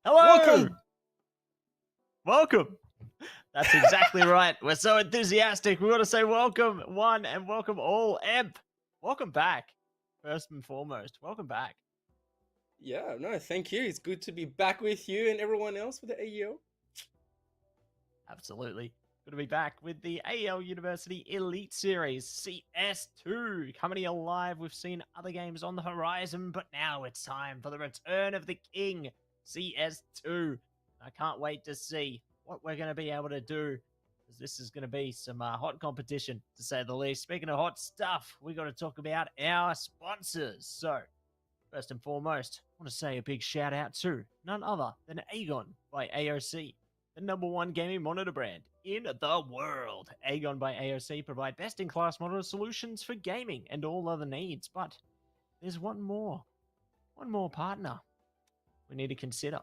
Hello! Welcome. Welcome. That's exactly right. We're so enthusiastic. We want to say welcome, one, and welcome all. Emp, welcome back. First and foremost, welcome back. Yeah, no, thank you. It's good to be back with you and everyone else with the AEL. Absolutely. Good to be back with the AEL University Elite Series CS2 coming alive. We've seen other games on the horizon, but now it's time for the return of the king, CS2. I can't wait to see what we're going to be able to do, because this is going to be some hot competition, to say the least. Speaking of hot stuff, we got to talk about our sponsors. So, first and foremost, I want to say a big shout out to none other than AGON by AOC, the #1 gaming monitor brand in the world. AGON by AOC provide best-in-class monitor solutions for gaming and all other needs. But there's one more partner we need to consider.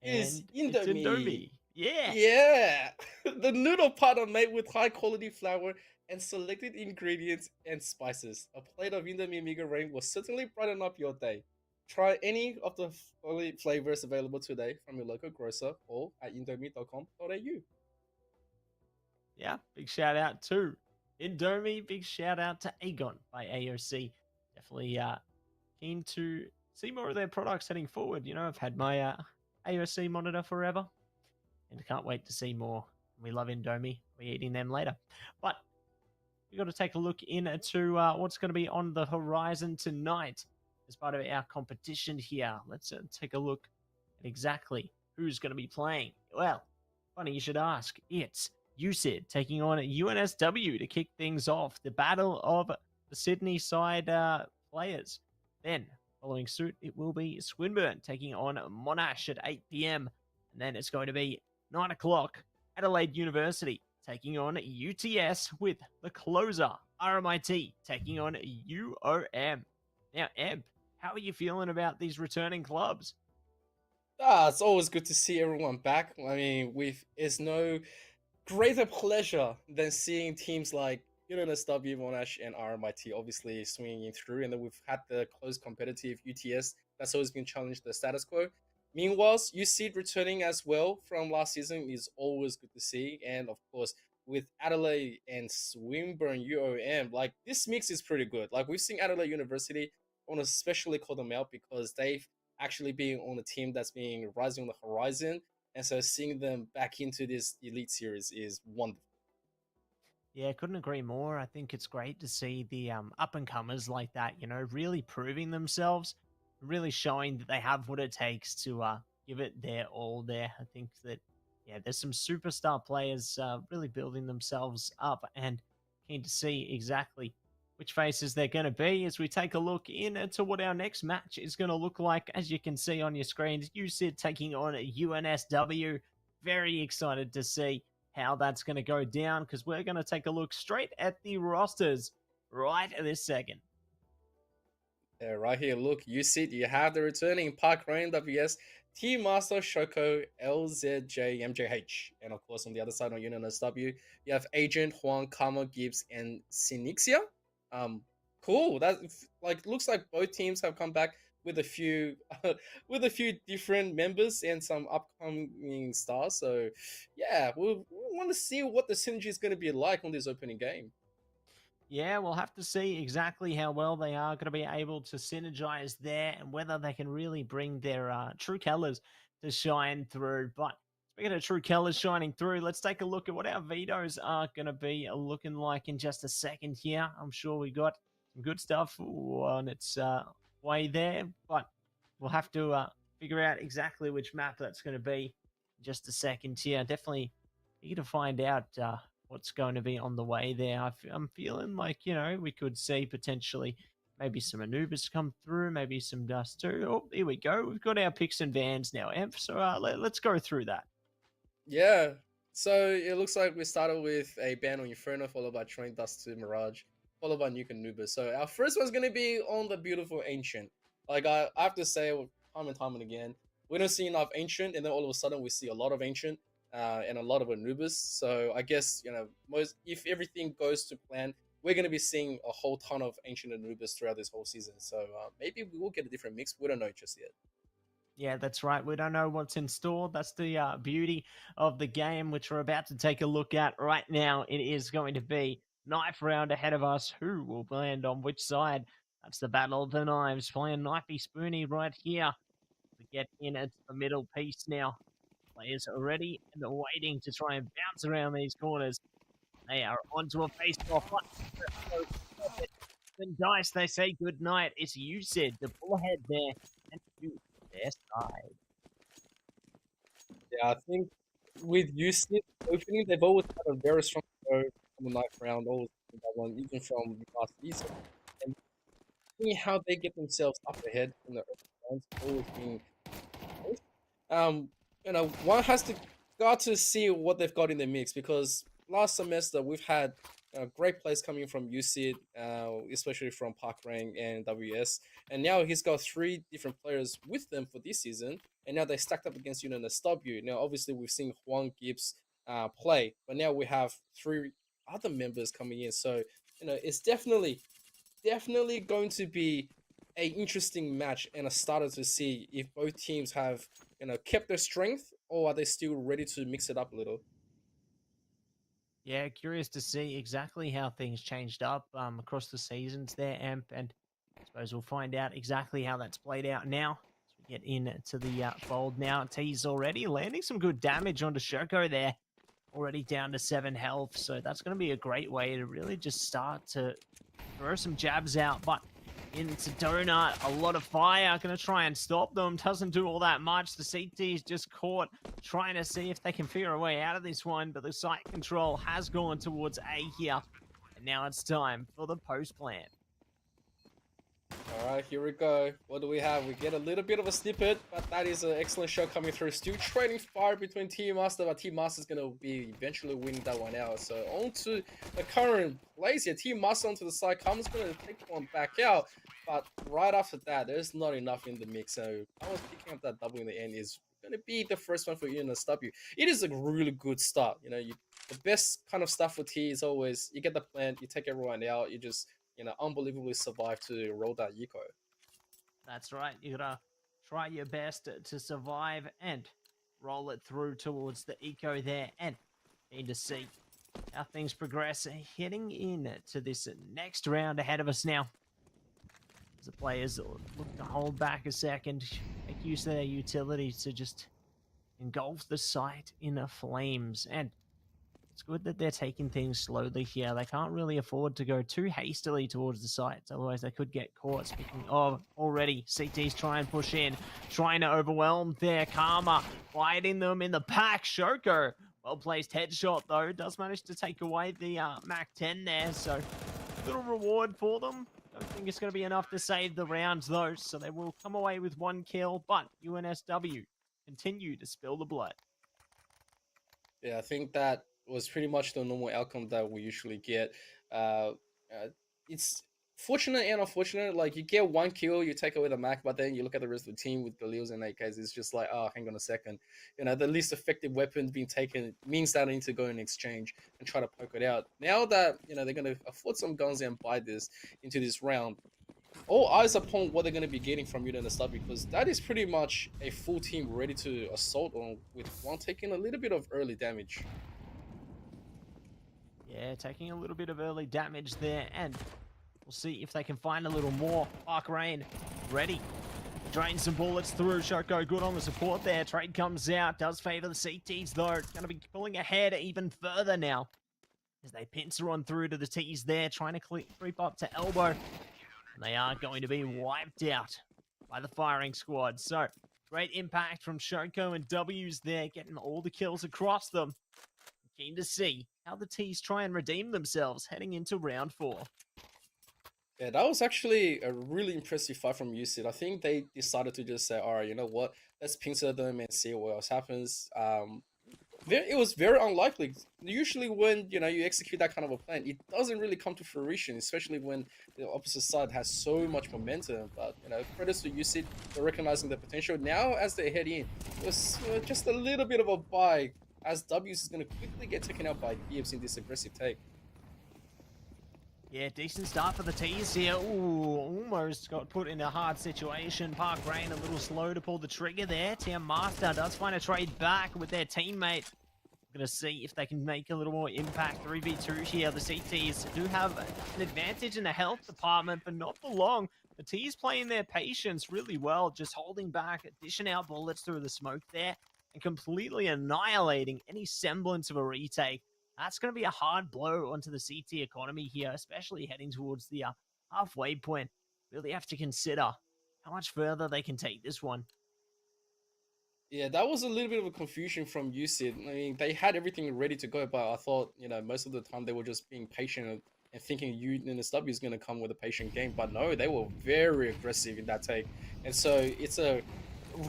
Is And it's Indomie. Indomie. Yeah. Yeah, the noodle pot are made with high quality flour and selected ingredients and spices. A plate of Indomie Mega Rain will certainly brighten up your day. Try any of the flavors available today from your local grocer or at indomie.com.au. Yeah, big shout out to Indomie. Big shout out to Agon by AOC. Definitely keen to see more of their products heading forward. You know, I've had my AOC monitor forever and can't wait to see more. We love Indomie. We're eating them later. But we got to take a look into what's going to be on the horizon tonight as part of our competition here. Let's take a look at exactly who's going to be playing. Well, funny you should ask. It's USID taking on UNSW to kick things off. The battle of the Sydney side players. Then, following suit, it will be Swinburne taking on Monash at 8 p.m. And then it's going to be 9 o'clock, Adelaide University taking on UTS with the closer, RMIT, taking on UOM. Now, Eb, how are you feeling about these returning clubs? It's always good to see everyone back. I mean, it's no greater pleasure than seeing teams like UNSW, Monash, and RMIT obviously swinging in through. And then we've had the close competitive UTS that's always been challenged the status quo. Meanwhile, you see it returning as well from last season is always good to see. And of course, with Adelaide and Swinburne UOM, like this mix is pretty good. Like we've seen Adelaide University, I want to especially call them out because they've actually been on a team that's been rising on the horizon. And so seeing them back into this elite series is wonderful. Yeah, couldn't agree more. I think it's great to see the up and comers like that, you know, really proving themselves, really showing that they have what it takes to give it their all there. I think that, yeah, there's some superstar players really building themselves up, and keen to see exactly which faces they're going to be as we take a look into what our next match is going to look like. As you can see on your screens, USID taking on UNSW. Very excited to see how that's going to go down, because we're going to take a look straight at the rosters right this second. Yeah, right here, look, you see, you have the returning Park Rain WS, T Master Shoko, LZJ, MJH. And of course, on the other side on UNSW, you have Agent, Huang, Kama, Gibbs, and Sinixia. Cool. That like looks like both teams have come back with a few with a few different members and some upcoming stars. So yeah, we want to see what the synergy is going to be like on this opening game. Yeah, we'll have to see exactly how well they are going to be able to synergize there and whether they can really bring their true colors to shine through. But speaking of true colors shining through, let's take a look at what our vetoes are going to be looking like in just a second here. I'm sure we got some good stuff on its way there, but we'll have to figure out exactly which map that's going to be in just a second here. Definitely eager to find out what's going to be on the way there. I'm feeling like, you know, we could see potentially maybe some Anubis come through, maybe some Dust too. Oh, here we go. We've got our picks and vans now, Emp. So let's go through that. Yeah. So it looks like we started with a ban on Inferno, followed by Train Dust to Mirage, followed by Nuke and Nuba. So our first one's gonna be on the beautiful Ancient. Like I have to say time and again, we don't see enough Ancient, and then all of a sudden we see a lot of Ancient and a lot of Anubis. So I guess most if everything goes to plan, we're going to be seeing a whole ton of Ancient Anubis throughout this whole season. So maybe we will get a different mix. We don't know just yet. Yeah, that's right. We don't know what's in store. That's the beauty of the game, which we're about to take a look at right now. It is going to be knife round ahead of us. Who will land on which side? That's the battle of the knives. Playing knifey spoony right here to get in at the middle piece now. Players are ready and they're waiting to try and bounce around these corners. They are onto a face-off. And Dice, they say good night. It's you said the pull ahead there and to their side. Yeah, I think with UC opening, they've always had a very strong go from the ninth round, always that one, even from the last season. And seeing how they get themselves up ahead in the early rounds, always being um, one has to got to see what they've got in the mix because last semester we've had great plays coming from UC, especially from Park Rang and WS, and now he's got three different players with them for this season, and now they stacked up against UNSW. Now, obviously, we've seen Juan Gibbs play, but now we have three other members coming in, so it's definitely going to be a interesting match and a starter to see if both teams have kept their strength or are they still ready to mix it up a little. Yeah, curious to see exactly how things changed up across the seasons there, Amp, and I suppose we'll find out exactly how that's played out now as we get into the fold now. T's already landing some good damage onto Shoko there, already down to 7 health, so that's going to be a great way to really just start to throw some jabs out, but into Donut, a lot of fire, going to try and stop them, doesn't do all that much. The CT is just caught, trying to see if they can figure a way out of this one, but the site control has gone towards A here, and now it's time for the post plan. All right, here we go. What do we have? We get a little bit of a snippet, but that is an excellent shot coming through. Still trading fire between Team Master, but Team Master is going to be eventually winning that one out. So on to the current plays here. Team Master onto the side. Comes going to take one back out, but right after that, there's not enough in the mix. So I was picking up that double in the end is going to be the first one for UNSW. It is a really good start. The best kind of stuff for T is always you get the plant, you take everyone out, you just unbelievably survive to roll that Yiko. That's right. You gotta try your best to survive and roll it through towards the eco there, and need to see how things progress heading in to this next round ahead of us now. As the players look to hold back a second, make use of their utility to just engulf the site in flames, and it's good that they're taking things slowly here. They can't really afford to go too hastily towards the sites, otherwise they could get caught. Speaking of, already, CT's trying to push in, trying to overwhelm their Karma, fighting them in the pack. Shoko, well-placed headshot, though, does manage to take away the MAC-10 there, so little reward for them. Don't think it's going to be enough to save the rounds, though, so they will come away with 1 kill, but UNSW continue to spill the blood. Yeah, I think that was pretty much the normal outcome that we usually get. It's fortunate and unfortunate. Like you get 1 kill, you take away the Mac, but then you look at the rest of the team with Galils and AKs. It's just like, oh, hang on a second. The least effective weapon being taken means that I need to go and exchange and try to poke it out. Now that they're going to afford some guns and buy this into this round, all eyes upon what they're going to be getting from Mutant Star, because that is pretty much a full team ready to assault on, with one taking a little bit of early damage. Yeah, taking a little bit of early damage there, and we'll see if they can find a little more. Arc Rain ready. Drain some bullets through. Shoko good on the support there. Trade comes out. Does favor the CTs, though. Going to be pulling ahead even further now as they pincer on through to the T's there, trying to creep up to elbow. And they are going to be wiped out by the firing squad. So, great impact from Shoko and W's there, getting all the kills across them. Keen to see how the T's try and redeem themselves heading into round 4. Yeah, that was actually a really impressive fight from UCID. I think they decided to just say, all right, you know what, let's pincer them and see what else happens. It was very unlikely. Usually when, you execute that kind of a plan, it doesn't really come to fruition, especially when the opposite side has so much momentum. But, credits to UCID for recognizing the potential. Now, as they head in, it was just a little bit of a buy, as W's is going to quickly get taken out by Gibbs in this aggressive take. Yeah, decent start for the T's here. Ooh, almost got put in a hard situation. Park Rain a little slow to pull the trigger there. TM Master does find a trade back with their teammate. Going to see if they can make a little more impact. 3v2 here. The CTs do have an advantage in the health department, but not for long. The T's playing their patience really well, just holding back, dishing out bullets through the smoke there, and completely annihilating any semblance of a retake. That's going to be a hard blow onto the CT economy here, especially heading towards the halfway point. Really have to consider how much further they can take this one. Yeah, that was a little bit of a confusion from UCID. I mean, they had everything ready to go, but I thought, most of the time they were just being patient and thinking UNSW is going to come with a patient game. But no, they were very aggressive in that take. And so it's a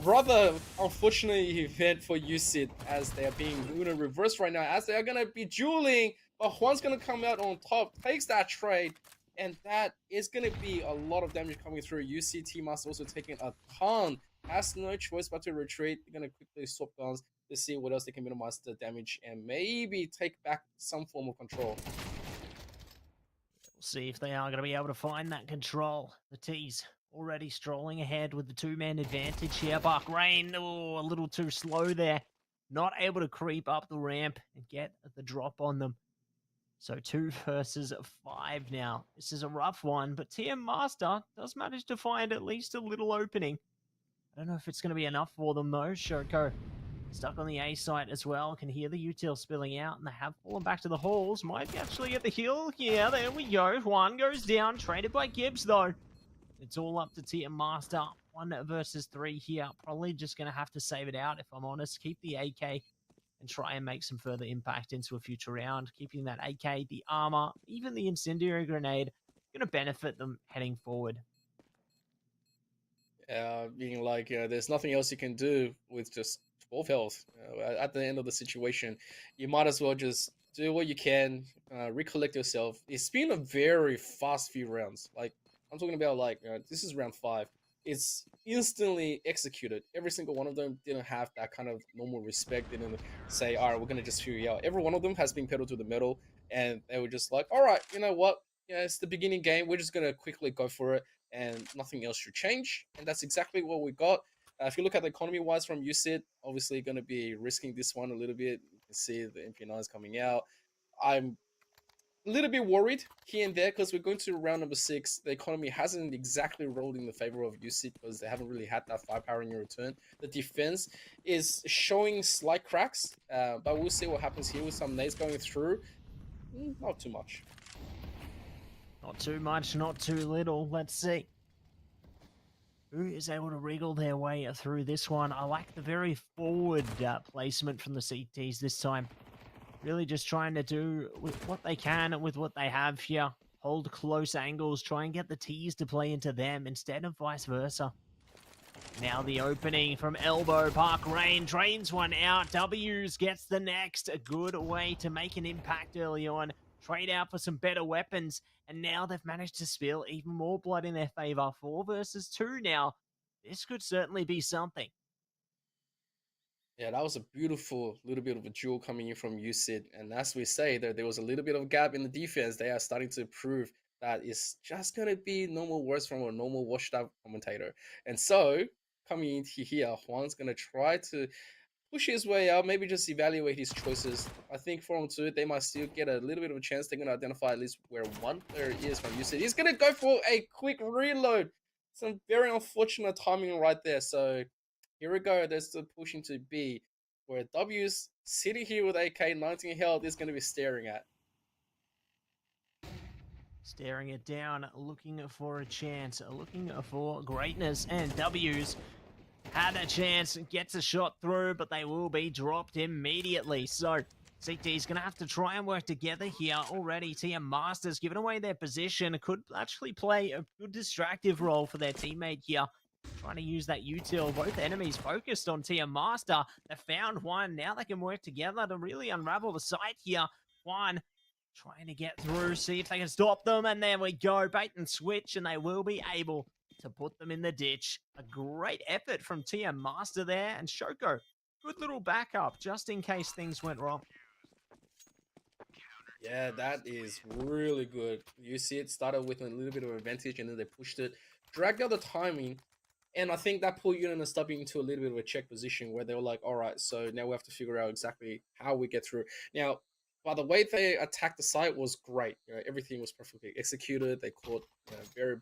rather unfortunate event for UCID as they are being reversed right now, as they are going to be dueling, but Juan's going to come out on top, takes that trade, and that is going to be a lot of damage coming through. UCT must also taking a ton, has no choice but to retreat. They're going to quickly swap guns to see what else they can minimize the damage and maybe take back some form of control. We'll see if they are going to be able to find that control. The T's already strolling ahead with the two-man advantage here. Bark Rain, oh, a little too slow there. Not able to creep up the ramp and get the drop on them. So 2 versus 5 now. This is a rough one, but TM Master does manage to find at least a little opening. I don't know if it's going to be enough for them, though. Shoko stuck on the A site as well. Can hear the util spilling out, and they have fallen back to the halls. Might actually get the heal. Yeah, there we go. One goes down. Traded by Gibbs, though. It's all up to TM Master. 1 versus 3 here. Probably just going to have to save it out, if I'm honest. Keep the AK and try and make some further impact into a future round. Keeping that AK, the armor, even the incendiary grenade, going to benefit them heading forward. Being like, there's nothing else you can do with just 12 health. At the end of the situation, you might as well just do what you can, recollect yourself. It's been a very fast few rounds. Like, I'm talking about, like, this is round 5. It's instantly executed. Every single one of them didn't have that kind of normal respect. They didn't say, all right, we're going to just figure you out. Every one of them has been pedaled to the metal, and they were just like, all right, you know what? It's the beginning game. We're just going to quickly go for it, and nothing else should change. And that's exactly what we got. If you look at the economy-wise from UCID, obviously going to be risking this one a little bit. You can see the MP9s coming out. I'm a little bit worried here and there because we're going to round number 6. The economy hasn't exactly rolled in the favor of UCID because they haven't really had that firepower in your return. The defense is showing slight cracks, but we'll see what happens here with some nades going through. Not too much. Not too much, not too little. Let's see who is able to wriggle their way through this one. I like the very forward placement from the CTs this time. Really just trying to do with what they can with what they have here. Hold close angles, try and get the T's to play into them instead of vice versa. Now the opening from elbow. Park Rain drains one out. W's gets the next. A good way to make an impact early on. Trade out for some better weapons. And now they've managed to spill even more blood in their favor. 4 versus 2 now. This could certainly be something. Yeah, that was a beautiful little bit of a jewel coming in from UCID. And as we say, there was a little bit of a gap in the defense. They are starting to prove that it's just going to be normal words from a normal washed up commentator. And so, coming into here, Juan's going to try to push his way out, maybe just evaluate his choices. I think 4-on-2, they might still get a little bit of a chance. They're going to identify at least where one player is from UCID. He's going to go for a quick reload. Some very unfortunate timing right there. So, here we go. There's the pushing to B, where W's sitting here with AK 19 health is going to be staring at. Staring it down, looking for a chance, looking for greatness, and W's had a chance, gets a shot through, but they will be dropped immediately. So CT's going to have to try and work together here already. TM Masters giving away their position, could actually play a good distractive role for their teammate here. Trying to use that util. Both enemies focused on TM Master. They found one. Now they can work together to really unravel the site here. One trying to get through, see if they can stop them. And there we go. Bait and switch, and they will be able to put them in the ditch. A great effort from TM Master there. And Shoko, good little backup just in case things went wrong. Yeah, that is really good. You see, it started with a little bit of advantage, and then they pushed it, dragged out the timing, and I think that put Union and Stubby into a little bit of a check position where they were like, all right, so now we have to figure out exactly how we get through. Now, by the way they attacked the site was great. You know, everything was perfectly executed. They caught very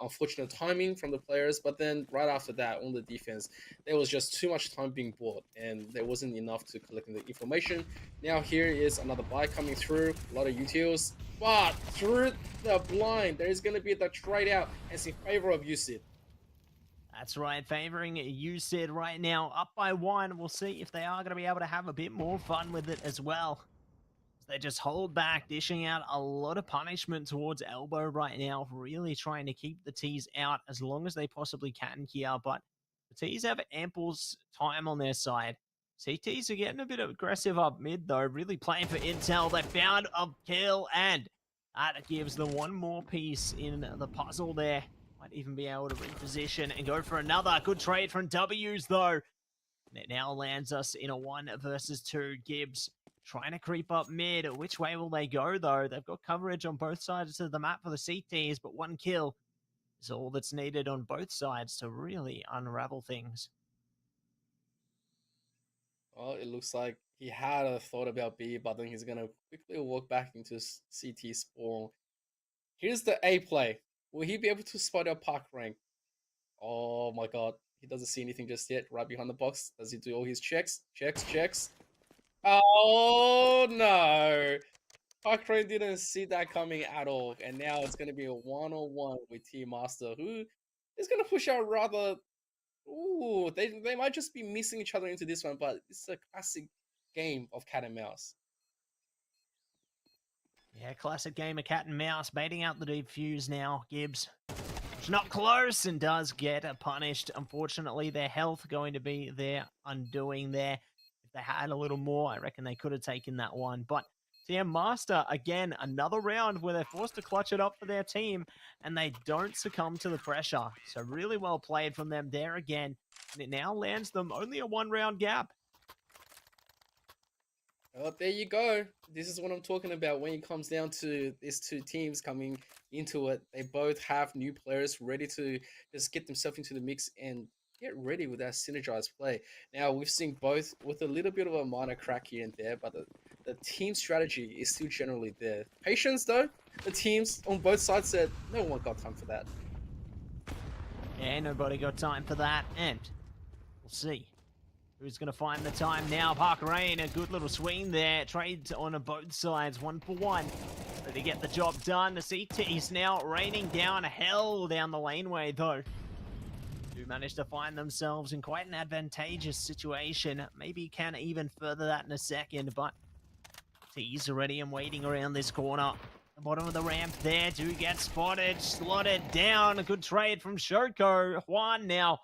unfortunate timing from the players, but then right after that, on the defense, there was just too much time being bought, and there wasn't enough to collect the information. Now here is another buy coming through, a lot of utils, but through the blind, there is going to be the trade out, and it's in favor of UCID. That's right, favoring you said right now, up by 1. We'll see if they are going to be able to have a bit more fun with it as well. They just hold back, dishing out a lot of punishment towards Elbow right now, really trying to keep the T's out as long as they possibly can here. But the T's have ample time on their side. CTs are getting a bit aggressive up mid, though, really playing for intel. They found a kill, and that gives them one more piece in the puzzle there. Might even be able to reposition and go for another. Good trade from W's, though. And it now lands us in a 1 versus 2. Gibbs trying to creep up mid. Which way will they go, though? They've got coverage on both sides of the map for the CTs, but 1 kill is all that's needed on both sides to really unravel things. Well, it looks like he had a thought about B, but then he's going to quickly walk back into CT spawn. Here's the A play. Will he be able to spot out Park rank? Oh my god. He doesn't see anything just yet. Right behind the box. Does he do all his checks? Checks. Oh no. Park rank didn't see that coming at all. And now it's going to be a one-on-one with T Master, who is going to push out rather. Ooh, they might just be missing each other into this one, but it's a classic game of cat and mouse. Yeah, classic game of cat and mouse, baiting out the defuse now. Gibbs, it's not close and does get punished. Unfortunately, their health going to be their undoing there. If they had a little more, I reckon they could have taken that one. But TM Master, again, another round where they're forced to clutch it up for their team and they don't succumb to the pressure. So really well played from them there again. And it now lands them only a 1-round gap. Oh, there you go. This is what I'm talking about when it comes down to these two teams coming into it. They both have new players ready to just get themselves into the mix and get ready with that synergized play. Now, we've seen both with a little bit of a minor crack here and there, but the team strategy is still generally there. Patience, though, the teams on both sides said, no one got time for that. Yeah, nobody got time for that, and we'll see who's going to find the time now. Park Rain, a good little swing there. Trades on both sides, 1 for 1. But to get the job done, the CT's now raining down hell down the laneway, though. Do manage to find themselves in quite an advantageous situation. Maybe can even further that in a second, but T's already and waiting around this corner. The bottom of the ramp there, do get spotted, slotted down. A good trade from Shoko. Juan now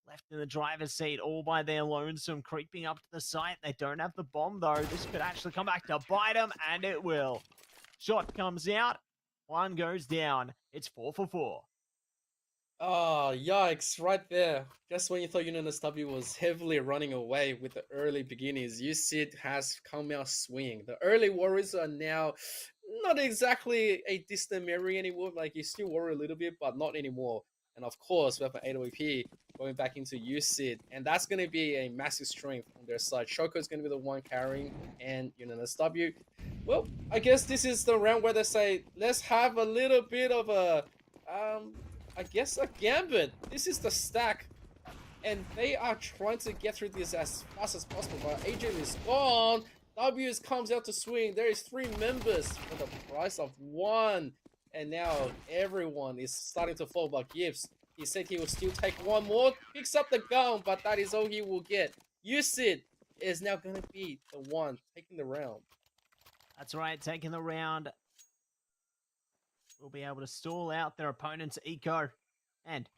left in the driver's seat all by their lonesome, creeping up to the site. They don't have the bomb, though. This could actually come back to bite them, and it will. Shot comes out. 1 goes down. It's 4 for 4. Oh, yikes, right there. Just when you thought UNSW was heavily running away with the early beginnings, UCID has come out swinging. The early worries are now not exactly a distant memory anymore. Like, you still worry a little bit, but not anymore. And of course, we have an 8OP going back into UCID, and that's going to be a massive strength on their side. Shoko is going to be the one carrying, and UNSW. Well, I guess this is the round where they say, let's have a little bit of a I guess a gambit. This is the stack, and they are trying to get through this as fast as possible. But AJ is gone. W's comes out to swing. There is 3 members for the price of 1, and now everyone is starting to fall. But Gibbs, he said he will still take 1 more. Picks up the gun, but that is all he will get. UCID is now going to be the one taking the round. That's right, taking the round. Will be able to stall out their opponent's eco. And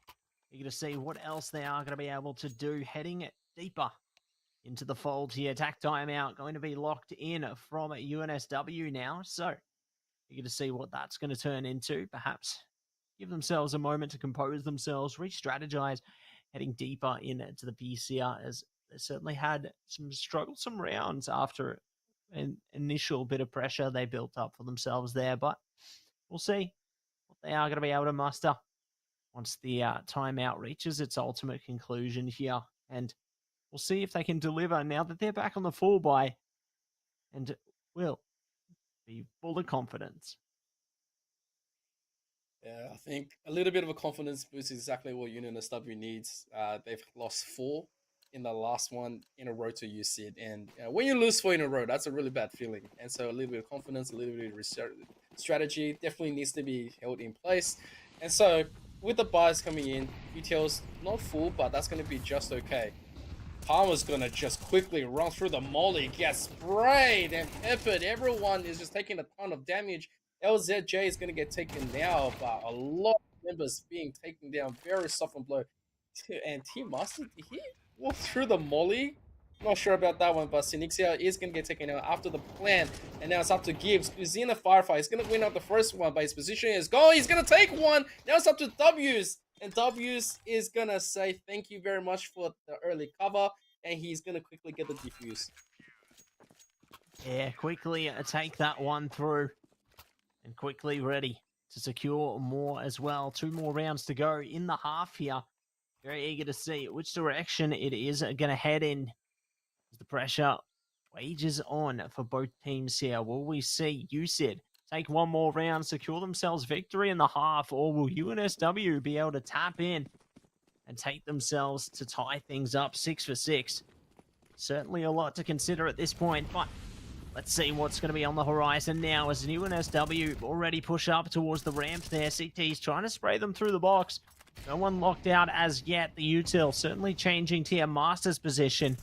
you're going to see what else they are going to be able to do heading deeper into the fold here. Attack timeout going to be locked in from UNSW now. So you're going to see what that's going to turn into. Perhaps give themselves a moment to compose themselves, re-strategize, heading deeper into the PCR, as they certainly had some strugglesome rounds after an initial bit of pressure they built up for themselves there, but we'll see what they are going to be able to muster once the timeout reaches its ultimate conclusion here. And we'll see if they can deliver now that they're back on the full buy and will be full of confidence. Yeah, I think a little bit of a confidence boost is exactly what UNSW needs. They've lost 4 in the last one in a row to UCID. And when you lose 4 in a row, that's a really bad feeling. And so a little bit of confidence, a little bit of strategy definitely needs to be held in place. And so with the buys coming in, UTL's not full, but that's going to be just okay. Karma's gonna just quickly run through the molly, get sprayed and peppered. Everyone is just taking a ton of damage. LZJ is gonna get taken now, but a lot of members being taken down. Very soft and blow. And Team Master, did he walk through the molly? Not sure about that one, but Sinixia is gonna get taken out after the plan. And now it's up to Gibbs, who's in a firefight. He's gonna win out the first one, but his position is gone. He's gonna take one. Now it's up to W's. And W's is gonna say thank you very much for the early cover, and he's gonna quickly get the defuse. Yeah, quickly take that one through, and quickly ready to secure more as well. 2 more rounds to go in the half here. Very eager to see which direction it is going to head in. As the pressure wages on for both teams here. Will we see UCID take 1 more round, secure themselves victory in the half, or will UNSW be able to tap in and take themselves to tie things up 6 for 6? Certainly a lot to consider at this point, but let's see what's going to be on the horizon now as UNSW already push up towards the ramp there. CT's trying to spray them through the box. No one locked out as yet. The UTIL certainly changing TM Master's position.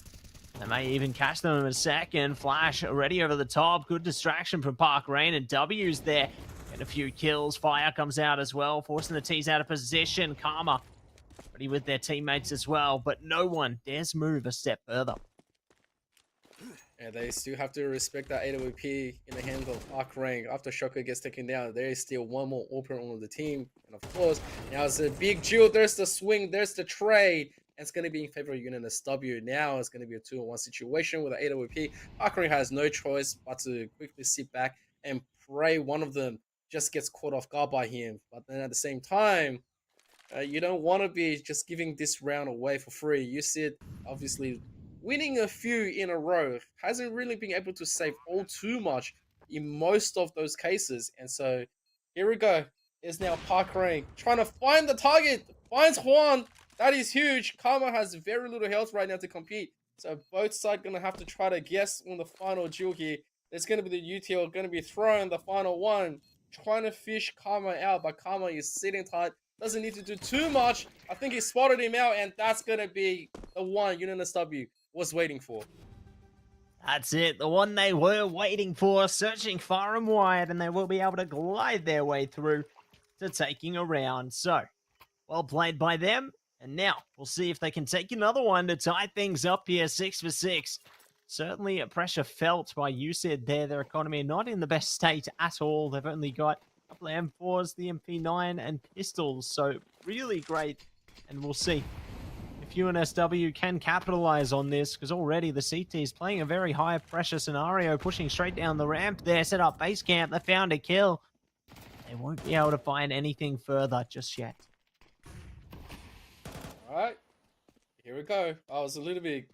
They may even catch them in a second. Flash already over the top. Good distraction from Park Rain, and W's there. Get a few kills. Fire comes out as well, forcing the T's out of position. Karma ready with their teammates as well, but no one dares move a step further. Yeah, they still have to respect that AWP in the hands of Park Rain. After Shocker gets taken down, there is still 1 more open on the team. And of course, now it's a big duel. There's the swing, there's the trade. And it's going to be in favor of UNSW. Now it's going to be a 2-on-1 situation with the AWP. Park Rain has no choice but to quickly sit back and pray one of them just gets caught off guard by him. But then at the same time, you don't want to be just giving this round away for free. You see it, obviously, winning a few in a row, hasn't really been able to save all too much in most of those cases. And so here we go. It's now Park Rain trying to find the target. Finds Juan. That is huge. Karma has very little health right now to compete. So both sides going to have to try to guess on the final duel here. There's going to be the UTL going to be throwing the final one. Trying to fish Karma out, but Karma is sitting tight. Doesn't need to do too much. I think he spotted him out, and that's going to be the one UNSW was waiting for. That's it, the one they were waiting for, searching far and wide, and they will be able to glide their way through to taking a round. So, well played by them, and now we'll see if they can take another one to tie things up here, 6 for 6. Certainly a pressure felt by UCID there. Their economy not in the best state at all. They've only got a couple of M4s, the MP9, and pistols, so really great, and we'll see if UNSW can capitalize on this, because already the CT is playing a very high pressure scenario, pushing straight down the ramp there, set up base camp. They found a kill. They won't be able to find anything further just yet. All right, here we go. I was a little bit,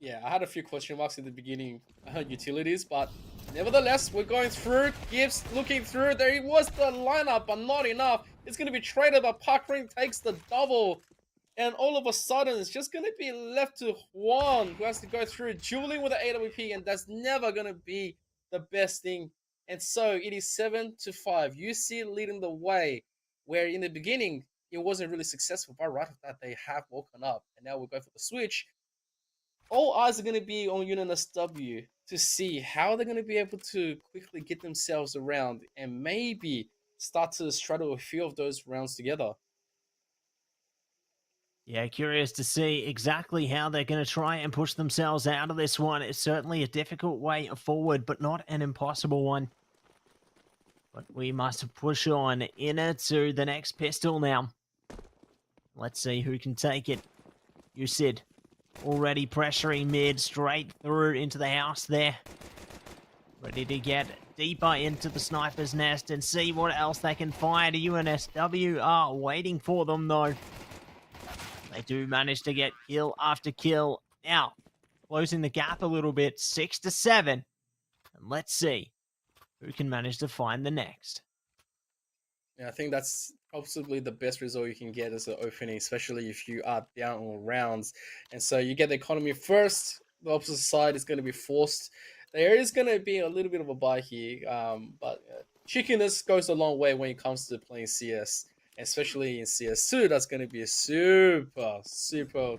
yeah, I had a few question marks in the beginning, utilities, but nevertheless, we're going through. Gibbs looking through. There was the lineup, but not enough. It's going to be traded, but Park Rain takes the double. And all of a sudden, it's just going to be left to Juan, who has to go through dueling with the AWP, and that's never going to be the best thing. And so it is 7 to 5. UC leading the way, where in the beginning, it wasn't really successful, but right after that, they have woken up. And now we'll go for the switch. All eyes are going to be on UNSW to see how they're going to be able to quickly get themselves around and maybe start to straddle a few of those rounds together. Yeah, curious to see exactly how they're going to try and push themselves out of this one. It's certainly a difficult way forward, but not an impossible one. But we must push on into the next pistol now. Let's see who can take it. UCID already pressuring mid straight through into the house there. ready to get deeper into the sniper's nest and see what else they can find. UNSW are waiting for them, though. They do manage to get kill after kill. Now, closing the gap a little bit, 6-7. And let's see who can manage to find the next. Yeah, I think that's possibly the best result you can get as an opening, especially if you are down on rounds. And so you get the economy first. The opposite side is going to be forced. There is going to be a little bit of a buy here, but chickiness goes a long way when it comes to playing CS, especially in CS2. That's going to be super, super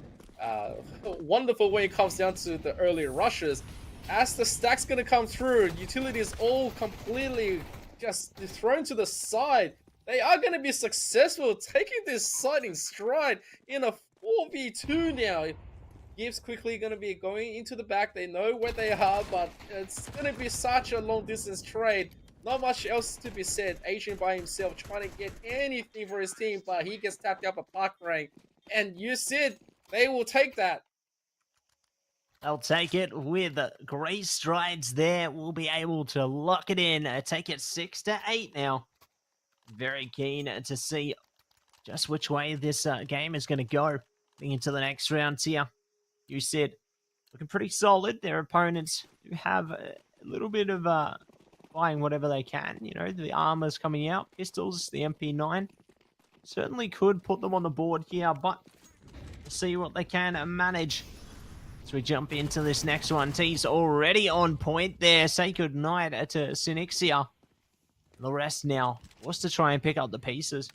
wonderful when it comes down to the early rushes. As the stack's going to come through, utilities all completely just thrown to the side. They are going to be successful taking this side in stride in a 4v2 now. Gibbs quickly going to be going into the back. They know where they are, but it's going to be such a long distance trade. Not much else to be said. Asian by himself trying to get anything for his team, but he gets tapped up a park rank. And you said they will take that. They'll take it with great strides there. We'll be able to lock it in. Take it 6-8 now. Very keen to see just which way this game is going to go into the next rounds here. You said looking pretty solid. Their opponents do have a little bit of buying whatever they can. You know, the armor's coming out, pistols, the MP9. Certainly could put them on the board here, but we'll see what they can manage. As we jump into this next one, T's already on point there. Say goodnight to Synixia. The rest now was to try and pick up the pieces.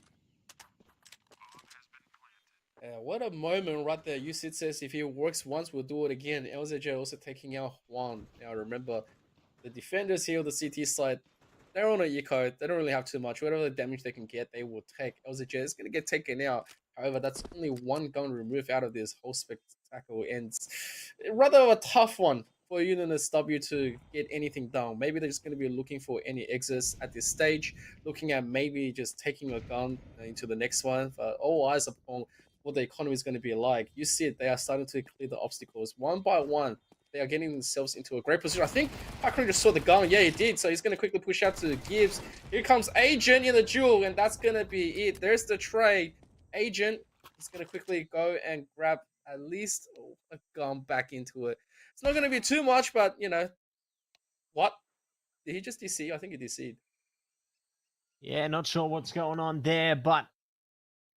What a moment right there. UCIT says if it works once, we'll do it again. LZJ also taking out Juan. Now remember, the defenders here on the CT side, they're on an eco. They don't really have too much. Whatever damage they can get, they will take. LZJ is going to get taken out. However, that's only one gun removed out of this whole spectacle. And rather a tough one for UNSW to get anything done. Maybe they're just going to be looking for any exits at this stage, looking at maybe just taking a gun into the next one. But all eyes upon what the economy is going to be like. You see it, they are starting to clear the obstacles one by one. They are getting themselves into a great position. I think Packard just saw the gun. Yeah, he did. So he's going to quickly push out to Gibbs. Here comes Agent in the duel, and that's going to be it. There's the trade. Agent is going to quickly go and grab at least a gun back into it. It's not going to be too much, but, you know, what? Did he just DC? I think he DC'd. Yeah, not sure what's going on there, but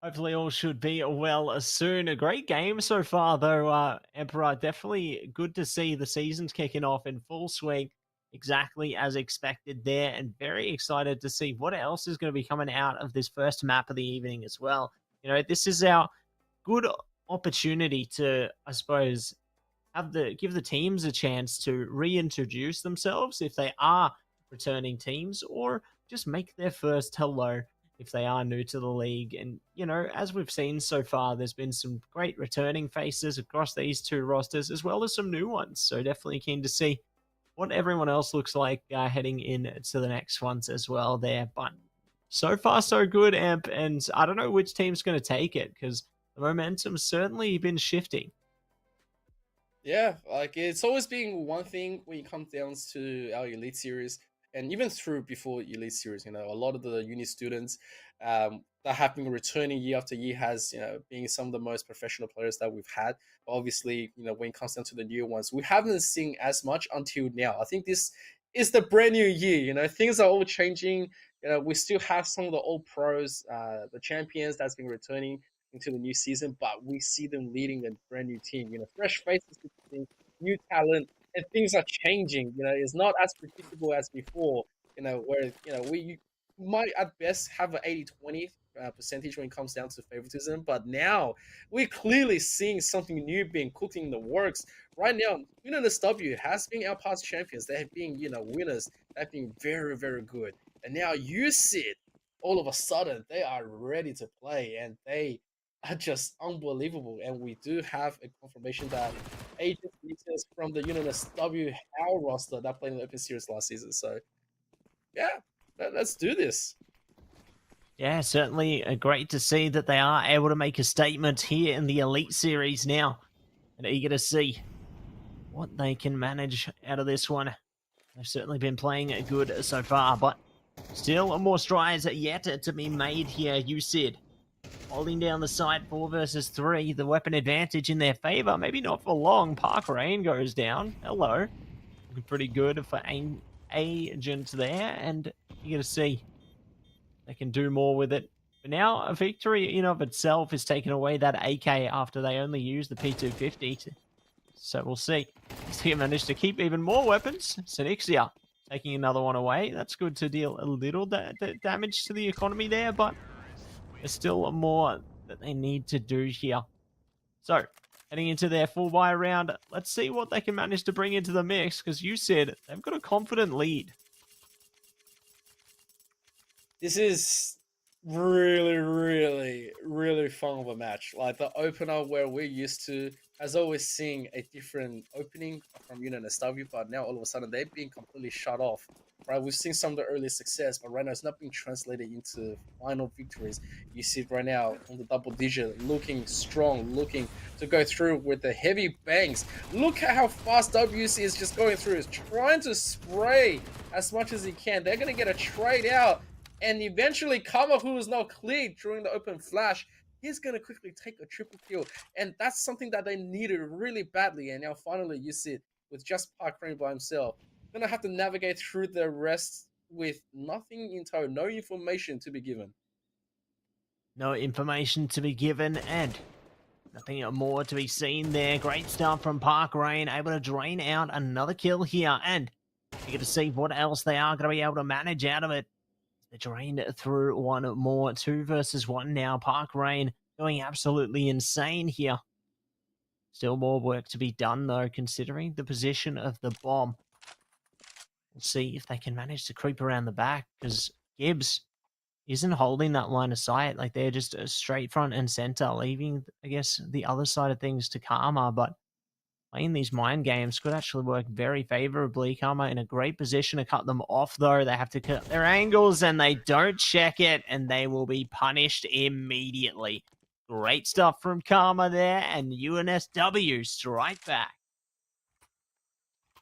hopefully all should be well soon. A great game so far, though, Emperor. Definitely good to see the season's kicking off in full swing, exactly as expected there, and very excited to see what else is going to be coming out of this first map of the evening as well. You know, this is our good opportunity to, I suppose, give the teams a chance to reintroduce themselves if they are returning teams, or just make their first hello if they are new to the league. And, you know, as we've seen so far, there's been some great returning faces across these two rosters, as well as some new ones. So definitely keen to see what everyone else looks like heading into the next ones as well there. But so far, so good, Amp. And I don't know which team's going to take it, because the momentum's certainly been shifting. Yeah, like it's always been one thing when it comes down to our Elite Series, and even through before Elite Series, you know, a lot of the uni students that have been returning year after year has, you know, being some of the most professional players that we've had. But obviously, you know, when it comes down to the new ones, we haven't seen as much until now. I think this is the brand new year. You know, things are all changing. You know, we still have some of the old pros, the champions that's been returning into the new season, but we see them leading a brand new team. You know, fresh faces, new talent, and things are changing. You know, it's not as predictable as before. You know, where we might at best have an 80-20 percentage when it comes down to favoritism, but now we're clearly seeing something new being cooked in the works. Right now, UNSW has been our past champions. They have been, you know, winners. They've been very, very good. And now you see it, all of a sudden, they are ready to play, and they are just unbelievable. And we do have a confirmation that agents from the UNSW our roster that played in the Open Series last season. So, yeah, let's do this. Yeah, certainly great to see that they are able to make a statement here in the Elite Series now. And eager to see what they can manage out of this one. They've certainly been playing good so far, but still more strides yet to be made here. USID holding down the side 4 versus 3. The weapon advantage in their favor. Maybe not for long. Park Rain goes down. Hello. Looking pretty good for Agent there. And you're going to see they can do more with it. But now a victory in of itself is taking away that AK after they only use the P250. So we'll see. He managed to keep even more weapons. Synixia taking another one away. That's good to deal a little damage to the economy there, but there's still more that they need to do here. So, heading into their full buy round, let's see what they can manage to bring into the mix, because you said they've got a confident lead. This is really, really, really fun of a match. Like the opener where we're used to has always seen a different opening from SW, but now all of a sudden they're being completely shut off. Right, we've seen some of the early success, but right now it's not being translated into final victories. You see it right now on the double digit, looking strong, looking to go through with the heavy bangs. Look at how fast WC is just going through. Is trying to spray as much as he can. They're gonna get a trade out. And eventually, Kama, who is now cleared during the open flash, he's going to quickly take a triple kill. And that's something that they needed really badly. And now finally, you see it with just Park Rain by himself. Going to have to navigate through the rest with nothing in tow, no information to be given. No information to be given, and nothing more to be seen there. Great stuff from Park Rain, able to drain out another kill here. And you get to see what else they are going to be able to manage out of it. They drained through one more. 2 versus 1 now. Park Rain going absolutely insane here. Still more work to be done, though, considering the position of the bomb. We'll see if they can manage to creep around the back, because Gibbs isn't holding that line of sight. Like, they're just straight front and center, leaving, I guess, the other side of things to Karma. But playing these mind games could actually work very favorably. Karma in a great position to cut them off, though. They have to cut their angles, and they don't check it, and they will be punished immediately. Great stuff from Karma there, and UNSW strike back.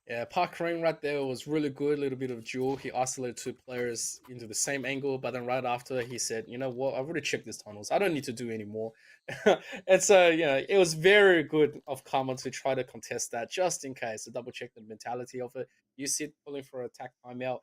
Yeah, Park Rain right there was really good. A little bit of duel. He isolated 2 players into the same angle, but then right after he said, you know what, I've already checked these tunnels. I don't need to do any more. And so, it was very good of Karma to try to contest that just in case, to double check the mentality of it. You see it pulling for attack timeout.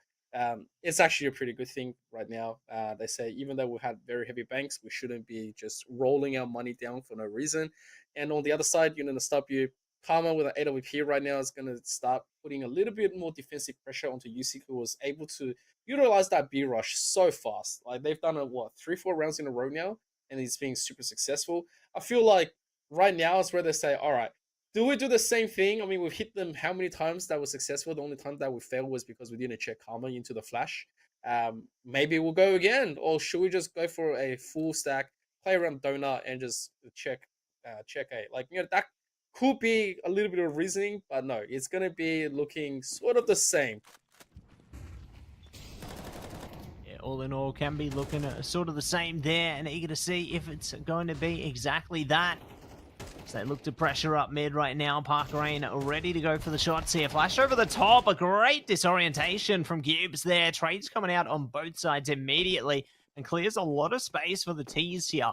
It's actually a pretty good thing right now. They say even though we had very heavy banks, we shouldn't be just rolling our money down for no reason. And on the other side, UNSW, Karma with an AWP right now is going to start putting a little bit more defensive pressure onto Usyk, who was able to utilize that B rush so fast. Like they've done it, 3-4 rounds in a row now, and he's being super successful. I feel like right now is where they say, all right, do we do the same thing? I mean, we've hit them how many times that was successful? The only time that we failed was because we didn't check Karma into the flash. Maybe we'll go again, or should we just go for a full stack, play around donut, and just check A? Like, that could be a little bit of reasoning, but no, it's going to be looking sort of the same. Yeah, all in all, can be looking sort of the same there, and eager to see if it's going to be exactly that. So they look to pressure up mid right now. Park Rain ready to go for the shots here. Flash over the top. A great disorientation from Gibbs there. Trades coming out on both sides immediately and clears a lot of space for the T's here.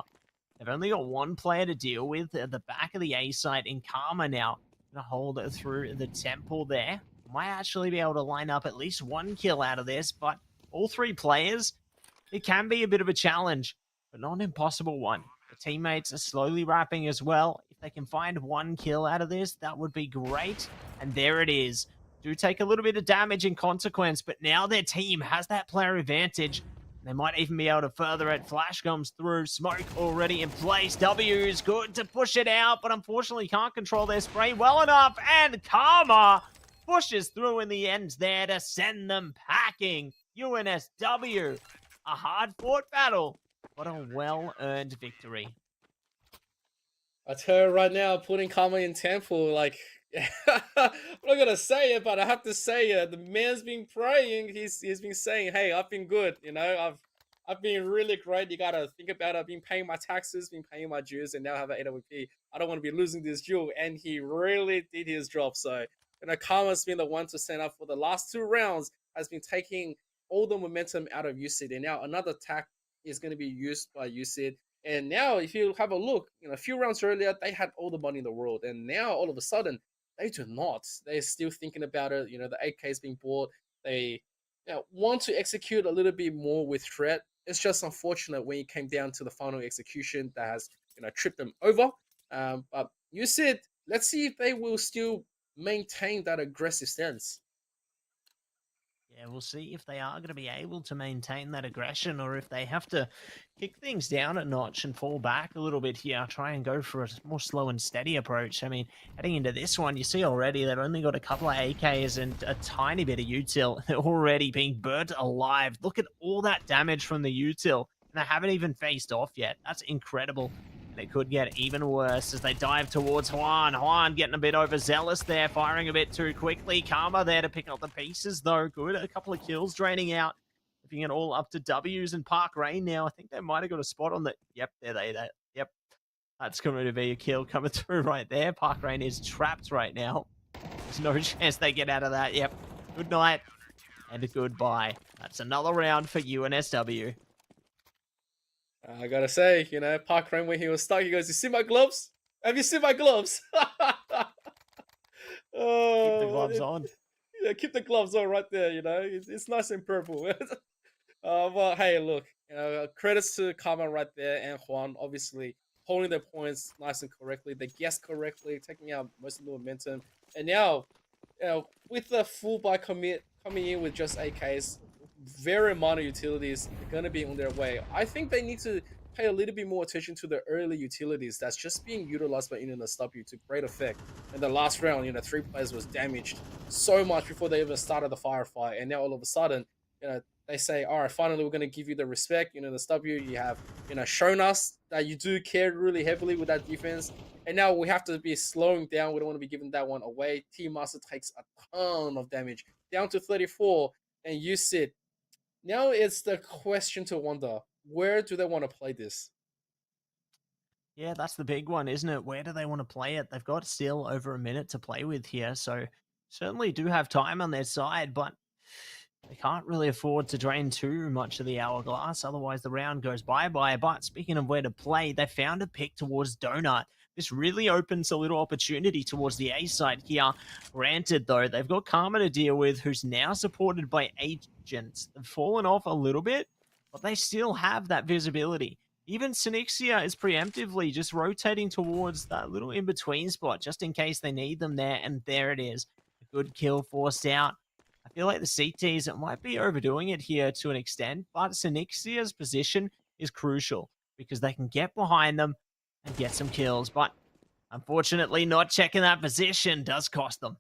They've only got one player to deal with at the back of the A site in Karma now. Gonna hold it through the temple there. Might actually be able to line up at least one kill out of this, but all 3 players, it can be a bit of a challenge, but not an impossible one. The teammates are slowly wrapping as well. If they can find one kill out of this, that would be great. And there it is. Do take a little bit of damage in consequence, but now their team has that player advantage. They might even be able to further it. Flash comes through. Smoke already in place. W is good to push it out, but unfortunately can't control their spray well enough. And Karma pushes through in the end there to send them packing. UNSW, a hard-fought battle, but a well-earned victory. I tell you right now, putting Karma in temple, like, I'm not gonna say it, but I have to say it. The man's been praying. He's been saying, "Hey, I've been good. I've been really great. You gotta think about it. I've been paying my taxes, been paying my dues, and now I have an AWP. I don't want to be losing this duel." And he really did his job. So Karma's been the one to stand up for the last 2 rounds, has been taking all the momentum out of UCID. And now another attack is going to be used by UCID. And now, if you have a look, a few rounds earlier, they had all the money in the world. And now, all of a sudden, they do not. They're still thinking about it. The 8K is being bought. They want to execute a little bit more with threat. It's just unfortunate when it came down to the final execution that has tripped them over. But you said, let's see if they will still maintain that aggressive stance. Yeah, we'll see if they are going to be able to maintain that aggression or if they have to kick things down a notch and fall back a little bit here, try and go for a more slow and steady approach. I mean, heading into this one, you see already they've only got a couple of AKs and a tiny bit of util. They're already being burnt alive. Look at all that damage from the util, and they haven't even faced off yet. That's incredible. And it could get even worse as they dive towards Juan. Juan getting a bit overzealous there, firing a bit too quickly. Karma there to pick up the pieces, though. Good. A couple of kills draining out. Looking at all up to W's and Park Rain now. I think they might have got a spot on the... Yep, there they... Yep. That's going to be a kill coming through right there. Park Rain is trapped right now. There's no chance they get out of that. Yep. Good night and a goodbye. That's another round for UNSW. I gotta say, Park Rain, when he was stuck, he goes, "You see my gloves? Have you seen my gloves?" Keep the gloves on. Yeah, keep the gloves on right there, It's nice and purple. Well, hey, look, credits to Karma right there and Juan, obviously holding their points nice and correctly. They guessed correctly, taking out most of the momentum. And now, with the full buy commit coming in with just AKs, very minor utilities are going to be on their way. I think they need to pay a little bit more attention to the early utilities that's just being utilized by IndomieAUstralia to great effect. In the last round, 3 players was damaged so much before they even started the firefight, and now all of a sudden, they say, all right, finally we're going to give you the respect. IndomieAUstralia, you have shown us that you do care really heavily with that defense, and now we have to be slowing down. We don't want to be giving that one away. Team Master takes a ton of damage, down to 34, and you sit. Now it's the question to wonder, where do they want to play this? Yeah, that's the big one, isn't it? Where do they want to play it? They've got still over a minute to play with here, so certainly do have time on their side, but they can't really afford to drain too much of the hourglass, otherwise the round goes bye-bye. But speaking of where to play, they found a pick towards Donut. This really opens a little opportunity towards the A side here. Granted, though, they've got Karma to deal with, who's now supported by Agents. They've fallen off a little bit, but they still have that visibility. Even Synixia is preemptively just rotating towards that little in-between spot, just in case they need them there, and there it is. A good kill forced out. I feel like the CTs might be overdoing it here to an extent, but Synixia's position is crucial because they can get behind them and get some kills, but unfortunately not checking that position does cost them.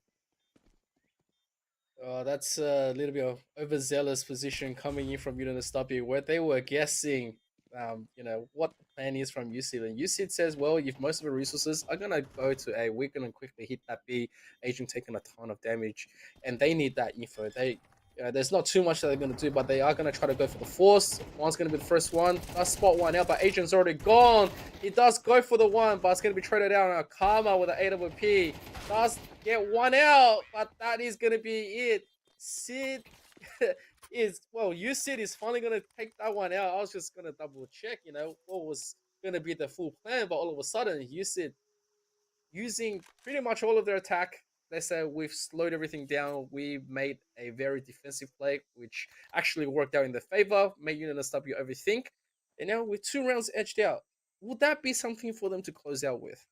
That's a little bit of overzealous position coming in from UNSW, where they were guessing, what the plan is from UCID. And UCID says, well, if most of the resources are going to go to A, we're going to quickly hit that B, Agent taking a ton of damage, and they need that info. There's not too much that they're going to do, but they are going to try to go for the force. One's going to be the first one. Does spot one out, but Agent's already gone. He does go for the one, but it's going to be traded out. Now Karma with an AWP does get one out, but that is going to be it. Sid Sid is finally going to take that one out. I was just going to double check, what was going to be the full plan, but all of a sudden, Sid using pretty much all of their attack. They say we've slowed everything down. We made a very defensive play, which actually worked out in their favor, made UNSW overthink. And now with 2 rounds edged out, would that be something for them to close out with?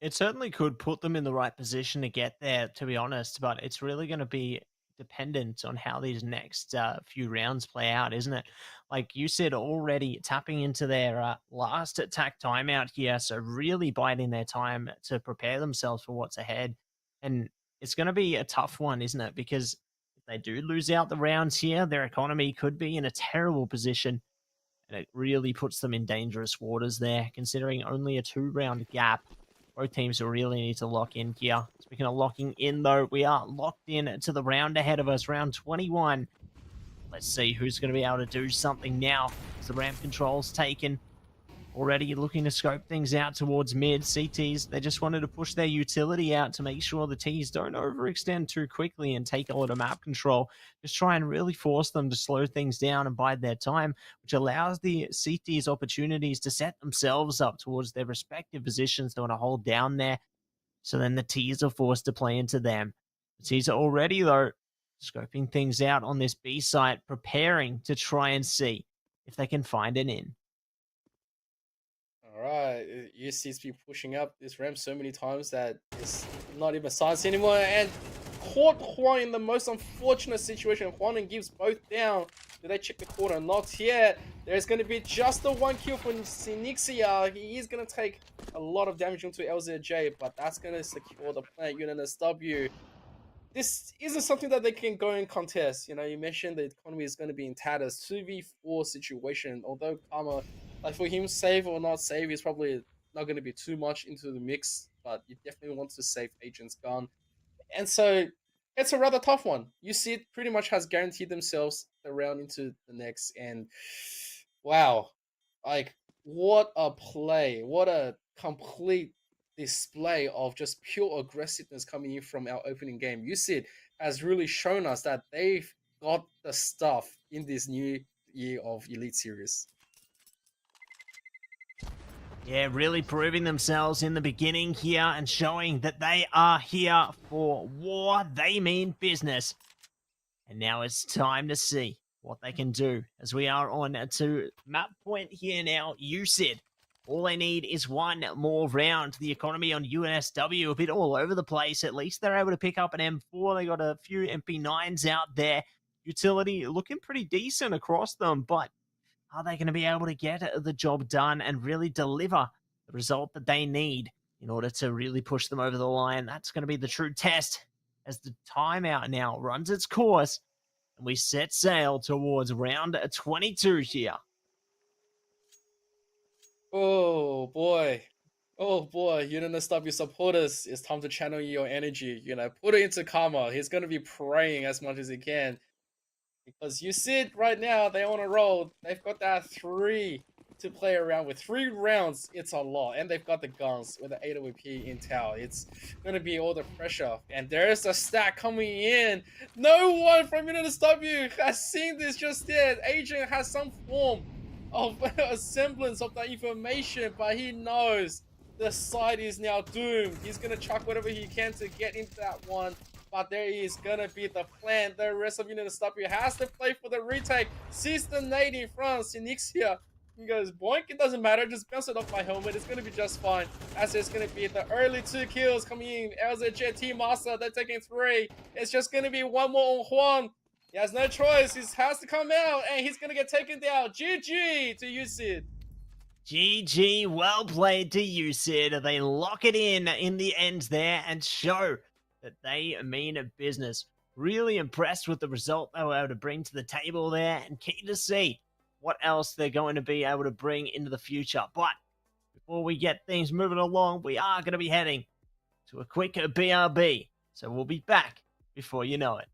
It certainly could put them in the right position to get there, to be honest, but it's really going to be dependent on how these next few rounds play out, isn't it? Like you said already, tapping into their last attack timeout here, so really biding their time to prepare themselves for what's ahead. And it's going to be a tough one, isn't it? Because if they do lose out the rounds here, their economy could be in a terrible position, and it really puts them in dangerous waters there, considering only a 2-round gap. Both teams will really need to lock in here. Speaking of locking in, though, we are locked in to the round ahead of us, round 21. Let's see who's going to be able to do something now as the ramp control's taken. already looking to scope things out towards mid. CTs, they just wanted to push their utility out to make sure the Ts don't overextend too quickly and take a lot of map control. Just try and really force them to slow things down and bide their time, which allows the CTs opportunities to set themselves up towards their respective positions they want to hold down there. So then the Ts are forced to play into them. The Ts are already, though, scoping things out on this B site, preparing to try and see if they can find an in. All right, UC's been pushing up this ramp so many times that it's not even science anymore, and caught Juan in the most unfortunate situation. Juan and Gibbs both down. Did they check the corner? Not yet. There's going to be just the one kill from Sinixia. He is going to take a lot of damage into LZJ, but that's going to secure the plant unit SW. This isn't something that they can go and contest. You know, you mentioned the economy is going to be in tatters. 2v4 situation. Although Karma, like for him, save or not save is probably not going to be too much into the mix, but you definitely want to save Agent's gun. And so it's a rather tough one. You see, it pretty much has guaranteed themselves the round into the next. And wow, like what a play! What a complete display of just pure aggressiveness coming in from our opening game. UCID has really shown us that they've got the stuff in this new year of Elite Series. Yeah, really proving themselves in the beginning here and showing that they are here for war. They mean business. And now it's time to see what they can do as we are on to map point here now. UCID. All they need is one more round. The economy on UNSW a bit all over the place. At least they're able to pick up an M4. They got a few MP9s out there. Utility looking pretty decent across them, but are they going to be able to get the job done and really deliver the result that they need in order to really push them over the line? That's going to be the true test as the timeout now runs its course and we set sail towards round 22 here. Oh boy. Oh boy, UNSW supporters, it's time to channel your energy, put it into Karma. He's gonna be praying as much as he can. Because you see it right now, they're on a roll. They've got that 3 to play around with. 3 rounds, it's a lot. And they've got the guns with the AWP intel. It's going to be all the pressure. And there's a stack coming in. No one from UNSW has seen this just yet. Agent has some form of a semblance of that information, but he knows the side is now doomed. He's going to chuck whatever he can to get into that one. But there is gonna be the plan. The rest of UNSW has to play for the retake. Sees the nade in front. Sinixia. He goes, boink, it doesn't matter. Just bounce it off my helmet. It's gonna be just fine. As it's gonna be the early 2 kills coming in. LZJ Team Master, they're taking 3. It's just gonna be one more on Juan. He has no choice. He has to come out and he's gonna get taken down. GG to UCID. GG, well played to UCID. They lock it in the end there and show that they mean business. Really impressed with the result they were able to bring to the table there and keen to see what else they're going to be able to bring into the future. But before we get things moving along, we are going to be heading to a quick BRB. So we'll be back before you know it.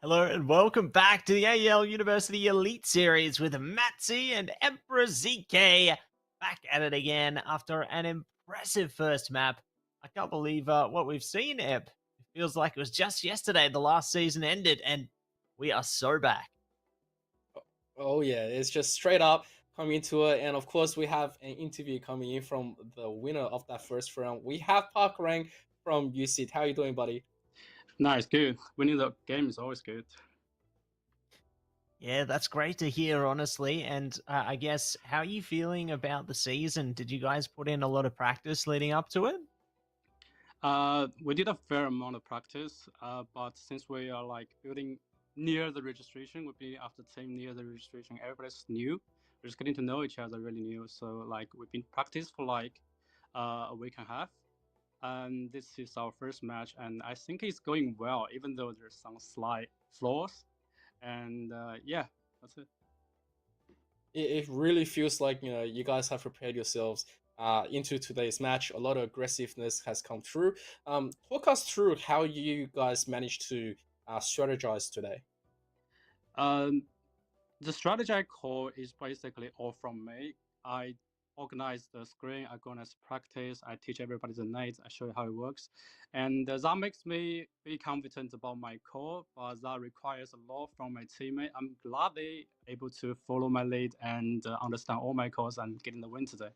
Hello and welcome back to the AEL University Elite Series with Matzi and Emperor ZK back at it again after an impressive first map. I can't believe what we've seen, Ep. It feels like it was just yesterday the last season ended and we are so back. Oh yeah, it's just straight up coming into it, and of course we have an interview coming in from the winner of that first round. We have Park Rang from UC. How you doing, buddy? Nice, good. Winning the game is always good. Yeah, that's great to hear, honestly. And I guess, how are you feeling about the season? Did you guys put in a lot of practice leading up to it? We did a fair amount of practice, but since we are like building near the registration, we've been after team near the registration. Everybody's new. We're just getting to know each other really new. So like we've been practice for like a week and a half, and this is our first match, and I think it's going well, even though there's some slight flaws. And yeah, that's it. It really feels like you guys have prepared yourselves into today's match. A lot of aggressiveness has come through. Talk us through how you guys managed to strategize today. The strategy I call is basically all from me. I organize the screen, I go on as practice, I teach everybody the nades, I show you how it works. And that makes me be confident about my call, but that requires a lot from my teammate. I'm glad they able to follow my lead and understand all my calls and getting the win today.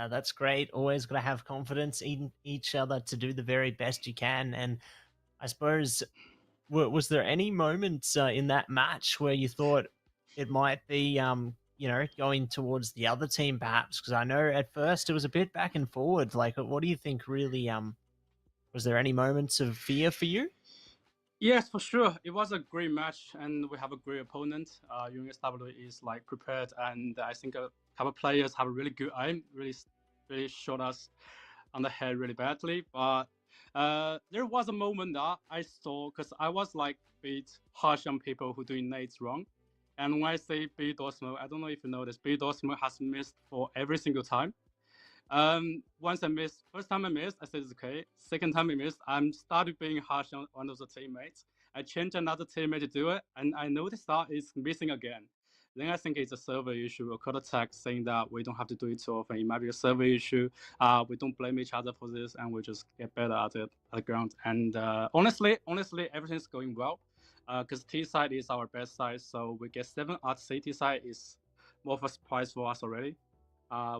That's great. Always got to have confidence in each other to do the very best you can. And I suppose, was there any moments in that match where you thought it might be, going towards the other team, perhaps? Because I know at first it was a bit back and forward. Like, what do you think really? Was there any moments of fear for you? Yes, for sure. It was a great match, and we have a great opponent. UNSW is like prepared, and I think a couple of players have a really good aim. Really shot us on the head really badly. But there was a moment that I saw because I was like bit harsh on people who doing nades wrong. And when I say BkWhatOCE, I don't know if you know this. BkWhatOCE has missed for every single time. Once I missed, first time I missed, I said it's okay. Second time I missed, I'm started being harsh on one of the teammates. I changed another teammate to do it, and I noticed that it's missing again. Then I think it's a server issue. A code attack saying that we don't have to do it too often. It might be a server issue. We don't blame each other for this, and we just get better at it at the ground. And honestly, everything's going well. Because T side is our best side, so we get 7 at CT side is more of a surprise for us already.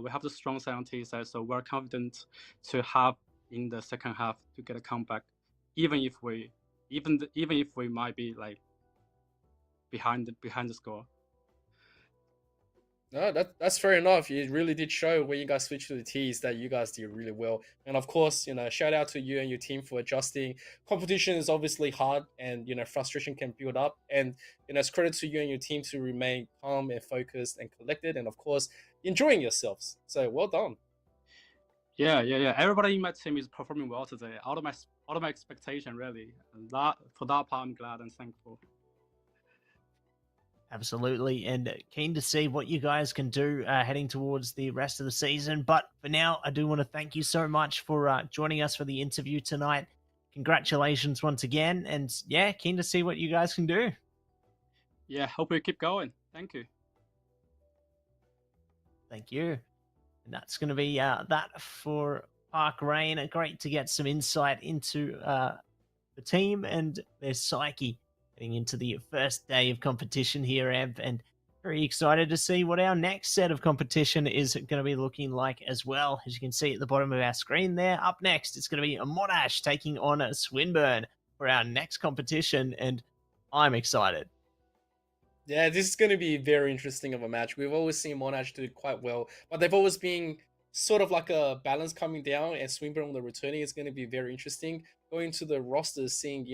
We have the strong side on T side, so we're confident to have in the second half to get a comeback, even if we might be like behind the score. No, that's fair enough. You really did show when you guys switched to the T's that you guys did really well. And of course, shout out to you and your team for adjusting. Competition is obviously hard, and frustration can build up. And it's credit to you and your team to remain calm and focused and collected, and of course, enjoying yourselves. So well done. Yeah. Everybody in my team is performing well today, out of my expectation, really. That for that part, I'm glad and thankful. Absolutely, and keen to see what you guys can do heading towards the rest of the season. But for now, I do want to thank you so much for joining us for the interview tonight. Congratulations once again, and yeah, keen to see what you guys can do. Yeah, hope we keep going. Thank you. Thank you. And that's going to be that for Park Rain. Great to get some insight into the team and their psyche heading into the first day of competition here, Ev, and very excited to see what our next set of competition is going to be looking like as well. As you can see at the bottom of our screen there, up next, it's going to be Monash taking on Swinburne for our next competition, and I'm excited. Yeah, this is going to be very interesting of a match. We've always seen Monash do quite well, but they've always been sort of like a balance coming down, and Swinburne on the returning is going to be very interesting. Going to the rosters, seeing,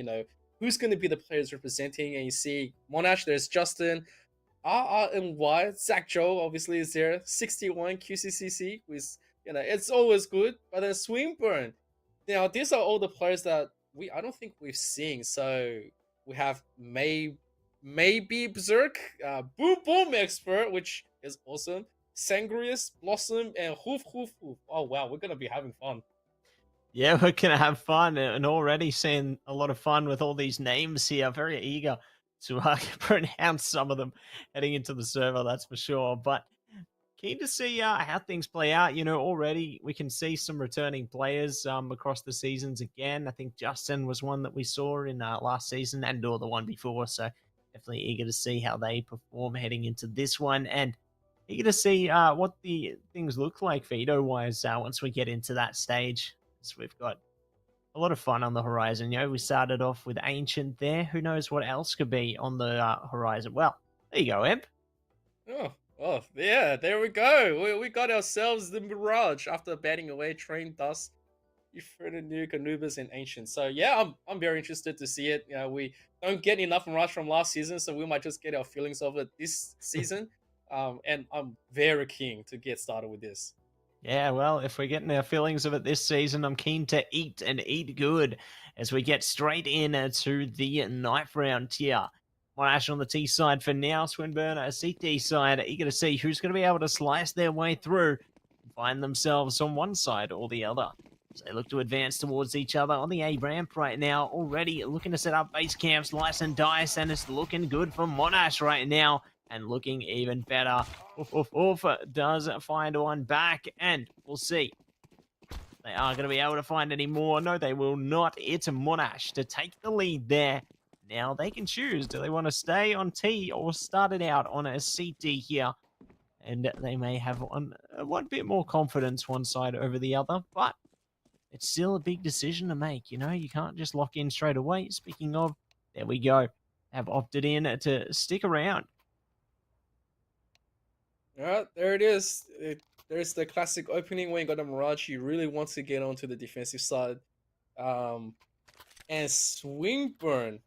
who's going to be the players representing, and you see Monash, there's Justin, RRNY, Zach Joe obviously is there, 61 QCCC, which, it's always good, but then Swinburne. Now, these are all the players that I don't think we've seen, so we have maybe Berserk, Boom Boom Expert, which is awesome. Sangrius, Blossom, and Hoof Hoof Hoof. Oh wow, we're gonna be having fun. Yeah, we're gonna have fun, and already seeing a lot of fun with all these names here. Very eager to pronounce some of them heading into the server, that's for sure. But keen to see how things play out. You know, already we can see some returning players across the seasons again. I think Justin was one that we saw in last season and/or the one before. So definitely eager to see how they perform heading into this one, and eager to see what the things look like veto-wise once we get into that stage. So we've got a lot of fun on the horizon. You know, we started off with Ancient there. Who knows what else could be on the horizon? Well, there you go, Imp. Oh, yeah, there we go. We got ourselves the Mirage after batting away Train Dust, Inferno Nuke, Anubis, and Ancient. So yeah, I'm very interested to see it. You know, we don't get enough Mirage from last season, so we might just get our feelings of it this season. And I'm very keen to get started with this. Yeah, well, if we're getting our feelings of it this season, I'm keen to eat and eat good as we get straight in to the knife round tier. Monash on the T side for now, Swinburne a CT side, eager to see who's going to be able to slice their way through and find themselves on one side or the other. So they look to advance towards each other on the A ramp right now, already looking to set up base camps, slice and dice, and it's looking good for Monash right now and looking even better. Oof does find one back, and we'll see. They are going to be able to find any more. No, they will not. It's Monash to take the lead there. Now they can choose. Do they want to stay on T or start it out on a CT here? And they may have one bit more confidence one side over the other, but it's still a big decision to make. You know, you can't just lock in straight away. Speaking of, there we go. Have opted in to stick around. All right, there it is. There's the classic opening when you got a Mirage. You really want to get onto the defensive side. And Swinburne.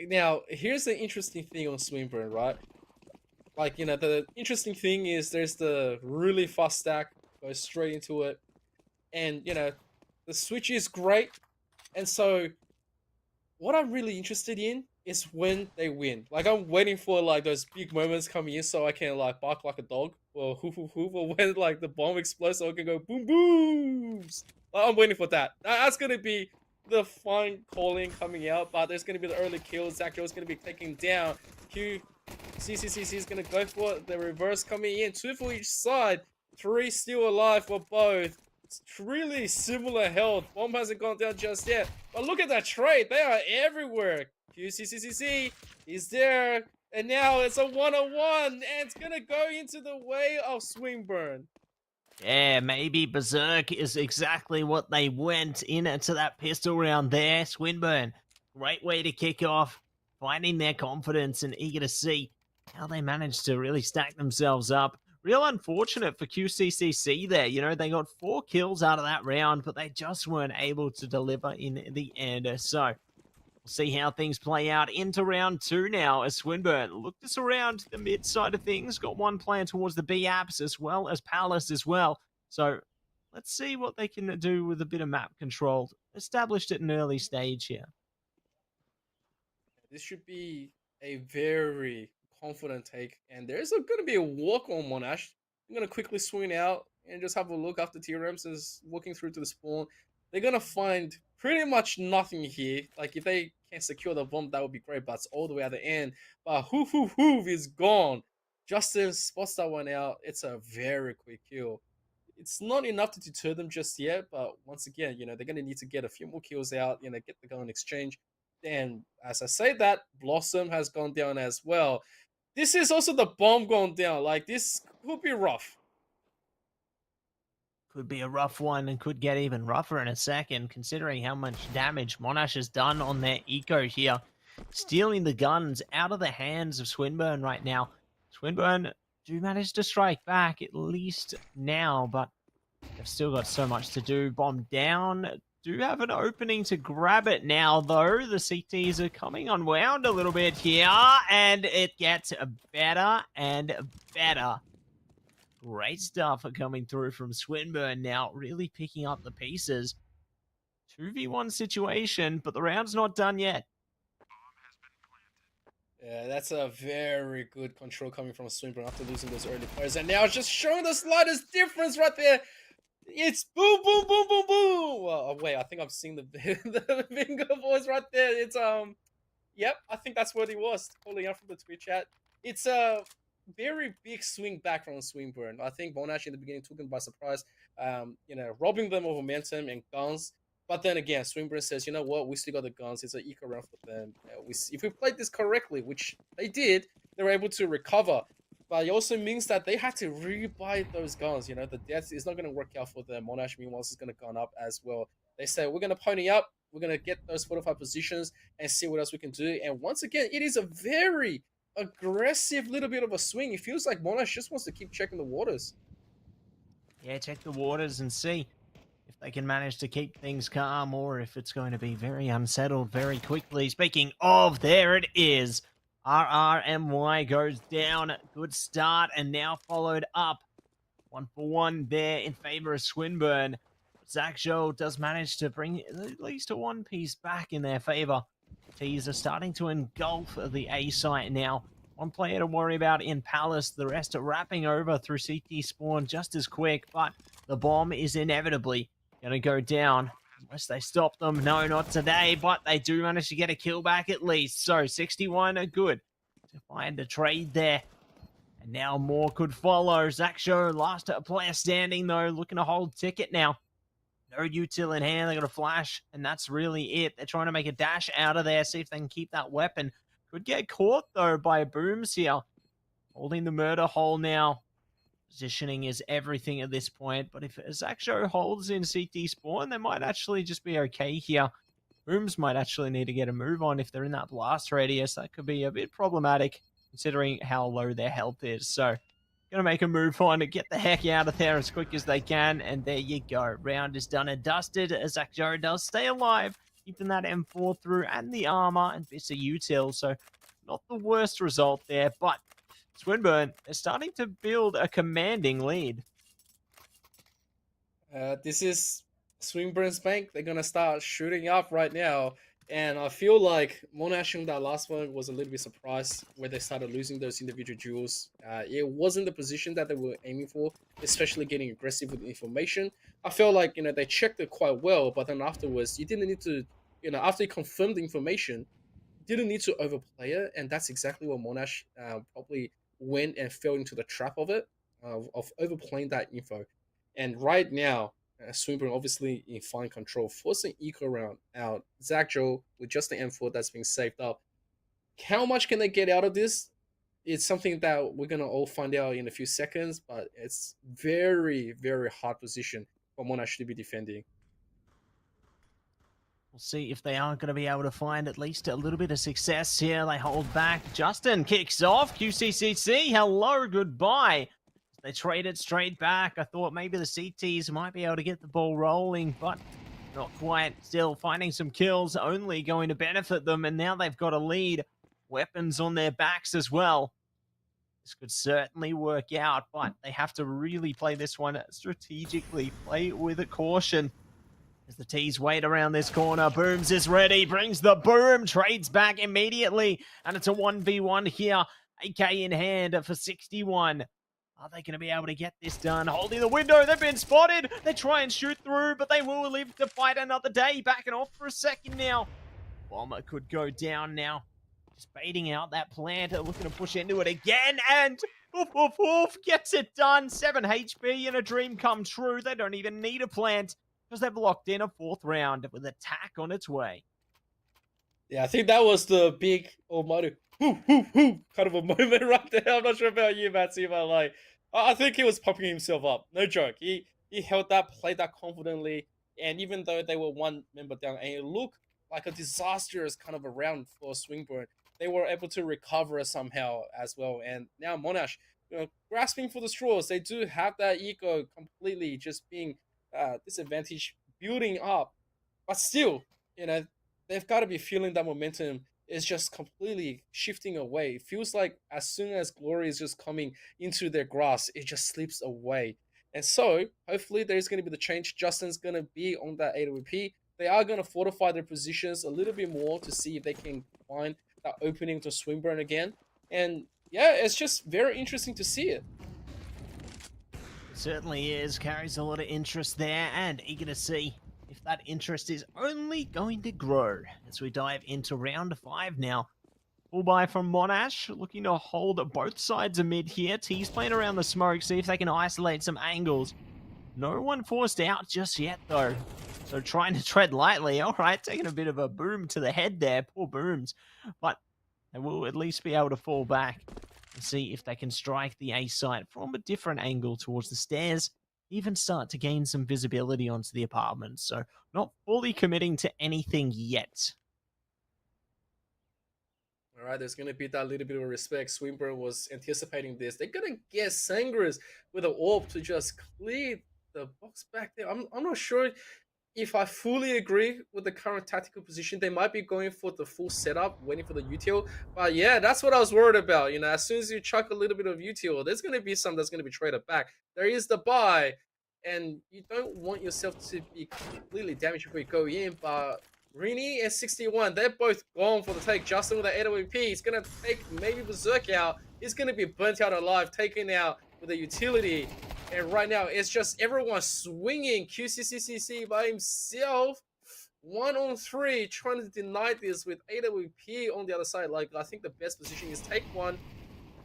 Now, here's the interesting thing on Swinburne, right? Like, you know, the interesting thing is there's the really fast stack, goes straight into it. And, you know, the switch is great. And so, what I'm really interested in is when they win. Like, I'm waiting for, like, those big moments coming in so I can, like, bark like a dog. Or hoof, hoof, hoof. Or when, like, the bomb explodes so I can go boom, booms. I'm waiting for that. That's going to be the fine calling coming out. But there's going to be the early kills. Zach Joe's going to be taken down. CCCC is going to go for it. The reverse coming in. 2 for each side. 3 still alive for both. It's really similar health. Bomb hasn't gone down just yet. But look at that trade. They are everywhere. QCCCC is there. And now it's a 1-on-1. And it's going to go into the way of Swinburne. Yeah, maybe Berserk is exactly what they went into that pistol round there. Swinburne, great way to kick off, finding their confidence and eager to see how they managed to really stack themselves up. Real unfortunate for QCCC there. You know, they got 4 kills out of that round, but they just weren't able to deliver in the end. So we'll see how things play out into round 2 now as Swinburne looked us around the mid side of things. Got one plan towards the B apps as well as Palace as well. So let's see what they can do with a bit of map control. Established at an early stage here. This should be a very confident take. And there's going to be a walk on Monash. I'm going to quickly swing out and just have a look after TRMs is walking through to the spawn. They're going to find pretty much nothing here. Like, if they can secure the bomb, that would be great, but it's all the way at the end. But hoof is gone. Justin spots that one out. It's a very quick kill. It's not enough to deter them just yet, but once again, you know, they're going to need to get a few more kills out, you know, get the gun exchange. And as I say that, Blossom has gone down as well. This is also the bomb going down. Like, this could be rough. Could be a rough one and could get even rougher in a second, considering how much damage Monash has done on their eco here. Stealing the guns out of the hands of Swinburne right now. Swinburne do manage to strike back, at least now, but they've still got so much to do. Bomb down. Do have an opening to grab it now, though. The CTs are coming unwound a little bit here, and it gets better and better. Great stuff coming through from Swinburne now, really picking up the pieces. 2v1 situation, but the round's not done yet. Yeah, that's a very good control coming from Swinburne after losing those early players. And now it's just showing the slightest difference right there. It's boom, boom, boom, boom, boom. Oh, wait, I think I'm seeing the the finger voice right there. It's Yep, I think that's what it was. Calling out from the Twitch chat. It's a very big swing back from Swinburne. I think Monash in the beginning took him by surprise, robbing them of momentum and guns. But then again, Swinburne says, you know what, we still got the guns. It's an eco round for them. If we played this correctly, which they did, they were able to recover. But it also means that they had to rebuy those guns. You know, the death is not going to work out for them. Monash, meanwhile, is going to gun up as well. They say, we're going to pony up. We're going to get those fortified positions and see what else we can do. And once again, it is a very aggressive little bit of a swing. It feels like Monash just wants to keep checking the waters. Yeah, check the waters and see if they can manage to keep things calm or if it's going to be very unsettled very quickly. Speaking of, there it is. RRMY goes down. Good start and now followed up. 1-for-1 there in favor of Swinburne. Zach Joe does manage to bring at least a one piece back in their favor. Tees are starting to engulf the A site now. One player to worry about in Palace. The rest are wrapping over through CT spawn just as quick, but the bomb is inevitably going to go down. Unless they stop them. No, not today, but they do manage to get a kill back at least. So 61 are good to find a trade there. And now more could follow. Zach Show, last player standing though, looking to hold ticket now. No util in hand, they got a flash, and that's really it. They're trying to make a dash out of there, see if they can keep that weapon. Could get caught though by Booms here. Holding the murder hole now. Positioning is everything at this point, but if Zach Show holds in CT spawn, they might actually just be okay here. Booms might actually need to get a move on if they're in that blast radius. That could be a bit problematic considering how low their health is. So, gonna make a move on to get the heck out of there as quick as they can, and there you go. Round is done and dusted as Zach Joe does stay alive, keeping that M4 through and the armor and bits of util. So, not the worst result there, but Swinburne is starting to build a commanding lead. This is Swinburne's bank. They're gonna start shooting up right now, and I feel like Monash in that last one was a little bit surprised where they started losing those individual duels. It wasn't the position that they were aiming for, especially getting aggressive with information. I felt like they checked it quite well, but then afterwards you didn't need to, after you confirmed the information, you didn't need to overplay it, and that's exactly what Monash probably went and fell into the trap of it, of overplaying that info. And right now, Swinburne obviously in fine control, forcing eco round out. Zach Joe with just the M4 that's being saved up. How much can they get out of this? It's something that we're gonna all find out in a few seconds, but it's very, very hard position for Monash to be defending. We'll see if they are going to be able to find at least a little bit of success here. They hold back. Justin kicks off. QCCC, hello, goodbye. They trade it straight back. I thought maybe the CTs might be able to get the ball rolling, but not quite. Still finding some kills, only going to benefit them, and now they've got a lead. Weapons on their backs as well. This could certainly work out, but they have to really play this one strategically. Play with a caution. As the T's wait around this corner, Booms is ready, brings the boom, trades back immediately, and it's a 1v1 here. AK in hand for 61. Are they going to be able to get this done? Holding the window, they've been spotted. They try and shoot through, but they will live to fight another day. Backing off for a second now. Bomber could go down now. Just baiting out that plant, looking to push into it again, and gets it done. 7 HP and a dream come true. They don't even need a plant because they've locked in a 4th round with attack on its way. Yeah, I think that was the big almighty kind of a moment right there. I'm not sure about you, Matsy, but like, I think he was pumping himself up. No joke. He held that, played that confidently, and even though they were one member down and it looked like a disastrous kind of a round for Swinburne, they were able to recover somehow as well. And now Monash, grasping for the straws. They do have that ego completely just being disadvantaged, building up, but still, they've got to be feeling that momentum is just completely shifting away. It feels like as soon as glory is just coming into their grasp, it just slips away. And so, hopefully, there's going to be the change. Justin's going to be on that AWP. They are going to fortify their positions a little bit more to see if they can find that opening to Swinburne again. And yeah, it's just very interesting to see it. Certainly is. Carries a lot of interest there, and eager to see if that interest is only going to grow as we dive into round 5 now. Full buy from Monash, looking to hold both sides amid here. T's playing around the smoke, see if they can isolate some angles. No one forced out just yet, though. So trying to tread lightly. All right, taking a bit of a boom to the head there. Poor Booms. But they will at least be able to fall back and see if they can strike the A site from a different angle towards the stairs. Even start to gain some visibility onto the apartment. So not fully committing to anything yet. All right, there's going to be that little bit of respect. Swinburne was anticipating this. They're going to get Sangris with an orb to just clear the box back there. I'm not sure if I fully agree with the current tactical position. They might be going for the full setup, waiting for the util. But yeah, that's what I was worried about. You know, as soon as you chuck a little bit of util, there's going to be some that's going to be traded back. There is the buy, and you don't want yourself to be completely damaged before you go in, but Rini and 61, they're both gone for the take. Justin with the AWP, he's going to take maybe Berserk out. He's going to be burnt out alive, taken out with a utility. And right now, it's just everyone swinging. QCCCC by himself. 1-on-3, trying to deny this with AWP on the other side. Like, I think the best position is take one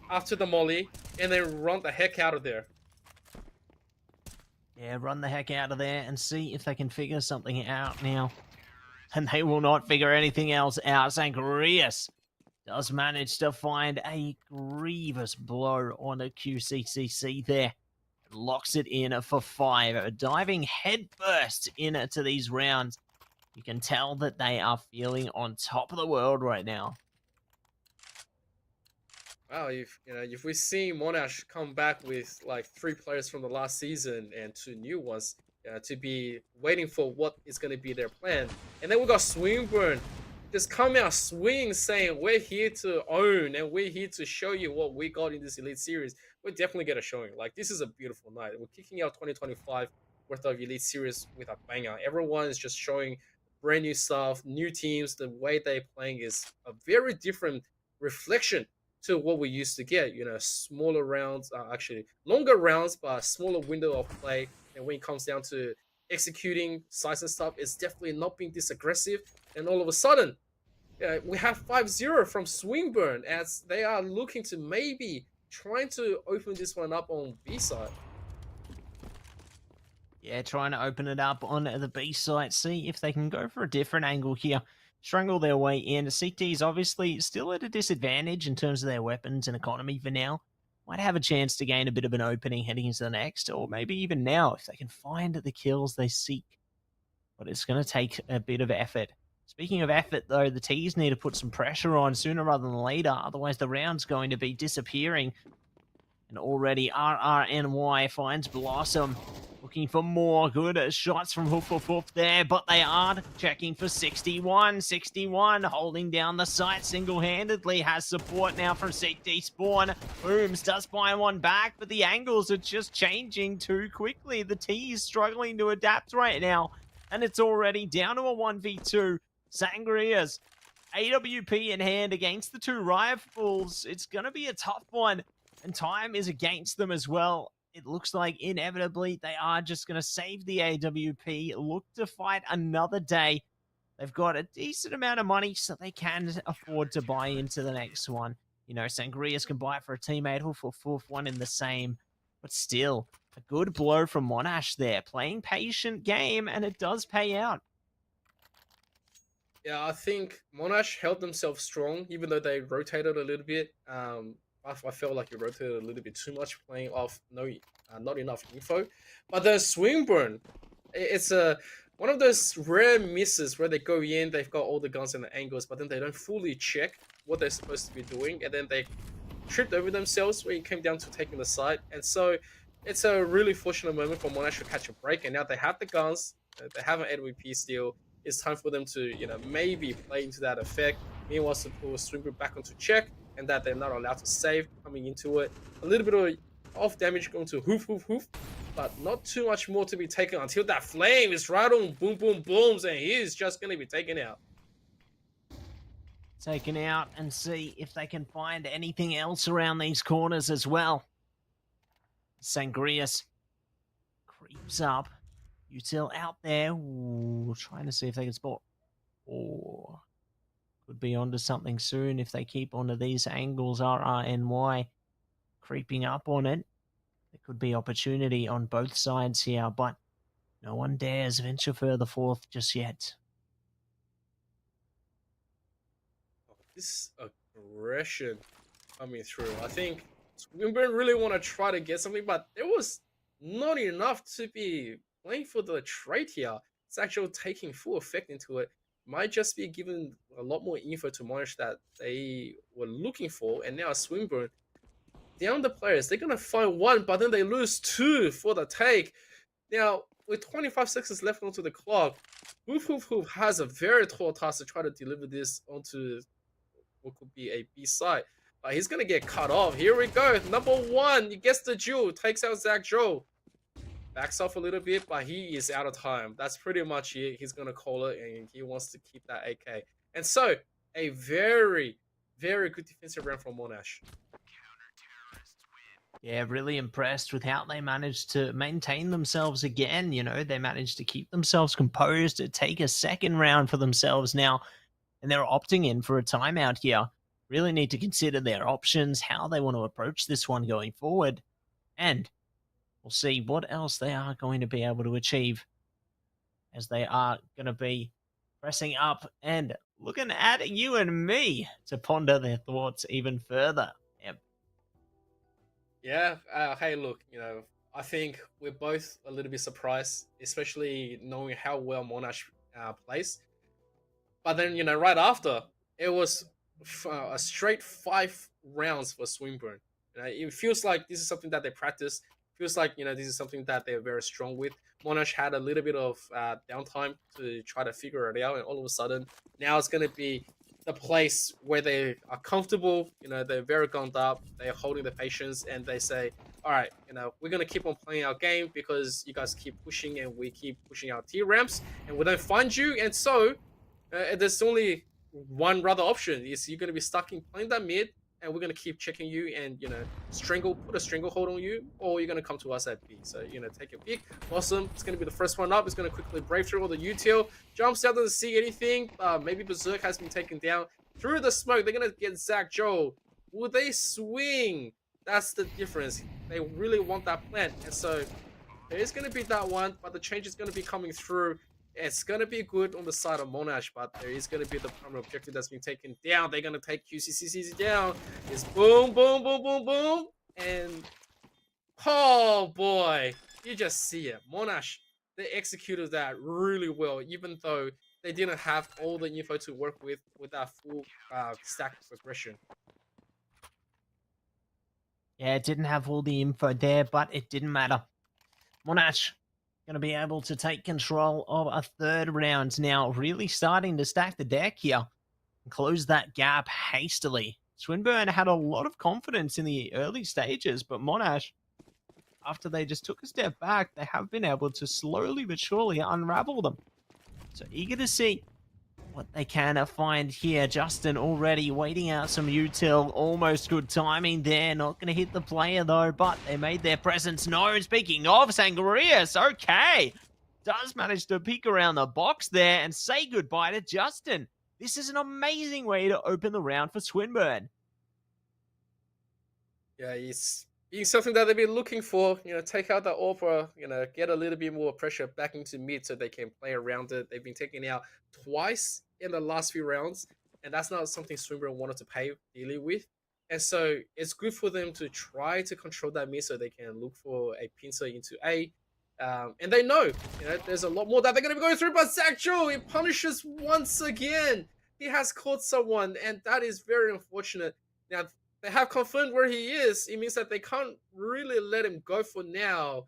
after the molly and then run the heck out of there. Yeah, run the heck out of there and see if they can figure something out now. And they will not figure anything else out. Sangrius does manage to find a grievous blow on a QCCC there. Locks it in for 5. A diving headburst into these rounds. You can tell that they are feeling on top of the world right now. Wow, if we see Monash come back with like 3 players from the last season and 2 new ones, to be waiting for what is going to be their plan. And then we got Swinburne just come out swinging, saying we're here to own and we're here to show you what we got in this Elite Series. We'll definitely get a showing. Like, this is a beautiful night. We're kicking out 2025 worth of Elite Series with a banger. Everyone is just showing brand new stuff, new teams. The way they're playing is a very different reflection to what we used to get. You know, smaller rounds, actually longer rounds, but a smaller window of play. And when it comes down to executing size and stuff, it's definitely not being this aggressive. And all of a sudden, we have 5-0 from Swinburne as they are looking to maybe trying to open this one up on B side. Yeah, trying to open it up on the B side, see if they can go for a different angle here. Strangle their way in. CT is obviously still at a disadvantage in terms of their weapons and economy for now. Might have a chance to gain a bit of an opening heading into the next, or maybe even now if they can find the kills they seek. But it's going to take a bit of effort. Speaking of effort, though, the T's need to put some pressure on sooner rather than later. Otherwise, the round's going to be disappearing. And already RRNY finds Blossom. Looking for more good shots from Hoof there, but they are checking for 61. 61 holding down the site single-handedly, has support now from CT Spawn. Booms does find one back, but the angles are just changing too quickly. The T is struggling to adapt right now, and it's already down to a 1v2. Sangrias, AWP in hand against the 2 rivals. It's going to be a tough one, and time is against them as well. It looks like inevitably they are just going to save the AWP, look to fight another day. They've got a decent amount of money, so they can afford to buy into the next one. You know, Sangrias can buy it for a teammate, Hoof, one in the same. But still, a good blow from Monash there. Playing patient game, and it does pay out. Yeah, I think Monash held themselves strong, even though they rotated a little bit. I felt like you rotated a little bit too much, playing off not enough info. But the Swinburne, it's one of those rare misses where they go in, they've got all the guns and the angles, but then they don't fully check what they're supposed to be doing, and then they tripped over themselves when it came down to taking the site. And so it's a really fortunate moment for Monash to catch a break, and now they have the guns, they have an AWP still. It's time for them to, maybe play into that effect. Meanwhile, to pull Swinburne back onto check, and that they're not allowed to save coming into it. A little bit of off damage going to Hoof, but not too much more to be taken until that flame is right on booms, and he is just going to be taken out. Taken out, and see if they can find anything else around these corners as well. Sangrias creeps up. Util out there. Ooh, trying to see if they can spot. Oh, could be onto something soon if they keep onto these angles. RRNY creeping up on it. There could be opportunity on both sides here, but no one dares venture further forth just yet. This aggression coming through. I think Swinburne really want to try to get something, but there was not enough to be playing for the trade here. It's actually taking full effect into it. Might just be given a lot more info to Monash that they were looking for, and now Swinburne down the players. They're gonna find one, but then they lose two for the take. Now, with 25 seconds left onto the clock, Hoof has a very tall task to try to deliver this onto what could be a B side. But he's going to get cut off. Here we go. Number one, he gets the jewel, takes out Zach Joe. Backs off a little bit, but he is out of time. That's pretty much it. He's going to call it, and he wants to keep that AK. And so, a very, very good defensive round from Monash. Yeah, really impressed with how they managed to maintain themselves again. You know, they managed to keep themselves composed, to take a second round for themselves now, and they're opting in for a timeout here. Really need to consider their options, how they want to approach this one going forward, and we'll see what else they are going to be able to achieve as they are going to be pressing up and looking at you and me to ponder their thoughts even further. Yep. Yeah, hey, look, I think we're both a little bit surprised, especially knowing how well Monash plays. But then, right after, it was a straight 5 rounds for Swinburne. It feels like this is something that they practice. Feels like, this is something that they're very strong with. Monash had a little bit of downtime to try to figure it out, and all of a sudden, now it's going to be the place where they are comfortable, they're very gunned up, they're holding the patience, and they say, all right, we're going to keep on playing our game because you guys keep pushing and we keep pushing our tier ramps, and we don't find you, and so there's only one rather option, is you're going to be stuck in playing that mid, and we're going to keep checking you and, put a stranglehold on you, or you're going to come to us at B. So, take your pick. Awesome. It's going to be the first one up. It's going to quickly brave through all the util. Jumps out, doesn't see anything. Maybe Berserk has been taken down. Through the smoke, they're going to get Zach Joe. Will they swing? That's the difference. They really want that plant. And so, there is going to be that one, but the change is going to be coming through. It's going to be good on the side of Monash, but there is going to be the primary objective that's been taken down. They're going to take QCCC down. It's boom, boom, boom, boom, boom. And, oh boy, you just see it. Monash, they executed that really well, even though they didn't have all the info to work with that full stack progression. Yeah, it didn't have all the info there, but it didn't matter. Monash going to be able to take control of a third round now, really starting to stack the deck here and close that gap hastily. Swinburne had a lot of confidence in the early stages, but Monash, after they just took a step back, they have been able to slowly but surely unravel them. So eager to see what they can find here. Justin already waiting out some util. Almost good timing there. Not going to hit the player though, but they made their presence known. Speaking of, Sangrius, okay, does manage to peek around the box there and say goodbye to Justin. This is an amazing way to open the round for Swinburne. Yeah, it's being something that they've been looking for. Take out the Aura, get a little bit more pressure back into mid so they can play around it. They've been taken out twice in the last few rounds, and that's not something Swinburne wanted to pay dearly with. And so it's good for them to try to control that mid so they can look for a pincer into A. And they know, there's a lot more that they're going to be going through, but Zach Joe, he punishes once again. He has caught someone, and that is very unfortunate. Now, they have confirmed where he is. It means that they can't really let him go for now.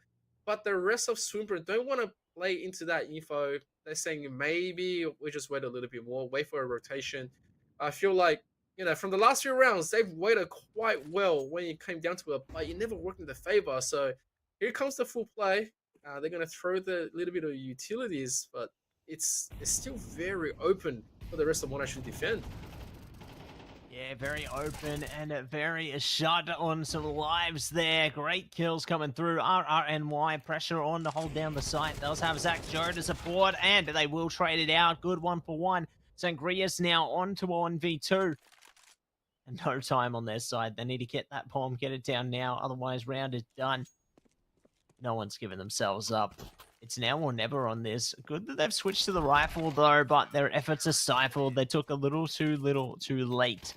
But the rest of Swinburne don't want to play into that info. They're saying maybe we just wait a little bit more, wait for a rotation. I feel like, from the last few rounds, they've waited quite well when it came down to it, but it never worked in their favor. So here comes the full play. They're going to throw the little bit of utilities, but it's still very open for the rest of Monash to defend. Yeah, very open and very shut on some lives there. Great kills coming through. RRNY pressure on to hold down the site. They'll have Zach Joe to support, and they will trade it out. Good 1-for-1. Sangria's now on to 1v2. And no time on their side. They need to get that bomb, get it down now. Otherwise, round is done. No one's given themselves up. It's now or never on this. Good that they've switched to the rifle, though, but their efforts are stifled. They took a little too late.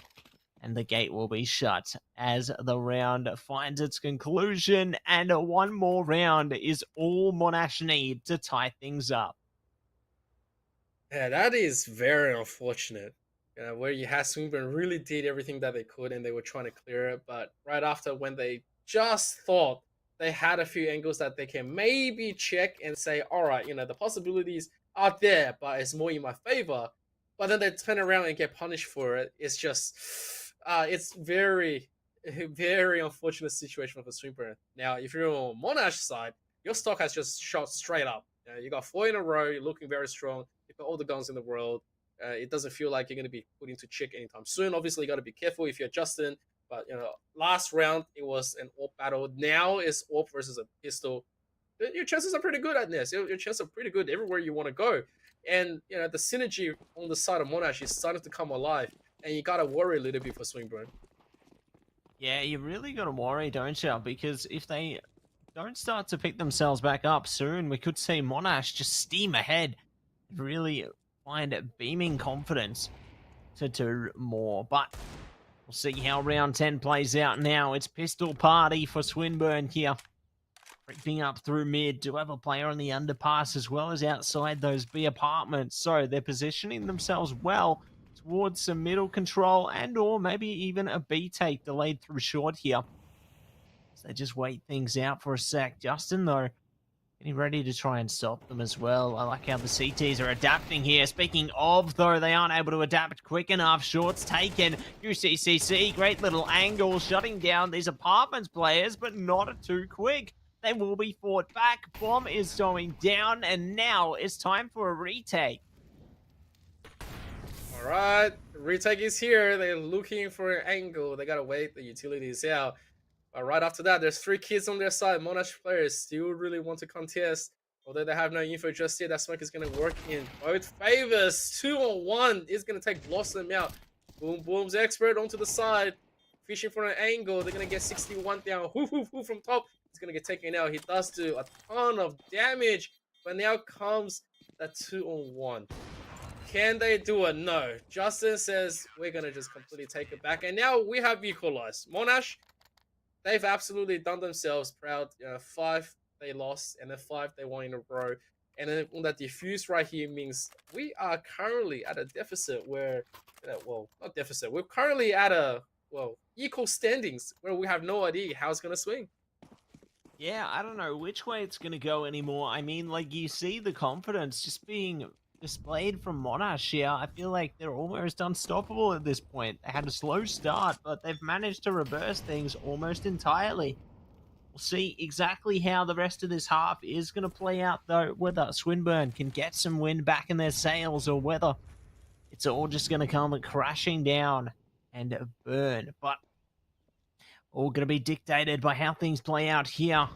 And the gate will be shut as the round finds its conclusion. And one more round is all Monash need to tie things up. Yeah, that is very unfortunate. Where you had Swinburne really did everything that they could and they were trying to clear it, but right after when they just thought they had a few angles that they can maybe check and say, all right, the possibilities are there, but it's more in my favor. But then they turn around and get punished for it. It's just, it's very, very unfortunate situation for Swinburne. Now, if you're on Monash side, your stock has just shot straight up. You got 4 in a row. You're looking very strong. You've got all the guns in the world. It doesn't feel like you're going to be put into check anytime soon. Obviously, you got to be careful if you're Justin. But, last round, it was an AWP battle. Now it's AWP versus a pistol. Your chances are pretty good at this. Your chances are pretty good everywhere you want to go. And, the synergy on the side of Monash is starting to come alive. And you got to worry a little bit for Swinburne. Yeah, you really got to worry, don't you? Because if they don't start to pick themselves back up soon, we could see Monash just steam ahead and really find beaming confidence to do more. But we'll see how round 10 plays out now. It's pistol party for Swinburne here. Creeping up through mid. Do have a player on the underpass as well as outside those B apartments. So they're positioning themselves well towards some middle control and or maybe even a B take delayed through short here. So they just wait things out for a sec. Justin, though, getting ready to try and stop them as well. I like how the CTs are adapting here. Speaking of, though, they aren't able to adapt quick enough. Shorts taken. UCCC, great little angle, shutting down these apartments players, but not too quick. They will be fought back. Bomb is going down, and now it's time for a retake. All right, retake is here. They're looking for an angle. They gotta wait. The utility is out. But right after that, there's 3 kids on their side. Monash players still really want to contest. Although they have no info just yet, that smoke is going to work in both favors. 2-on-1 is going to take Blossom out. Boom Boom's expert onto the side. Fishing for an angle. They're going to get 61 down. Hoo from top. He's going to get taken out. He does do a ton of damage. But now comes that 2-on-1. Can they do it? No. Justin says we're going to just completely take it back. And now we have equalized. Monash, they've absolutely done themselves proud. 5 they lost, and then 5 they won in a row. And then on that diffuse right here means we are currently at a deficit where, well, not deficit. We're currently at a, equal standings where we have no idea how it's going to swing. Yeah, I don't know which way it's going to go anymore. I mean, like, you see the confidence just being displayed from Monash here. I feel like they're almost unstoppable at this point. They had a slow start, but they've managed to reverse things almost entirely. We'll see exactly how the rest of this half is going to play out, though, whether Swinburne can get some wind back in their sails or whether it's all just going to come crashing down and burn. But all going to be dictated by how things play out here.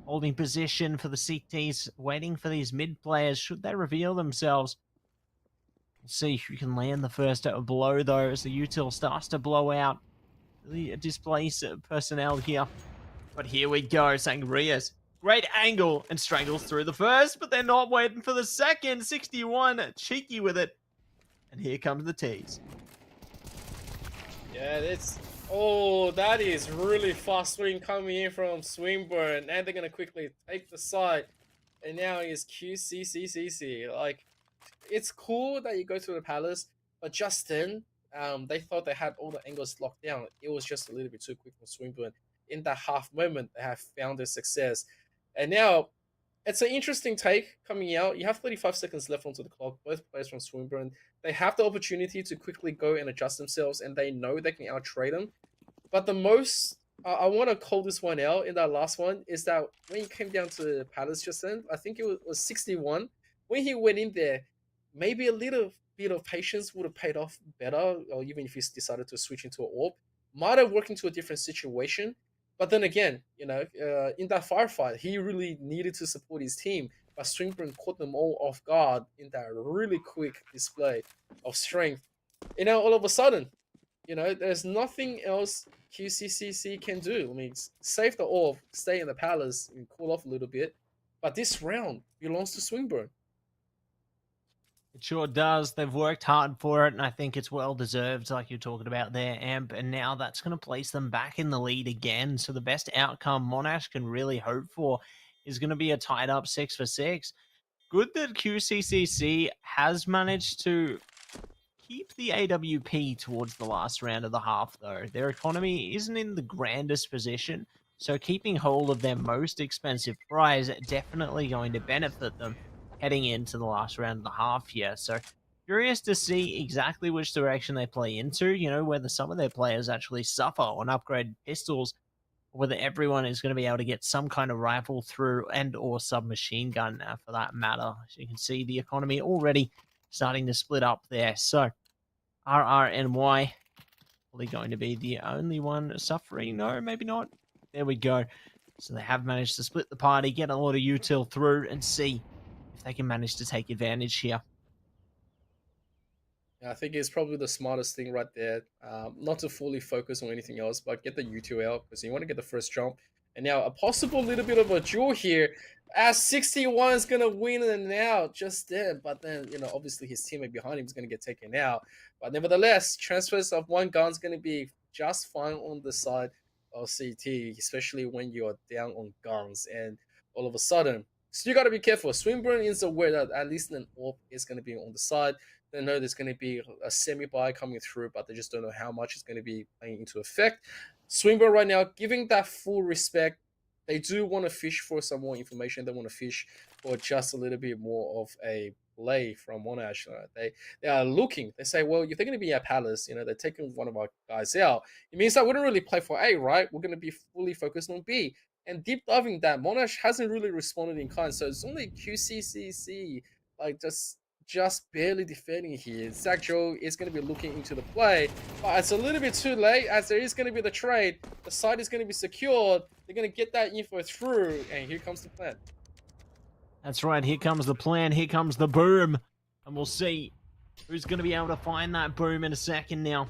Holding position for the CTs, waiting for these mid players. Should they reveal themselves? We'll see who can land the first blow, though, as the util starts to blow out. Really displace personnel here. But here we go, Sangrias. Great angle and strangles through the first, but they're not waiting for the second. 61, cheeky with it. And here comes the tease. Yeah, it's... Oh, that is really fast swing coming in from Swinburne. And they're going to quickly take the side. And now it's QCCCC. Like, it's cool that you go to the palace, but just then, they thought they had all the angles locked down. It was just a little bit too quick for Swinburne. In that half moment, they have found their success. And now, it's an interesting take coming out. You have 35 seconds left onto the clock. Both players from Swinburne, they have the opportunity to quickly go and adjust themselves, and they know they can out-trade them. But the most, I want to call this one out in that last one, is that when he came down to the Palace just then, I think it was 61. When he went in there, maybe a little bit of patience would have paid off better, or even if he's decided to switch into an AWP, might have worked into a different situation. But then again, in that firefight, he really needed to support his team, but Swinburne caught them all off guard in that really quick display of strength. All of a sudden, there's nothing else QCCC can do. I mean, save the orb, stay in the palace, and cool off a little bit. But this round belongs to Swinburne. It sure does. They've worked hard for it, and I think it's well deserved, like you're talking about there, Amp. And now that's going to place them back in the lead again. So the best outcome Monash can really hope for is going to be a tied up 6-for-6. Good that QCCC has managed to keep the AWP towards the last round of the half, though. Their economy isn't in the grandest position, so keeping hold of their most expensive prize definitely going to benefit them heading into the last round of the half here. So curious to see exactly which direction they play into, whether some of their players actually suffer on upgraded pistols, or whether everyone is going to be able to get some kind of rifle through and or submachine gun for that matter. As you can see, the economy already starting to split up there. So RRNY probably going to be the only one suffering. No, maybe not. There we go. So they have managed to split the party, get a lot of util through, and see if they can manage to take advantage here. Yeah, I think it's probably the smartest thing right there. Not to fully focus on anything else, but get the U2 out because you want to get the first jump. And now a possible little bit of a duel here as 61 is going to win and out just then. But then, obviously his teammate behind him is going to get taken out. But nevertheless, transfers of one gun is going to be just fine on the side of CT, especially when you're down on guns. And all of a sudden, so you got to be careful. Swinburne is aware that at least an AWP is going to be on the side. They know there's going to be a semi-buy coming through, but they just don't know how much it's going to be playing into effect. Swinburne right now, giving that full respect. They do want to fish for some more information. They want to fish for just a little bit more of a play from Monash. They are looking. They say, well, if they're going to be at Palace, they're taking one of our guys out. It means that we don't really play for A, right? We're going to be fully focused on B. And deep diving that, Monash hasn't really responded in kind. So it's only QCCC, just barely defending here. Zach Joe is going to be looking into the play, but it's a little bit too late as there is going to be the trade. The site is going to be secured. They're going to get that info through, and here comes the plan. That's right. Here comes the plan. Here comes the boom. And we'll see who's going to be able to find that boom in a second now.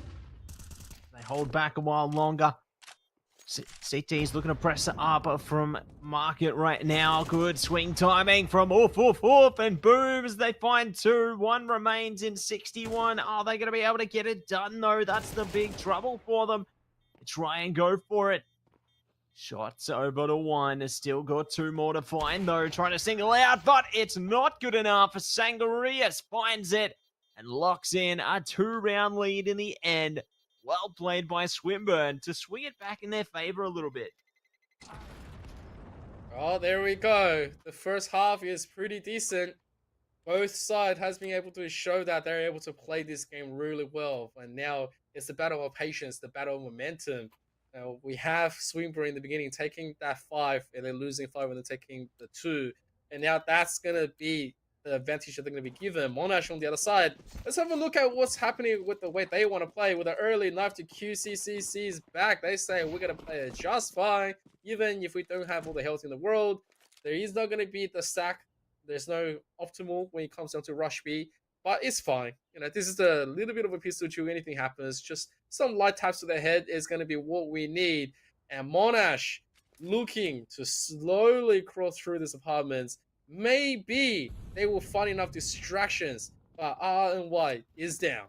They hold back a while longer. CT is looking to press it up from Market right now. Good swing timing from Oof, and booms. They find two. One remains in 61. Are they going to be able to get it done, though? That's the big trouble for them. They try and go for it. Shots over to one. Has still got two more to find, though. Trying to single out, but it's not good enough. Sangarius finds it and locks in a 2-round lead in the end. Well played by Swinburne to swing it back in their favor a little bit. Oh, there we go. The first half is pretty decent. Both sides has been able to show that they're able to play this game really well. And now it's the battle of patience, the battle of momentum. We have Swinburne in the beginning taking that 5 and then losing 5 and then taking the 2. And now that's going to be the advantage that they're going to be given. Monash on the other side. Let's have a look at what's happening with the way they want to play. With an early knife to QCCC's back, they say we're going to play it just fine. Even if we don't have all the health in the world, there is not going to be the stack. There's no optimal when it comes down to rush B, but it's fine. This is a little bit of a pistol chew. Anything happens, just some light taps to the head is going to be what we need. And Monash looking to slowly crawl through this apartment. Maybe they will find enough distractions, but R&Y is down.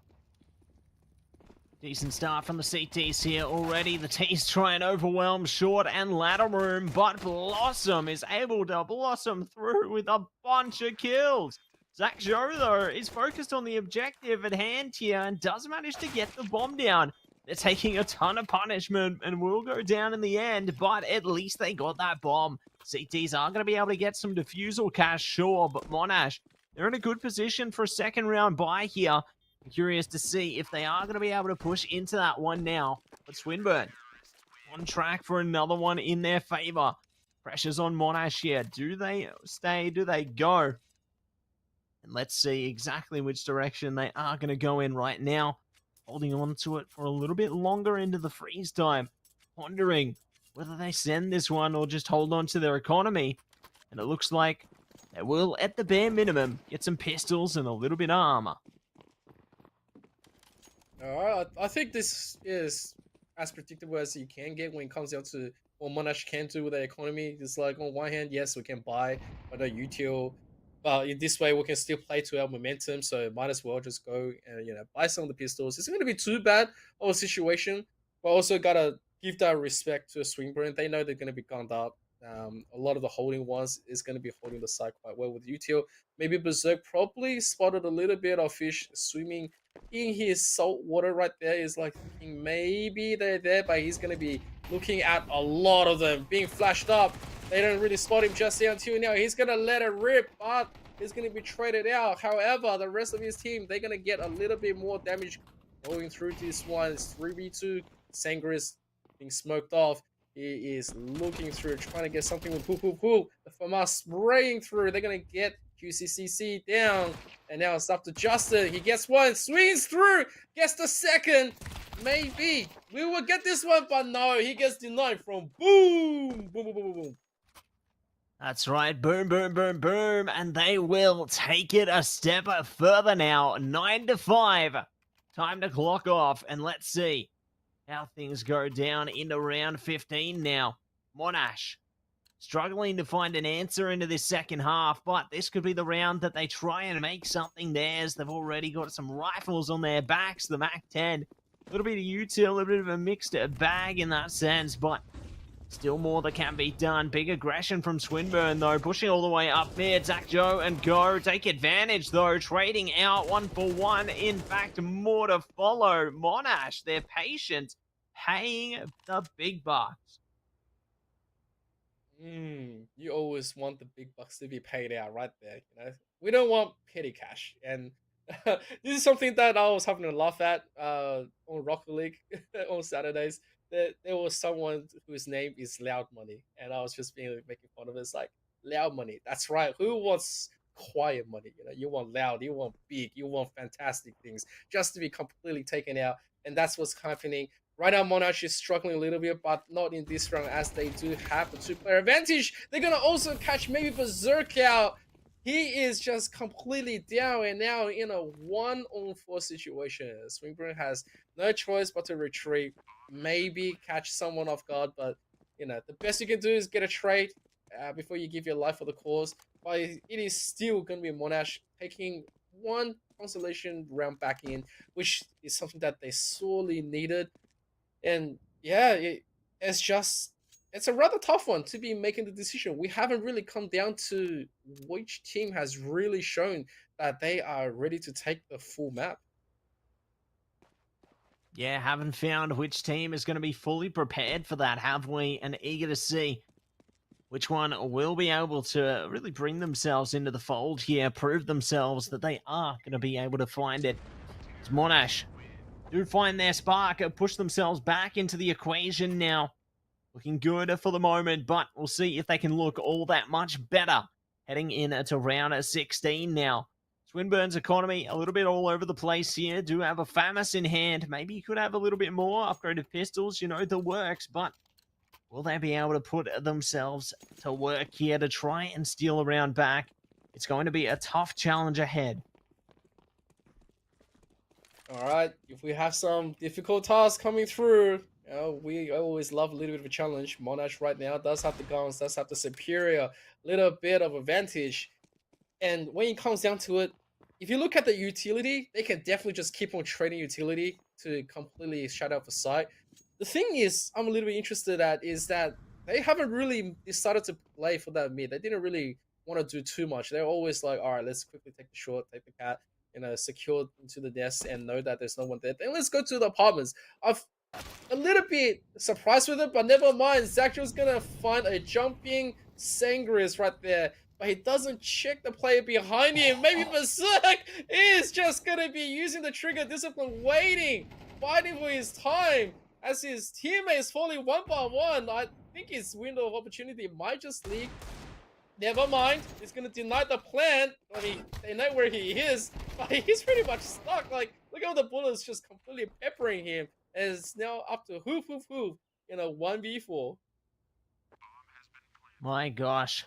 Decent start from the CTs here already. The T's try and overwhelm short and ladder room, but Blossom is able to blossom through with a bunch of kills. Zach Joe, though, is focused on the objective at hand here and does manage to get the bomb down. They're taking a ton of punishment and will go down in the end, but at least they got that bomb. CTs are going to be able to get some defusal cash, sure, but Monash, they're in a good position for a second round bye here. I'm curious to see if they are going to be able to push into that one now. But Swinburne, on track for another one in their favor. Pressure's on Monash here. Do they stay? Do they go? And let's see exactly which direction they are going to go in right now. Holding on to it for a little bit longer into the freeze time. Pondering whether they send this one or just hold on to their economy. And it looks like they will, at the bare minimum, get some pistols and a little bit of armor. Alright, I think this is as predictable as you can get when it comes down to what Monash can do with the economy. It's like, on one hand, yes, we can buy a util, but in this way, we can still play to our momentum, so might as well just go and, buy some of the pistols. It's not going to be too bad of a situation, but also got to give that respect to Swinburne. They know they're going to be gunned up. A lot of the holding ones is going to be holding the side quite well with util. Maybe Berserk probably spotted a little bit of fish swimming in his salt water right there. Is like thinking maybe they're there, but he's going to be looking at a lot of them being flashed up. They don't really spot him just yet until now. He's going to let it rip, but he's going to be traded out. However, the rest of his team, they're going to get a little bit more damage going through this one. It's 3v2. Sangris being smoked off. He is looking through, trying to get something with Poo. The FAMAS spraying through. They're going to get QCCC down. And now it's up to Justin. He gets one, swings through, gets the second. Maybe we will get this one, but no, he gets denied from boom. That's right, boom, and they will take it a step further now. 9-5. Time to clock off, and let's see how things go down into round 15 now. Monash struggling to find an answer into this second half, but this could be the round that they try and make something theirs. They've already got some rifles on their backs, the MAC-10. A little bit of util, a little bit of a mixed bag in that sense, but still more that can be done. Big aggression from Swinburne, though, pushing all the way up mid. Zach Joe and Go take advantage, though, trading out 1-for-1. In fact, more to follow. Monash, they're patient, paying the big bucks. You always want the big bucks to be paid out right there. We don't want petty cash, and this is something that I was having to laugh at on Rocket League on Saturdays. There was someone whose name is Loud Money, and I was just making fun of it. It's like, loud money. That's right. Who wants quiet money? You want loud, you want big, you want fantastic things just to be completely taken out, and that's what's happening. Right now, Monash is struggling a little bit, but not in this round as they do have a two-player advantage. They're going to also catch maybe Berserk out. He is just completely down and now in a 1-on-4 situation. Swinburne has no choice but to retreat, maybe catch someone off guard, but the best you can do is get a trade before you give your life for the cause. But it is still going to be Monash taking one consolation round back in, which is something that they sorely needed. And yeah, it's a rather tough one to be making the decision. We haven't really come down to which team has really shown that they are ready to take the full map. Yeah, haven't found which team is going to be fully prepared for that, have we? And eager to see which one will be able to really bring themselves into the fold here, prove themselves that they are going to be able to find it. It's Monash do find their spark, push themselves back into the equation now. Looking good for the moment, but we'll see if they can look all that much better heading into round 16 now. Swinburne's economy a little bit all over the place here. Do have a FAMAS in hand. Maybe you could have a little bit more upgraded pistols, the works, but will they be able to put themselves to work here to try and steal a round back? It's going to be a tough challenge ahead. All right, if we have some difficult tasks coming through, we always love a little bit of a challenge. Monash right now does have the guns, does have the superior little bit of advantage. And when it comes down to it, if you look at the utility, they can definitely just keep on trading utility to completely shut out the site. The thing is, I'm a little bit interested at is that they haven't really decided to play for that mid. They didn't really want to do too much. They're always like, all right, let's quickly take the short, take the cat, secured into the nest and know that there's no one there. Then let's go to the apartments. I've a little bit surprised with it, but never mind. Zachel's gonna find a jumping Sangris right there, but he doesn't check the player behind him. Maybe Berserk is just gonna be using the trigger discipline, waiting, fighting for his time as his teammates falling one by one. I think his window of opportunity might just leak. never mind. He's gonna deny the plant. I mean, they know where he is, but he's pretty much stuck. Like, look at all the bullets just completely peppering him. And it's now up to hoof, 1v4. My gosh.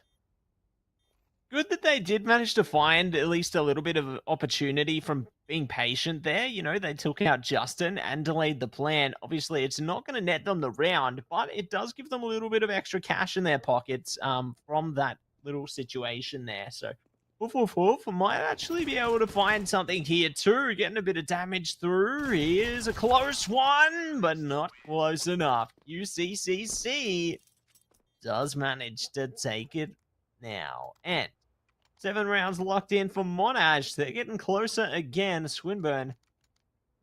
Good that they did manage to find at least a little bit of opportunity from being patient there. You know, they took out Justin and delayed the plan. Obviously, it's not going to net them the round, but it does give them a little bit of extra cash in their pockets from that little situation there. So, Woof might actually be able to find something here too. Getting a bit of damage through. Here's a close one, but not close enough. UCCC does manage to take it now. And 7 rounds locked in for Monash. They're getting closer again. Swinburne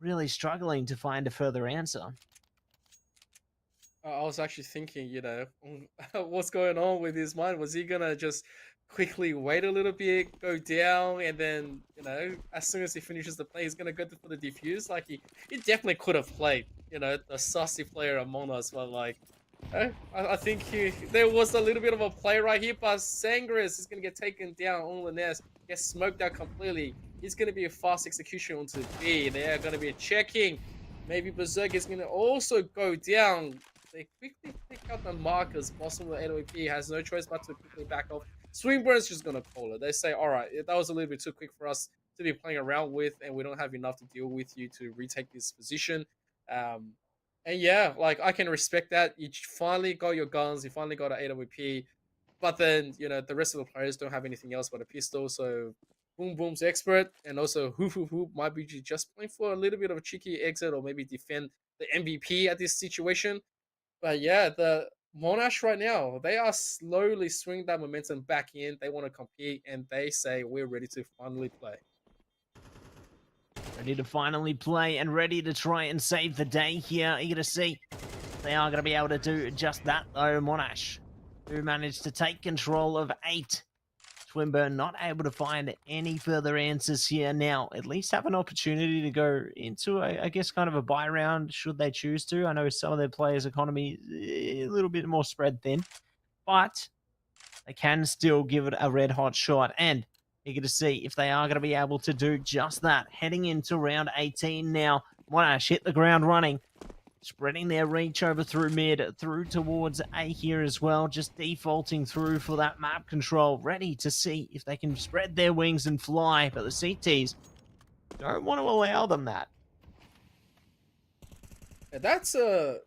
really struggling to find a further answer. I was actually thinking, what's going on with his mind? Was he gonna just quickly wait a little bit, go down, and then, as soon as he finishes the play, he's gonna go for the defuse? Like, he definitely could have played, the saucy player among us, but like, I think there was a little bit of a play right here, but Sangris is going to get taken down on the nest, get smoked out completely. He's going to be a fast execution onto B. They are going to be checking. Maybe Berserk is going to also go down. They quickly pick out the markers. Boston with AWP has no choice but to quickly back off. Swingbird's just going to call it. They say, all right, that was a little bit too quick for us to be playing around with, and we don't have enough to deal with you to retake this position. And yeah, like, I can respect that. You finally got your guns, you finally got an AWP, but then, the rest of the players don't have anything else but a pistol. So Boom Boom's expert, and also Hoo might be just playing for a little bit of a cheeky exit or maybe defend the MVP at this situation. But yeah, the Monash right now, they are slowly swinging that momentum back in. They want to compete, and they say, we're ready to finally play. Ready to finally play and ready to try and save the day here. Eager to see they are going to be able to do just that, though. Monash, who managed to take control of 8. Swinburne not able to find any further answers here now. At least have an opportunity to go into, I guess, kind of a buy round, should they choose to. I know some of their players' economy a little bit more spread thin, but they can still give it a red-hot shot. And eager to see if they are going to be able to do just that. Heading into round 18 now. Monash hit the ground running. Spreading their reach over through mid, through towards A here as well. Just defaulting through for that map control. Ready to see if they can spread their wings and fly. But the CTs don't want to allow them that. That's a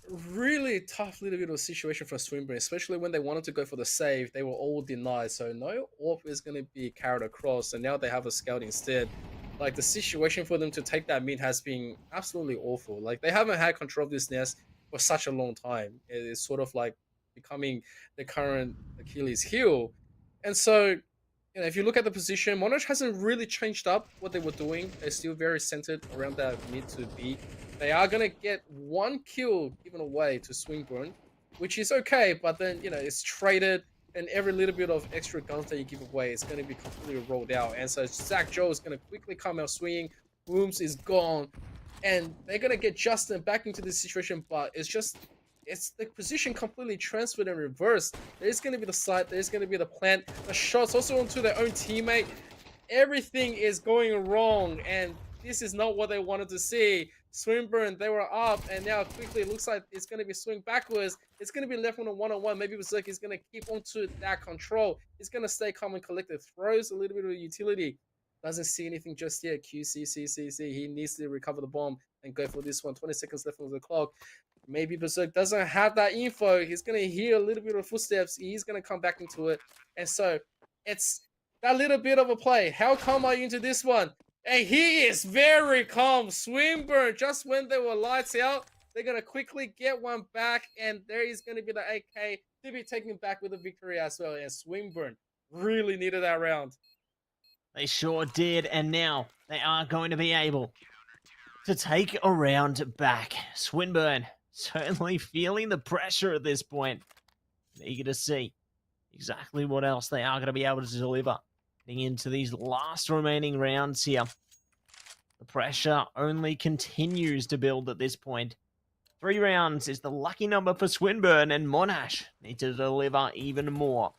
really tough little bit of a situation for Swinburne, especially when they wanted to go for the save. They were all denied, so no AWP is going to be carried across, and now they have a scout instead. Like, the situation for them to take that mid has been absolutely awful. Like, they haven't had control of this nest for such a long time. It's sort of like becoming the current Achilles heel. And so, if you look at the position, Monash hasn't really changed up what they were doing. They're still very centered around that mid to B. They are going to get 1 kill given away to Swinburne, which is okay, but then, it's traded, and every little bit of extra guns that you give away is going to be completely rolled out. And so Zach Joe is going to quickly come out swinging. Booms is gone, and they're going to get Justin back into this situation, but it's the position completely transferred and reversed. There's going to be the site, there's going to be the plant, the shots also onto their own teammate. Everything is going wrong, and this is not what they wanted to see. Swinburne, they were up, and now quickly it looks like it's going to be swing backwards. It's going to be left on a one-on-one. Maybe Berserk is going to keep onto that control. He's going to stay calm and collected. Throws a little bit of utility. Doesn't see anything just yet. QCCCC. He needs to recover the bomb and go for this one. 20 seconds left on the clock. Maybe Berserk doesn't have that info. He's going to hear a little bit of footsteps. He's going to come back into it. And so it's that little bit of a play. How calm are you into this one? And he is very calm. Swinburne, just when they were lights out, they're going to quickly get one back, and there is going to be the AK to be taken back with a victory as well. And Swinburne really needed that round. They sure did, and now they are going to be able to take a round back. Swinburne certainly feeling the pressure at this point. Eager to see exactly what else they are going to be able to deliver into these last remaining rounds here. The pressure only continues to build at this point. 3 rounds is the lucky number for Swinburne, and Monash need to deliver even more.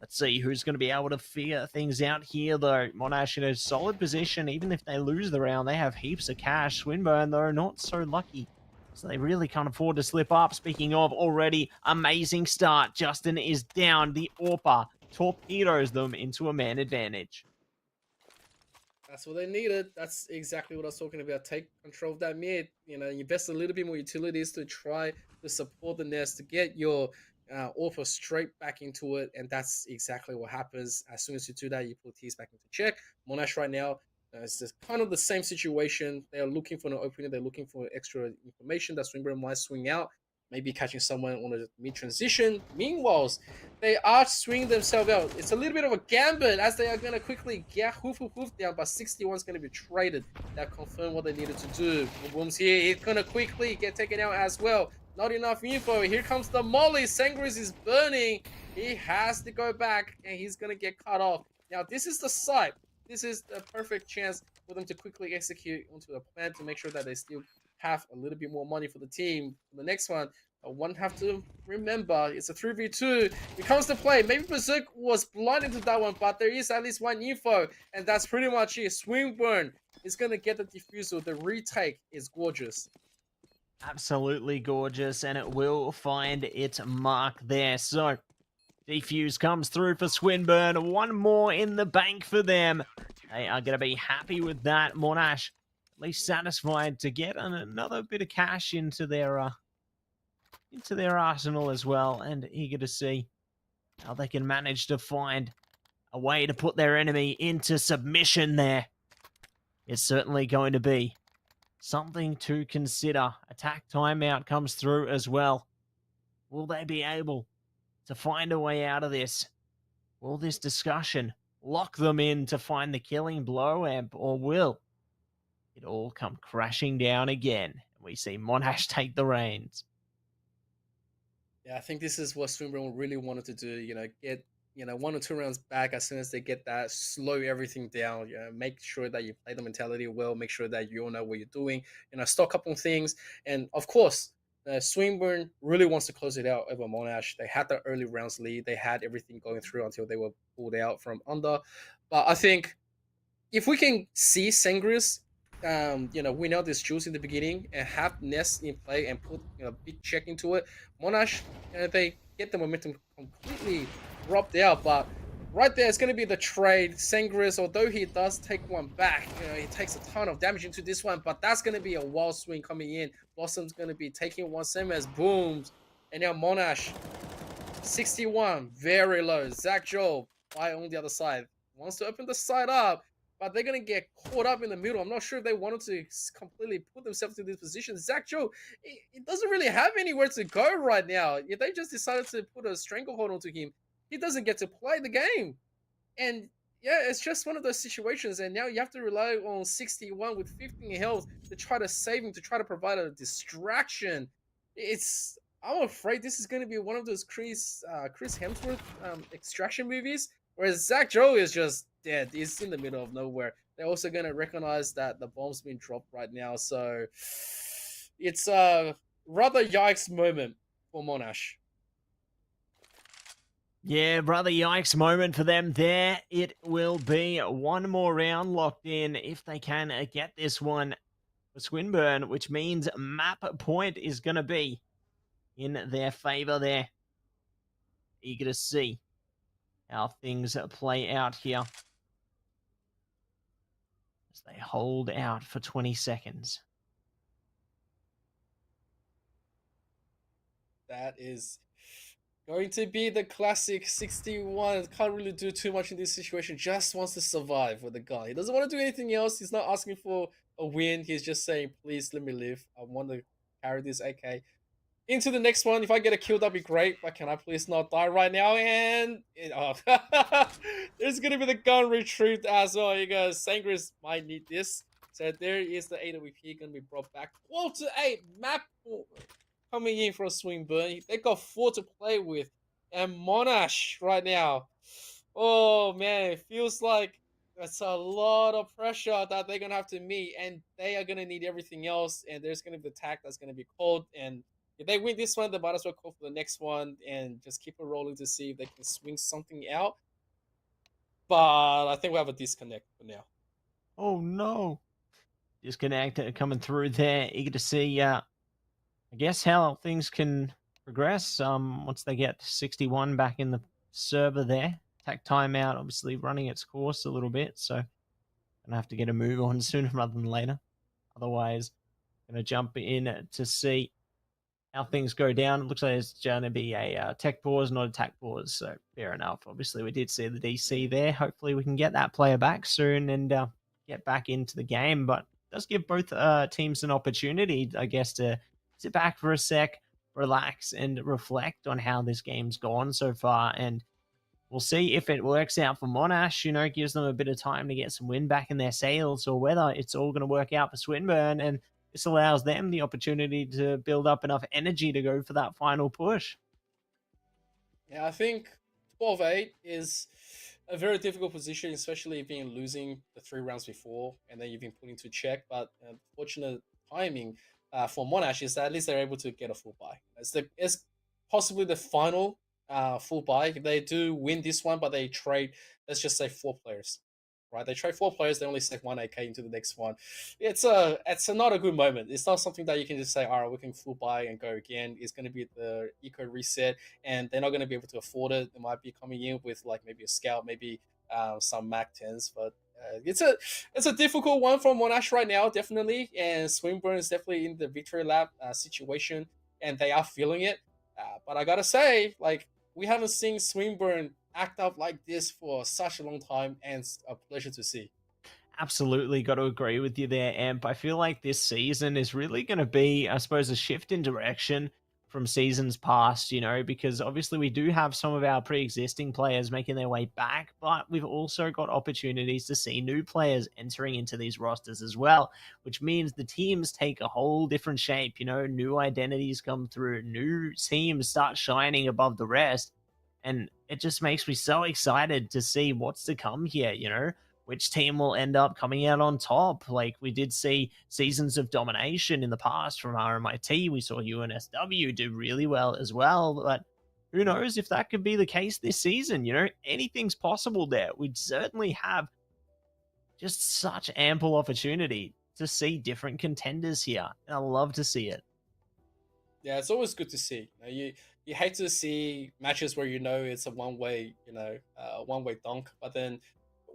Let's see who's going to be able to figure things out here, though. Monash in a solid position. Even if they lose the round, they have heaps of cash. Swinburne, though, not so lucky. So they really can't afford to slip up. Speaking of, already amazing start. Justin is down. The AWPer torpedoes them into a man advantage. That's what they needed. That's exactly what I was talking about. Take control of that mid. Invest a little bit more utilities to try to support the nest to get your offer straight back into it, and that's exactly what happens. As soon as you do that, you put T's back into check. Monash right now, it's just kind of the same situation. They are looking for an opening. They're looking for extra information that Swinburne might swing out. Maybe catching someone on a mid-transition. Meanwhile, they are swinging themselves out. It's a little bit of a gambit as they are going to quickly get hoof down, but 61 is going to be traded. That confirmed what they needed to do. Boom's here. He's going to quickly get taken out as well. Not enough info. Here comes the molly. Sangris is burning. He has to go back, and he's going to get cut off. Now, this is the site. This is the perfect chance for them to quickly execute onto a plan to make sure that they still have a little bit more money for the team. For the next one, one have to remember, it's a 3v2. It comes to play. Maybe Berserk was blinded to that one, but there is at least one info, and that's pretty much it. Swinburne is going to get the defusal. The retake is gorgeous. Absolutely gorgeous, and it will find its mark there. So, defuse comes through for Swinburne. One more in the bank for them. They are going to be happy with that. Monash, at least satisfied to get another bit of cash into their arsenal as well, and eager to see how they can manage to find a way to put their enemy into submission there. It's certainly going to be something to consider. Attack timeout comes through as well. Will they be able to find a way out of this? Will this discussion lock them in to find the killing blow, or will it all come crashing down again? We see Monash take the reins. Yeah, I think this is what Swinburne really wanted to do. Get 1 or 2 rounds back as soon as they get that, slow everything down. Make sure that you play the mentality well. Make sure that you all know what you're doing. Stock up on things, and of course, Swinburne really wants to close it out over Monash. They had the early rounds lead. They had everything going through until they were pulled out from under. But I think if we can see Sangris, win out these jewels in the beginning and have Nest in play and put a big check into it, Monash, they get the momentum completely dropped out. But right there, it's going to be the trade. Sangris, although he does take one back, he takes a ton of damage into this one, but that's going to be a wild swing coming in. Blossom's going to be taking one, same as Booms. And now Monash, 61, very low. Zach Joel, on the other side, wants to open the side up, but they're going to get caught up in the middle. I'm not sure if they wanted to completely put themselves in this position. Zach Joe, it doesn't really have anywhere to go right now. If they just decided to put a stranglehold onto him, he doesn't get to play the game. And yeah, it's just one of those situations. And now you have to rely on 61 with 15 health to try to save him, to try to provide a distraction. I'm afraid this is going to be one of those Chris Hemsworth extraction movies, whereas Zach Joe is just dead. He's in the middle of nowhere. They're also going to recognize that the bomb's been dropped right now. So it's a rather yikes moment for Monash. Yeah, brother, yikes moment for them there. It will be one more round locked in if they can get this one for Swinburne, which means map point is going to be in their favor there. Eager to see how things play out here as they hold out for 20 seconds. That is going to be the classic 61. Can't really do too much in this situation. Just wants to survive with the gun. He doesn't want to do anything else. He's not asking for a win. He's just saying, please let me live. I want to carry this AK into the next one. If I get a kill, that'd be great. But can I please not die right now? And there's going to be the gun retrieved as well. You guys, Sangris might need this. So there is the AWP going to be brought back. 12-8 map coming in for a Swinburne. They got 4 to play with. And Monash right now. Oh, man. It feels like that's a lot of pressure that they're going to have to meet. And they are going to need everything else. And there's going to be the attack that's going to be called. And, if they win this one, they might as well go for the next one and just keep it rolling to see if they can swing something out. But I think we have a disconnect for now. Oh no. Disconnect coming through there. Eager to see I guess how things can progress once they get 61 back in the server there. Attack timeout obviously running its course a little bit, so gonna have to get a move on sooner rather than later. Otherwise, gonna jump in to see how things go down. It looks like it's going to be a tech pause, not attack pause. So fair enough. Obviously, we did see the DC there. Hopefully, we can get that player back soon and get back into the game. But it does give both teams an opportunity, I guess, to sit back for a sec, relax, and reflect on how this game's gone so far. And we'll see if it works out for Monash, gives them a bit of time to get some wind back in their sails, or whether it's all going to work out for Swinburne. And this allows them the opportunity to build up enough energy to go for that final push. Yeah, I think 12-8 is a very difficult position, especially if you've been losing the 3 rounds before and then you've been put into check. But fortunate timing for Monash is that at least they're able to get a full buy. It's possibly the final full buy. If they do win this one, but they trade, let's just say 4 players, right? They trade 4 players, they only stack 1 AK into the next one. It's not a good moment. It's not something that you can just say, all right, we can full buy and go again. It's going to be the eco reset, and they're not going to be able to afford it. They might be coming in with like maybe a scout, maybe some Mac 10s, but it's a difficult one for Monash right now, definitely. And Swinburne is definitely in the victory lap situation, and they are feeling it. But I gotta say, like, we haven't seen Swinburne act up like this for such a long time, and it's a pleasure to see. Absolutely, got to agree with you there, Amp. I feel like this season is really going to be, I suppose, a shift in direction from seasons past, because obviously we do have some of our pre-existing players making their way back, but we've also got opportunities to see new players entering into these rosters as well, which means the teams take a whole different shape, new identities come through, new teams start shining above the rest, and it just makes me so excited to see what's to come here, which team will end up coming out on top. Like, we did see seasons of domination in the past from RMIT. We saw UNSW do really well as well, but who knows if that could be the case this season? Anything's possible there. We'd certainly have just such ample opportunity to see different contenders here, and I love to see it. Yeah, it's always good to see. You hate to see matches where it's a one-way dunk, but then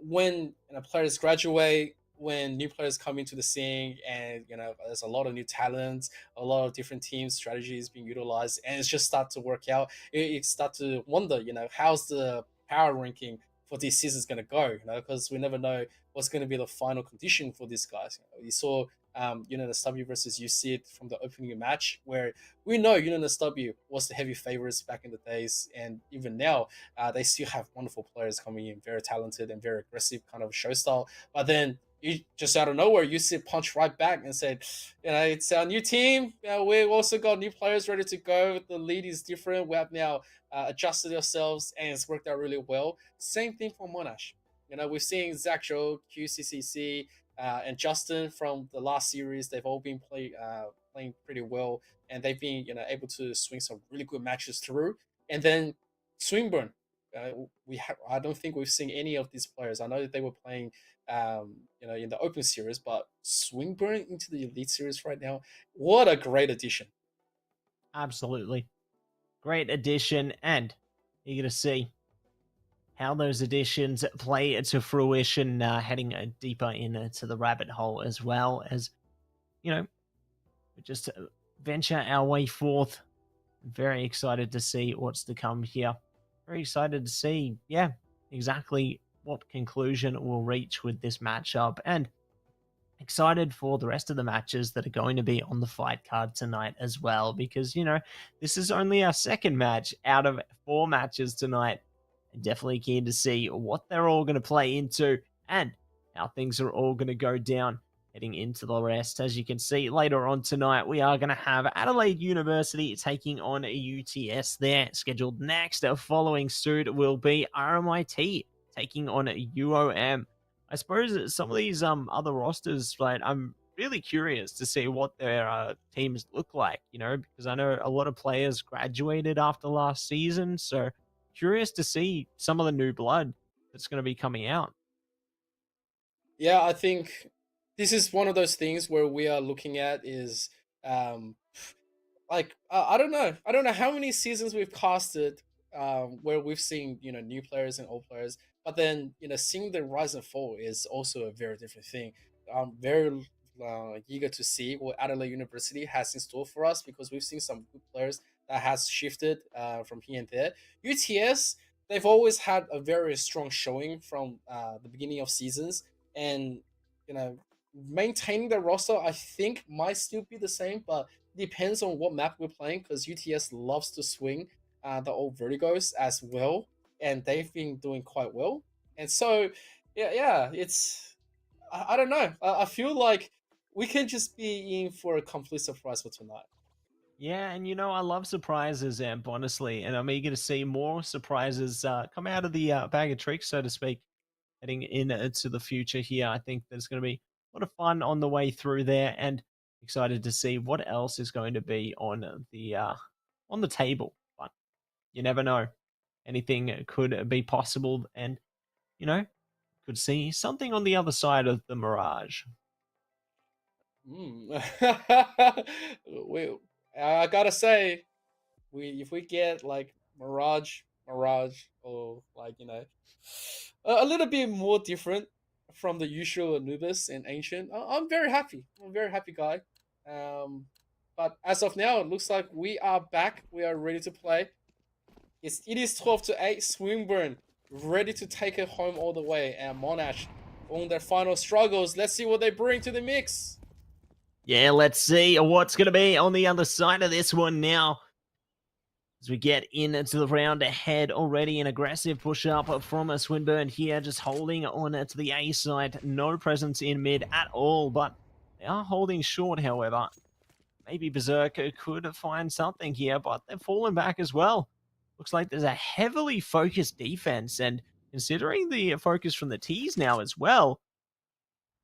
when players graduate, when new players come into the scene, and there's a lot of new talents, a lot of different team strategies being utilized, and it's just start to work out. You start to wonder, how's the power ranking for this season is going to go? Because we never know what's going to be the final condition for these guys. You saw UNSW versus UC from the opening match, where we know UNSW was the heavy favorites back in the days, and even now they still have wonderful players coming in, very talented and very aggressive kind of show style. But then you just out of nowhere, UC punch right back and said, it's our new team. We've also got new players ready to go. The lead is different. We have now adjusted ourselves, and it's worked out really well. Same thing for Monash. We're seeing Zach Joe, QCCC, and Justin from the last series. They've all been playing pretty well, and they've been able to swing some really good matches through. And then Swinburne, I don't think we've seen any of these players. I know that they were playing in the open series, but Swinburne into the elite series right now, what a great addition. Absolutely great addition, and you're gonna see how those additions play to fruition, heading deeper into the rabbit hole, as well as, just venture our way forth. Very excited to see what's to come here. Very excited to see, exactly what conclusion we'll reach with this matchup, and excited for the rest of the matches that are going to be on the fight card tonight as well, because, this is only our second match out of 4 matches tonight. Definitely keen to see what they're all going to play into and how things are all going to go down heading into the rest. As you can see later on tonight, we are going to have Adelaide University taking on UTS there. Scheduled next, following suit will be RMIT taking on UOM. I suppose some of these other rosters, right, I'm really curious to see what their teams look like, you know, because I know a lot of players graduated after last season. So curious to see some of the new blood that's going to be coming out. Yeah, I think this is one of those things where we are looking at is um like I don't know how many seasons we've casted where we've seen new players and old players, but then seeing the rise and fall is also a very different thing. I'm very eager to see what Adelaide University has in store for us because we've seen some good players that has shifted from here and there. UTS, they've always had a very strong showing from the beginning of seasons, and you know maintaining the roster I think might still be the same, but depends on what map we're playing because UTS loves to swing the old Vertigos as well, and they've been doing quite well. And so, yeah, it's I don't know. I feel like we can just be in for a complete surprise for tonight. Yeah, and you know, I love surprises, Amp, honestly, and I'm eager to see more surprises come out of the bag of tricks, so to speak, heading into the future here. I think there's going to be a lot of fun on the way through there, and excited to see what else is going to be on the table. But you never know; anything could be possible, and you know, could see something on the other side of the mirage. Mm. we, I gotta say, if we get like Mirage, or like a little bit more different from the usual Anubis and Ancient, I'm very happy. I'm a very happy guy. Um, but as of now, it looks like we are back. We are ready to play. It is 12-8. Swinburne ready to take it home all the way, and Monash on their final struggles. Let's see what they bring to the mix. Yeah, let's see what's going to be on the other side of this one now. As we get into the round ahead, already an aggressive push-up from a Swinburne here, just holding on to the A side. No presence in mid at all, but they are holding short, however. Maybe Berserker could find something here, but they've fallen back as well. Looks like there's a heavily focused defense, and considering the focus from the T's now as well,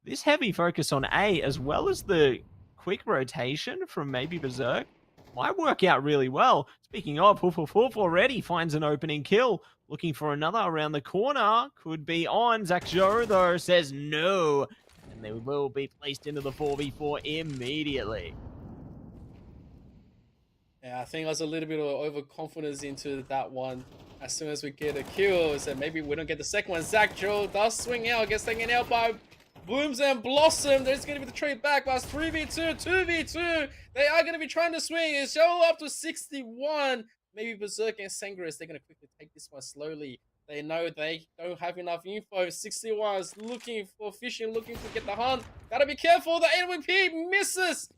this heavy focus on A, as well as the quick rotation from maybe Berserk, might work out really well. Speaking of, Hoof already finds an opening kill. Looking for another around the corner. Could be on. Zach Joe, though, says no. And they will be placed into the 4v4 immediately. Yeah, I think I was a little bit of overconfidence into that one. As soon as we get a kill, so maybe we don't get the second one. Zach Joe does swing out, gets taken out by Blooms and Blossom. There's going to be the trade back, but it's 3v2, 2v2. They are going to be trying to swing. It's show up to 61. Maybe Berserk and Sangris, they're going to quickly take this one slowly. They know they don't have enough info. 61 is looking for fishing, looking to get the hunt. Gotta be careful. The MVP misses.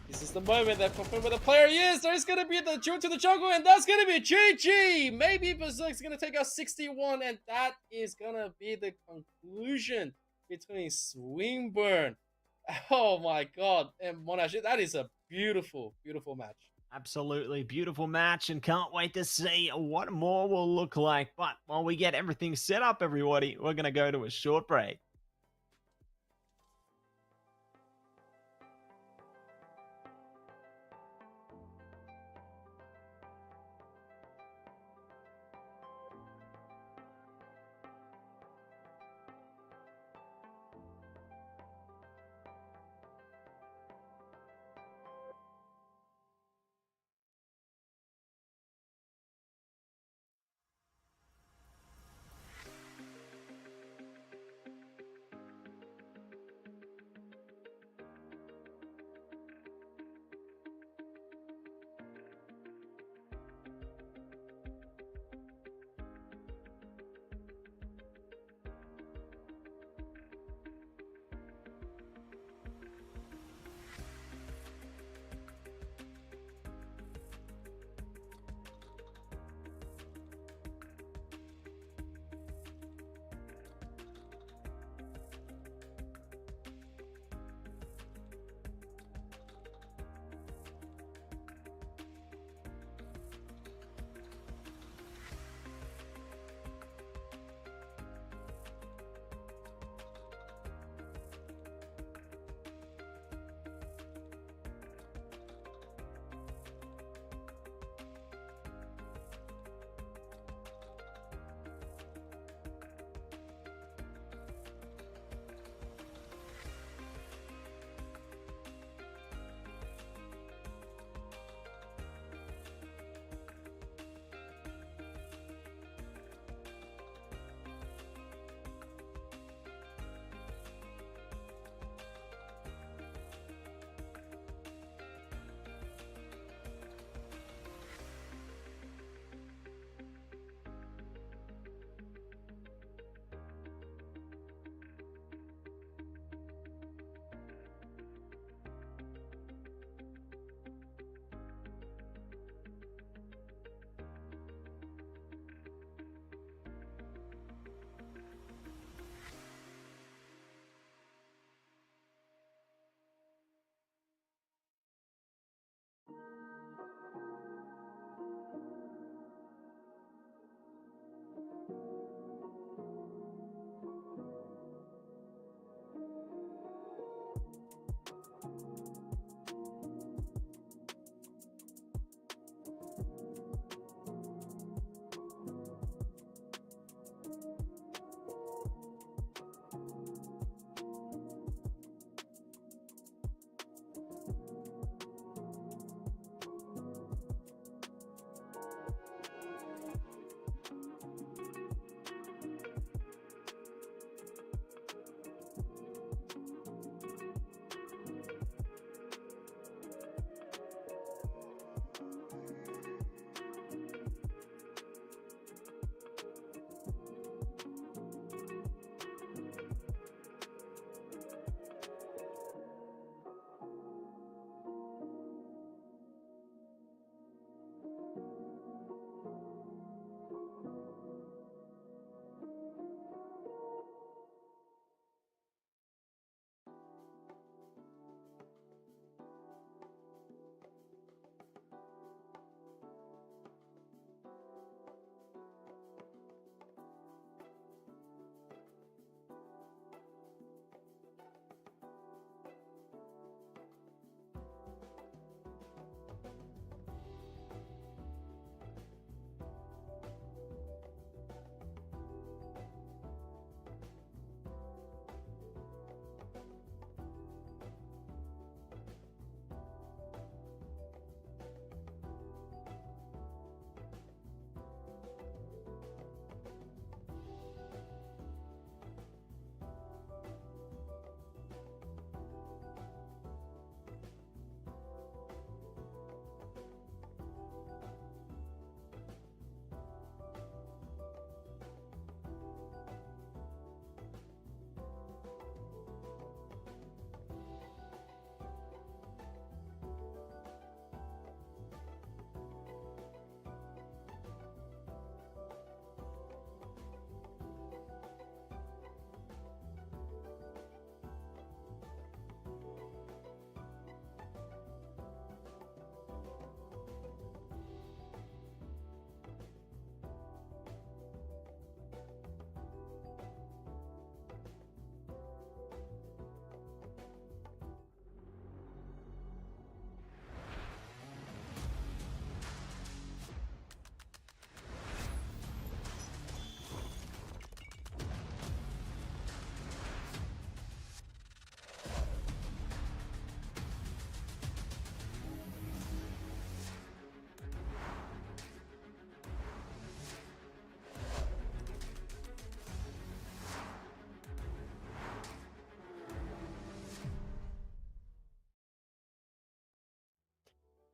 This is the moment that confirm where the player is. There's going to be the jump to the jungle, and that's going to be GG. Maybe Berserk's going to take out 61, and that is going to be the conclusion between Swinburne. Oh my god. And Monash, that is a beautiful, beautiful match. Absolutely beautiful match, and can't wait to see what more will look like. But while we get everything set up, everybody, we're going to go to a short break.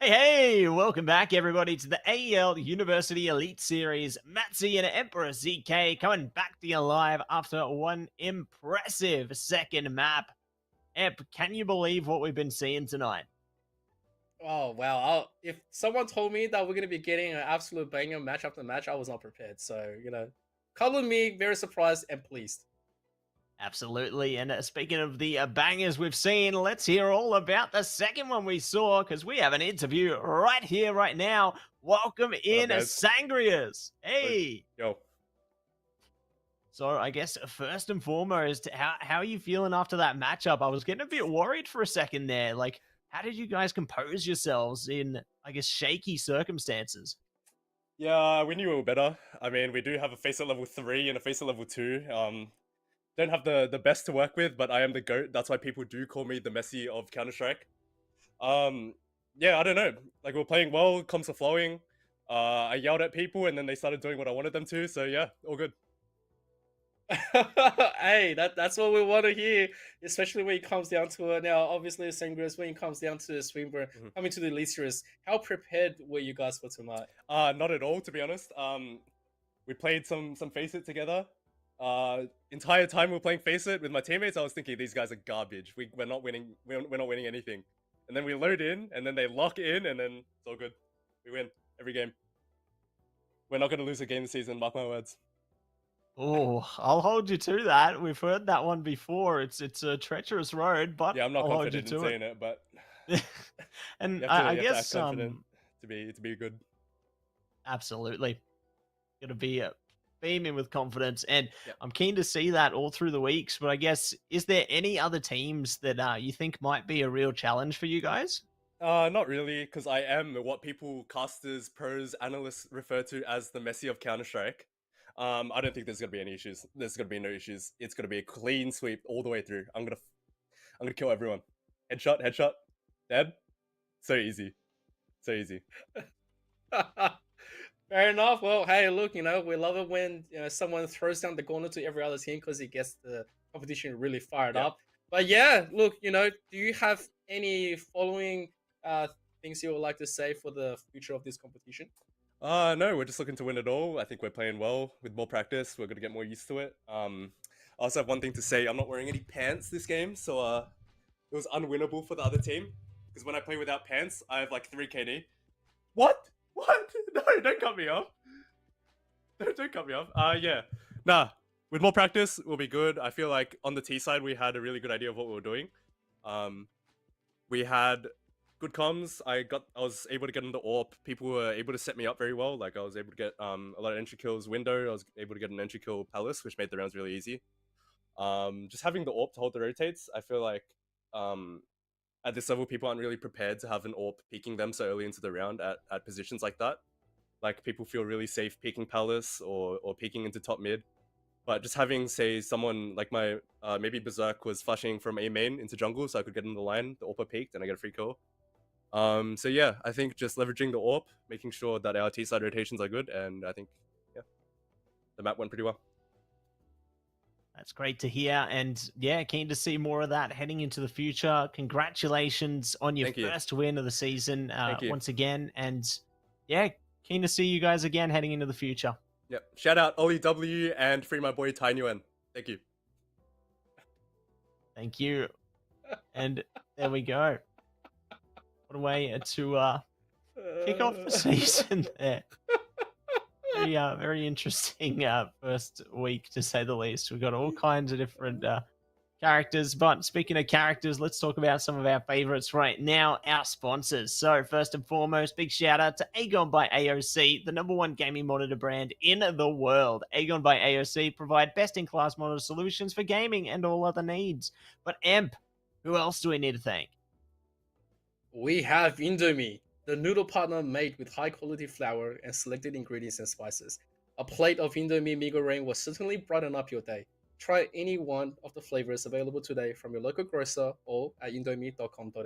Hey, welcome back, everybody, to the AEL University Elite Series. Matzy and Emperor ZK coming back to you live after one impressive second map. Emp, can you believe what we've been seeing tonight? Oh wow! If someone told me that we're gonna be getting an absolute banger match after match, I was not prepared. So color me very surprised and pleased. Absolutely. And speaking of the bangers we've seen, let's hear all about the second one we saw because we have an interview right here, right now. Welcome in, guys? Sangrias. Hey. Yo. So I guess first and foremost, how are you feeling after that matchup? I was getting a bit worried for a second there. Like, how did you guys compose yourselves in, I guess, shaky circumstances? Yeah, we knew we were better. I mean, we do have a face at level 3 and a face at level 2. Don't have the best to work with, but I am the GOAT. That's why people do call me the Messi of Counter-Strike. Yeah, I don't know. Like, we're playing well, comms are flowing. I yelled at people, and then they started doing what I wanted them to, so yeah, all good. Hey, that's what we want to hear, especially when it comes down to it. Now, obviously, Sangrias, when it comes down to Swinburne coming to the Elite Series, how prepared were you guys for tonight? Not at all, to be honest. We played some Face It together. Entire time we were playing Face It with my teammates, I was thinking these guys are garbage. We're not winning. We're not winning anything. And then we load in, and then they lock in, and then it's all good. We win every game. We're not going to lose a game this season. Mark my words. Oh, I'll hold you to that. We've heard that one before. It's a treacherous road, but yeah, I'm not I'll confident in saying it, but and I guess to be good. Absolutely, gonna be beaming with confidence, and I'm keen to see that all through the weeks. But I guess, is there any other teams that you think might be a real challenge for you guys? Not really, because I am what people, casters, pros, analysts refer to as the Messi of Counter-Strike. I don't think there's gonna be any issues. There's gonna be no issues. It's gonna be a clean sweep all the way through. I'm gonna kill everyone. Headshot, dead. So easy, so easy. Fair enough. Well, hey, look, we love it when someone throws down the gauntlet to every other team because it gets the competition really fired up. But yeah, look, do you have any following things you would like to say for the future of this competition? No, we're just looking to win it all. I think we're playing well. With more practice, we're gonna get more used to it. I also have one thing to say. I'm not wearing any pants this game, so it was unwinnable for the other team. Because when I play without pants, I have like 3 KD. What? No, don't cut me off. Don't cut me off. Yeah. Nah, with more practice, we'll be good. I feel like on the T side, we had a really good idea of what we were doing. We had good comms. I was able to get in the AWP. People were able to set me up very well. Like, I was able to get a lot of entry kills window. I was able to get an entry kill palace, which made the rounds really easy. Just having the AWP to hold the rotates, I feel like at this level, people aren't really prepared to have an AWP peeking them so early into the round at positions like that. Like, people feel really safe peeking palace or peeking into top mid. But just having, say, someone like my, maybe Berserk was flashing from A main into jungle so I could get in the line, the AWP peaked, and I get a free kill. So yeah, I think just leveraging the AWP, making sure that our T side rotations are good, and I think, yeah, the map went pretty well. That's great to hear, and yeah, keen to see more of that heading into the future. Congratulations on your first win of the season once again, and yeah, keen to see you guys again heading into the future. Yep. Shout out OEW and free my boy Ty Nguyen. Thank you. Thank you. And there we go. What a way to kick off the season there. Very interesting first week, to say the least. We've got all kinds of different characters. But speaking of characters, let's talk about some of our favorites right now, our sponsors. So first and foremost, big shout out to AGON by AOC, the #1 gaming monitor brand in the world. AGON by AOC provide best-in-class monitor solutions for gaming and all other needs. But Emp, who else do we need to thank? We have Indomie, the noodle partner made with high-quality flour and selected ingredients and spices. A plate of Indomie Mi Goreng will certainly brighten up your day. Try any one of the flavors available today from your local grocer or at indomie.com.au.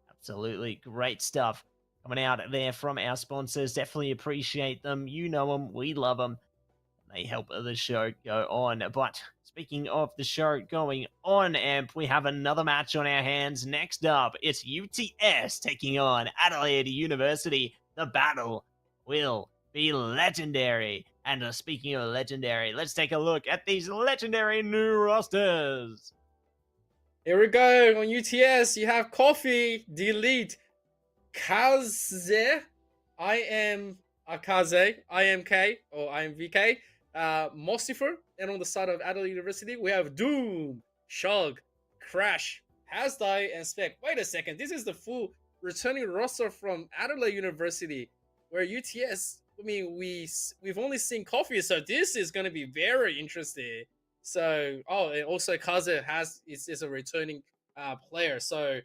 Absolutely great stuff coming out there from our sponsors. Definitely appreciate them. You know them, we love them. They help the show go on. But speaking of the show going on, Amp, we have another match on our hands. Next up, it's UTS taking on Adelaide University. The battle will be legendary. And speaking of legendary, let's take a look at these legendary new rosters. Here we go. On UTS, you have Coffee, Delete, Kaze, I am Akaze, IMK, or IMVK, Mossifer. And on the side of Adelaide University, we have Doom, Shug, Crash, Hasdai, and Spec. Wait a second, this is the full returning roster from Adelaide University, where UTS, I mean, we've only seen Coffee, so this is going to be very interesting. So, oh, and also Kaze is a returning player. So,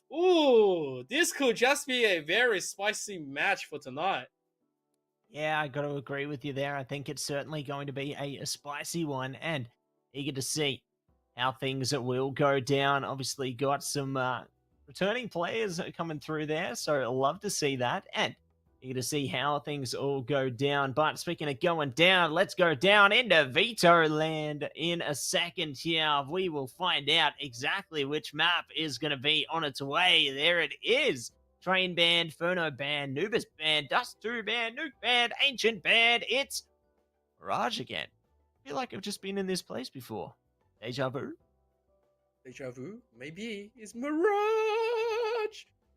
ooh, this could just be a very spicy match for tonight. Yeah, I got to agree with you there. I think it's certainly going to be a spicy one, and eager to see how things will go down. Obviously, got some returning players coming through there, so I'd love to see that, and eager to see how things all go down. But speaking of going down, let's go down into Veto Land in a second here. We will find out exactly which map is going to be on its way. There it is. Train Band, Furno Band, Nubis Band, Dust 2 Band, Nuke Band, Ancient Band. It's Mirage again. I feel like I've just been in this place before. Deja vu? Deja vu? Maybe it's Mirage!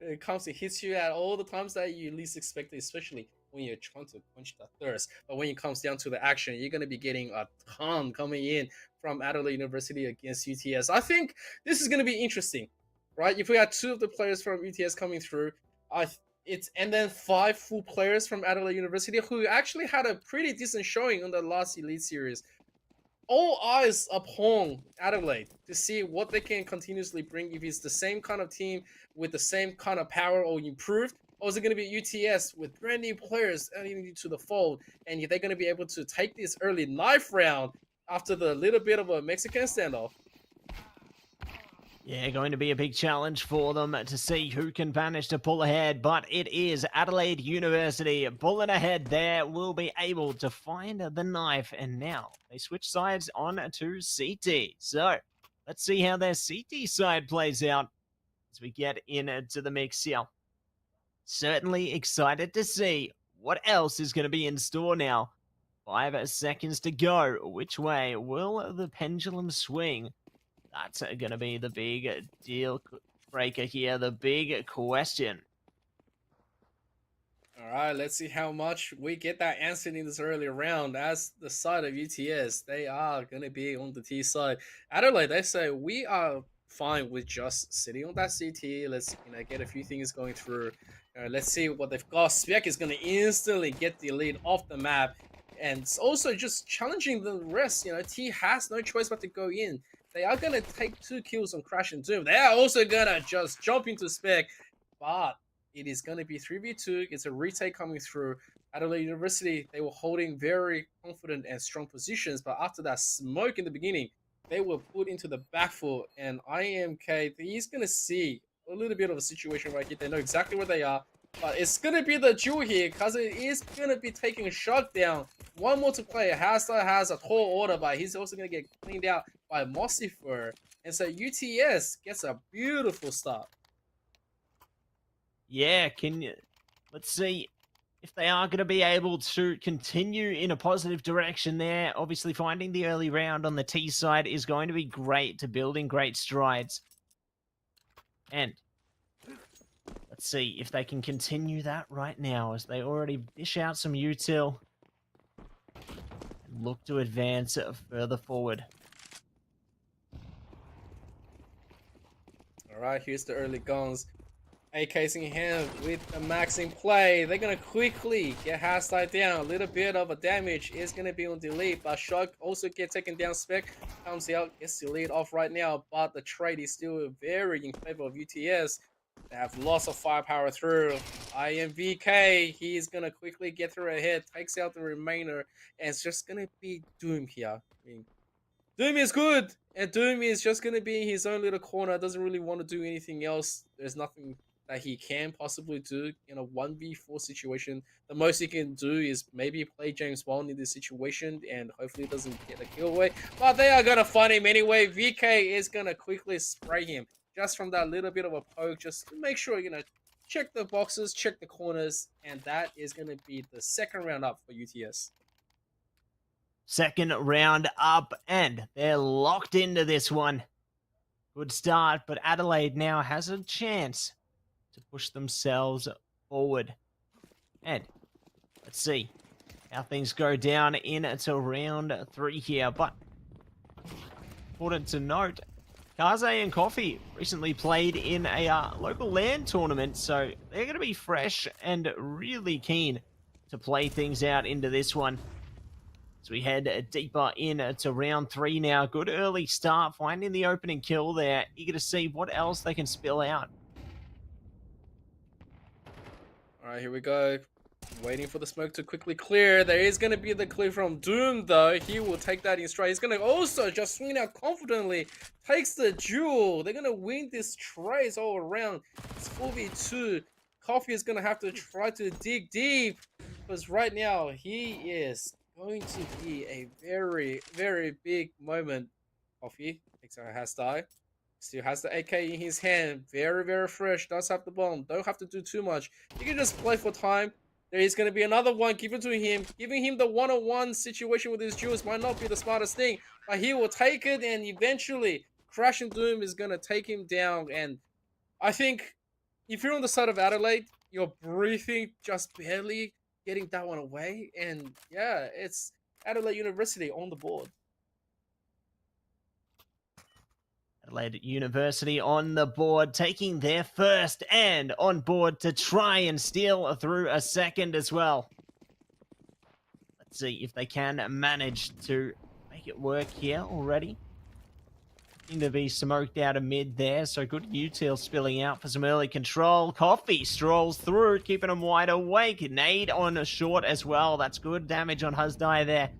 It comes, it hits you at all the times that you least expect it, especially when you're trying to quench the thirst. But when it comes down to the action, you're going to be getting a ton coming in from Adelaide University against UTS. I think this is going to be interesting. Right, if we had 2 of the players from UTS coming through, and then 5 full players from Adelaide University who actually had a pretty decent showing on the last Elite Series. All eyes upon Adelaide to see what they can continuously bring. If it's the same kind of team with the same kind of power or improved, or is it going to be UTS with brand new players adding to the fold, and they're going to be able to take this early knife round after the little bit of a Mexican standoff? Yeah, going to be a big challenge for them to see who can manage to pull ahead, but it is Adelaide University pulling ahead there, will be able to find the knife, and now they switch sides on to CT. So, let's see how their CT side plays out as we get into the mix here. Certainly excited to see what else is going to be in store now. 5 seconds to go. Which way will the pendulum swing? That's going to be the big deal breaker here, the big question. All right, let's see how much we get that answer in this early round. As the side of UTS, they are going to be on the T side. Adelaide, they say we are fine with just sitting on that CT. Let's get a few things going through. Let's see what they've got. Spec is going to instantly get the lead off the map, and it's also just challenging the rest. T has no choice but to go in. They are going to take 2 kills on Crash and Doom. They are also going to just jump into Spec, but it is going to be 3v2. It's a retake coming through. Adelaide University, they were holding very confident and strong positions, but after that smoke in the beginning, they were put into the back foot, and IMK, he's going to see a little bit of a situation right here. They know exactly where they are, but it's going to be the duel here, because it is going to be taking a shot down. One more to play. Hasta has a tall order, but he's also going to get cleaned out by Mossifer. And so UTS gets a beautiful start. Yeah, let's see if they are going to be able to continue in a positive direction there. Obviously, finding the early round on the T side is going to be great to building great strides. And let's see if they can continue that right now as they already dish out some util and look to advance further forward. All right, here's the early guns. AKs in hand with the max in play. They're going to quickly get Hastai down. A little bit of a damage is going to be on delete, but Shug also get taken down. Spec comes out, gets the lead off right now, but the trade is still very in favor of UTS. They have lots of firepower through. IMVK, he's going to quickly get through ahead, takes out the remainder, and it's just going to be Doom here. I mean, Doom is good, and Doom is just going to be in his own little corner, doesn't really want to do anything else. There's nothing that he can possibly do in a 1v4 situation. The most he can do is maybe play James Bond in this situation and hopefully doesn't get a kill away. But they are going to find him anyway. VK is going to quickly spray him just from that little bit of a poke, just to make sure, check the boxes, check the corners, and that is going to be the second round up for UTS. Second round up, and they're locked into this one. Good start, but Adelaide now has a chance to push themselves forward. And let's see how things go down into round 3 here. But important to note, Kaze and Coffee recently played in a local LAN tournament, so they're going to be fresh and really keen to play things out into this one. As we head deeper into round 3 now. Good early start, finding the opening kill there. Eager to see what else they can spill out. All right, here we go. Waiting for the smoke to quickly clear. There is going to be the clear from Doom, though. He will take that in stride. He's going to also just swing out confidently. Takes the duel. They're going to win this trace all around. It's 4v2. Coffee is going to have to try to dig deep. Because right now, he is going to be a very, very big moment. Coffee takes out a Hastai. Still has the AK in his hand. Very, very fresh. Does have the bomb. Don't have to do too much. You can just play for time. There is going to be another one given to him. Giving him the one-on-one situation with his jewels might not be the smartest thing. But he will take it, and eventually Crash and Doom is going to take him down. And I think if you're on the side of Adelaide, you're breathing just barely, getting that one away. And yeah, it's Adelaide University on the board. Adelaide University on the board, taking their first and on board to try and steal through a second as well. Let's see if they can manage to make it work here already. Seem to be smoked out of mid there, so good util spilling out for some early control. Coffee strolls through, keeping them wide awake. Nade on a short as well. That's good damage on Hasdai there.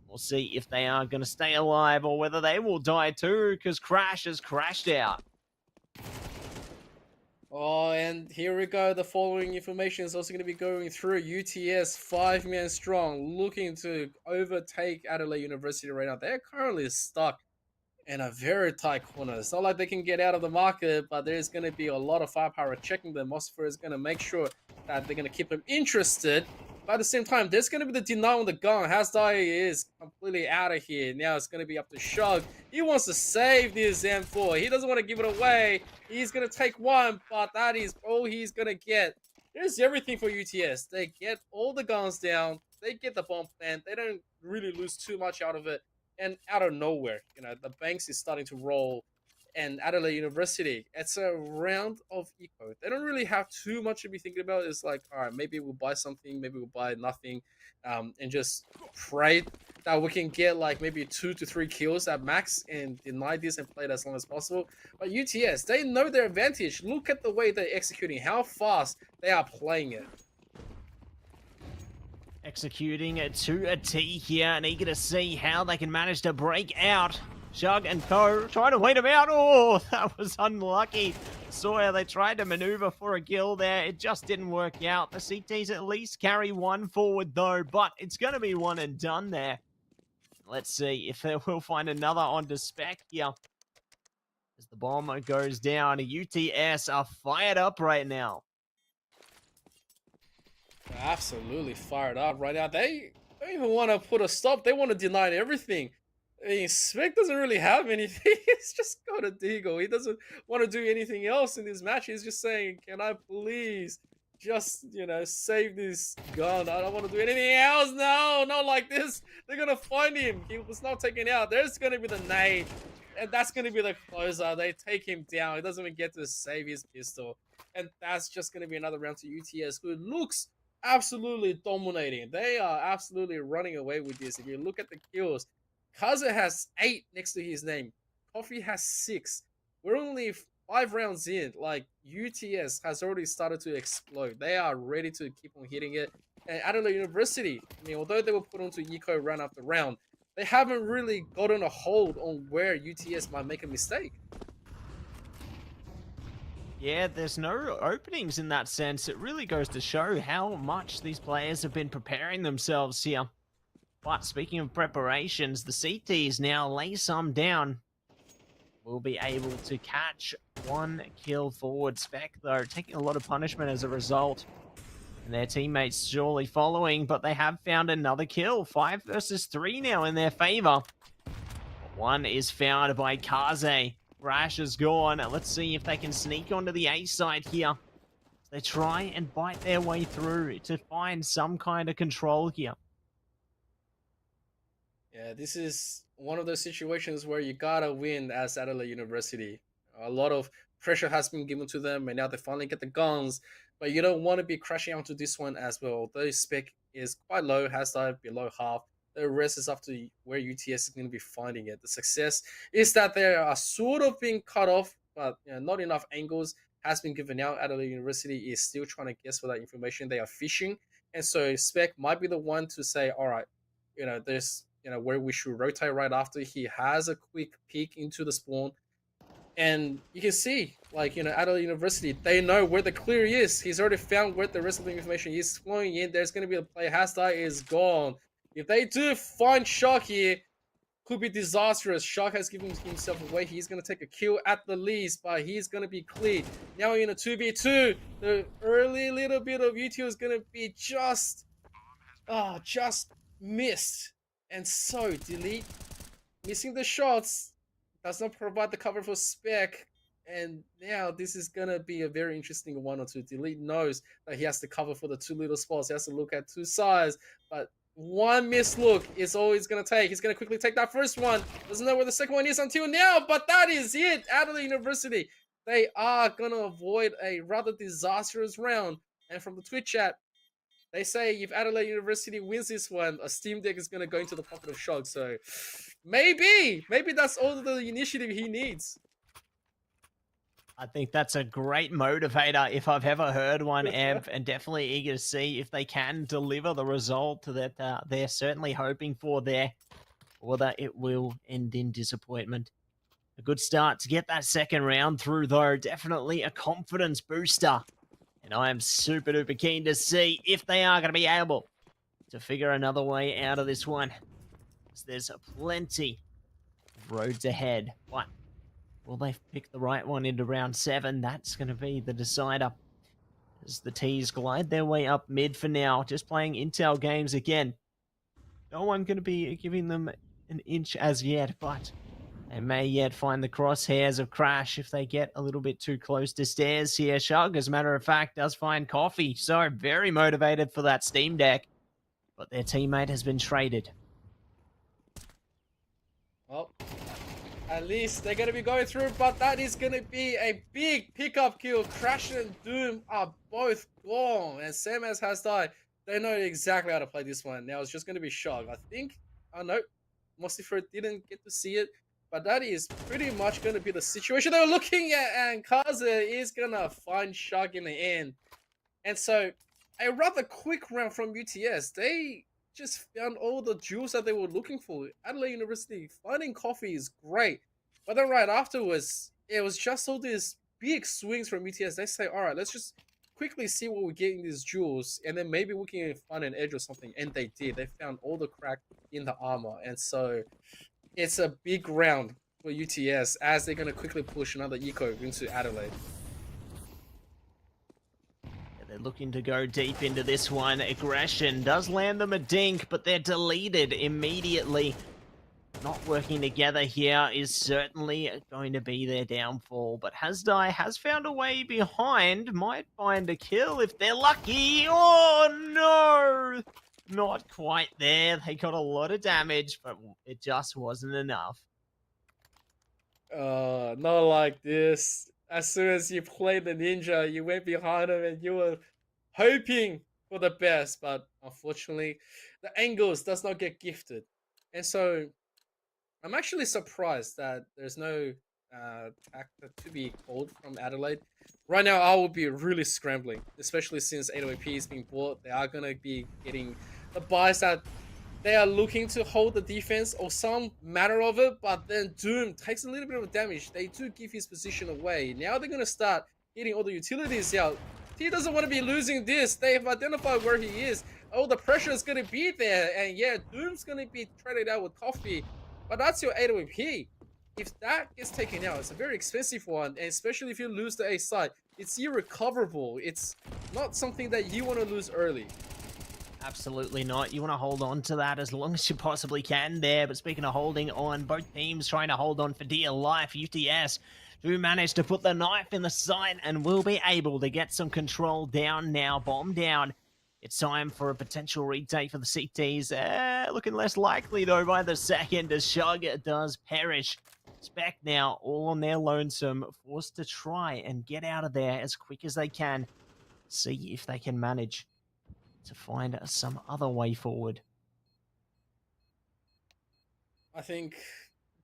We'll see if they are going to stay alive or whether they will die too, because Crash has crashed out. Oh, and here we go. The following information is also going to be going through. UTS 5-man strong, looking to overtake Adelaide University right now. They're currently stuck in a very tight corner. It's not like they can get out of the market, but there's going to be a lot of firepower checking them. Mossfer is going to make sure that they're going to keep them interested. But at the same time, there's going to be the denial on the gun. Hasdai is completely out of here. Now it's going to be up to Shug. He wants to save this M4. He doesn't want to give it away. He's going to take one, but that is all he's going to get. There's everything for UTS. They get all the guns down. They get the bomb plant. They don't really lose too much out of it. And out of nowhere, the Banks is starting to roll. And Adelaide University, it's a round of eco. They don't really have too much to be thinking about. It's like, all right, maybe we'll buy something, maybe we'll buy nothing, and just pray that we can get like maybe 2 to 3 kills at max and deny this and play it as long as possible. But UTS, they know their advantage. Look at the way they're executing, how fast they are playing it. Executing it to a T here, and eager to see how they can manage to break out. Shug and Co trying to wait him out. Oh, that was unlucky. Saw how they tried to maneuver for a kill there. It just didn't work out. The CTs at least carry one forward though, but it's going to be one and done there. Let's see if they will find another onto spec here. As the bomb goes down, UTS are fired up right now. They're absolutely fired up right now. They don't even want to put a stop. They want to deny everything. I mean, Spec doesn't really have anything. He's just got a deagle. He doesn't want to do anything else in this match. He's just saying, can I please just, save this gun? I don't want to do anything else. No, not like this. They're going to find him. He was not taken out. There's going to be the nade. And that's going to be the closer. They take him down. He doesn't even get to save his pistol. And that's just going to be another round to UTS, who looks absolutely dominating. They are absolutely running away with this. If you look at the kills, Kaza has 8 next to his name. Coffee has 6. We're only 5 rounds in. Like, UTS has already started to explode. They are ready to keep on hitting it. And Adelaide University, I mean, although they were put onto eco round after round, they haven't really gotten a hold on where UTS might make a mistake. Yeah, there's no openings in that sense. It really goes to show how much these players have been preparing themselves here. But speaking of preparations, the CTs now lay some down. Will be able to catch one kill forward. Spec, though, taking a lot of punishment as a result. And their teammates surely following, but they have found another kill. 5 versus 3 now in their favor. One is found by Kaze. Rash is gone. Let's see if they can sneak onto the A side here. They try and bite their way through to find some kind of control here. Yeah, this is one of those situations where you gotta win as Adelaide University. A lot of pressure has been given to them, and now they finally get the guns. But you don't want to be crashing onto this one as well. The spec is quite low, has died below half. The rest is up to where UTS is going to be finding it. The success is that they are sort of being cut off, but not enough angles has been given out. Adelaide University is still trying to guess for that information. They are fishing, and so spec might be the one to say, all right, there's where we should rotate right after. He has a quick peek into the spawn, and you can see, Adelaide University, they know where the clear is. He's already found where the rest of the information is flowing in. There's going to be a play. Hastai is gone. If they do find Shark here, could be disastrous. Shark has given himself away. He's going to take a kill at the least, but he's going to be cleared. Now in a 2v2, the early little bit of UT is going to be just missed. And so, Delete, missing the shots, does not provide the cover for spec. And now this is going to be a very interesting 1 or 2. Delete knows that he has to cover for the 2 little spots. He has to look at 2 sides. But one missed look is all he's going to take. He's going to quickly take that first one. Doesn't know where the second one is until now. But that is it. Adelaide University, they are going to avoid a rather disastrous round. And from the Twitch chat, they say if Adelaide University wins this one, a Steam Deck is going to go into the pocket of Shock. So maybe that's all the initiative he needs. I think that's a great motivator if I've ever heard one, Ev, and definitely eager to see if they can deliver the result that they're certainly hoping for there, or that it will end in disappointment. A good start to get that second round through, though. Definitely a confidence booster. And I am super duper keen to see if they are going to be able to figure another way out of this one. There's plenty of roads ahead. But will they pick the right one into round 7? That's going to be the decider. As the T's glide their way up mid for now. Just playing Intel games again. No one going to be giving them an inch as yet, but they may yet find the crosshairs of Crash if they get a little bit too close to stairs here. Shug, as a matter of fact, does find Coffee. So very motivated for that Steam Deck. But their teammate has been traded. Well, at least they're going to be going through, but that is going to be a big pickup kill. Crash and Doom are both gone, and same as has died. They know exactly how to play this one. Now it's just going to be Shug. I think, no, Mossifer didn't get to see it. But that is pretty much going to be the situation they were looking at, and Kaze is going to find Shark in the end. And so, a rather quick round from UTS. They just found all the jewels that they were looking for. Adelaide University, finding Coffee is great. But then right afterwards, it was just all these big swings from UTS. They say, all right, let's just quickly see what we get in these jewels, and then maybe we can find an edge or something. And they did. They found all the crack in the armor. And so it's a big round for UTS as they're going to quickly push another eco into Adelaide. They're looking to go deep into this one. Aggression does land them a dink, but they're deleted immediately. Not working together here is certainly going to be their downfall, but Hasdai has found a way behind. Might find a kill if they're lucky. Oh no! Not quite there. They got a lot of damage, but it just wasn't enough. Not like this. As soon as you played the ninja, you went behind him and you were hoping for the best, but unfortunately, the angles does not get gifted. And so, I'm actually surprised that there's no actor to be called from Adelaide. Right now, I will be really scrambling, especially since 808P is being bought. They are going to be getting the buys that they are looking to hold the defense or some matter of it, but then Doom takes a little bit of damage. They do give his position away. Now they're going to start hitting all the utilities out. He doesn't want to be losing this. They've identified where he is. Oh, the pressure is going to be there. And yeah, Doom's going to be traded out with Coffee. But that's your AWP. If that gets taken out, it's a very expensive one. And especially if you lose the A side, it's irrecoverable. It's not something that you want to lose early. Absolutely not. You want to hold on to that as long as you possibly can there. But speaking of holding on, both teams trying to hold on for dear life. UTS do manage to put the knife in the side and will be able to get some control down now. Bomb down. It's time for a potential retake for the CTs. Looking less likely, though, by the second as Shug does perish. Spec now all on their lonesome, forced to try and get out of there as quick as they can. See if they can manage to find some other way forward. I think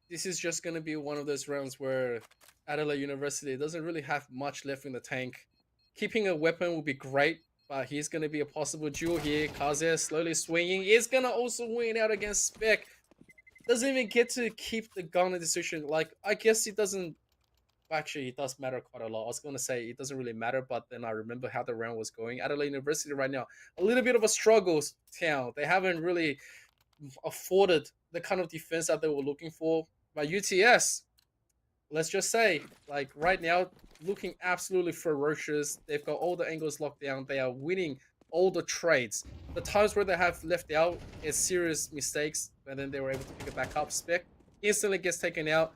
this is just going to be one of those rounds where Adelaide University doesn't really have much left in the tank. Keeping a weapon would be great, but he's going to be a possible duel here. Kaze slowly swinging. He's going to also win out against Spec. Doesn't even get to keep the gun in decision. Like, I guess it doesn't... Actually, it does matter quite a lot. I was going to say it doesn't really matter, but then I remember how the round was going. Adelaide University right now, a little bit of a struggle town. They haven't really afforded the kind of defense that they were looking for. But UTS, let's just say, like right now, looking absolutely ferocious. They've got all the angles locked down. They are winning all the trades. The times where they have left out is serious mistakes, and then they were able to pick it back up. Spec instantly gets taken out.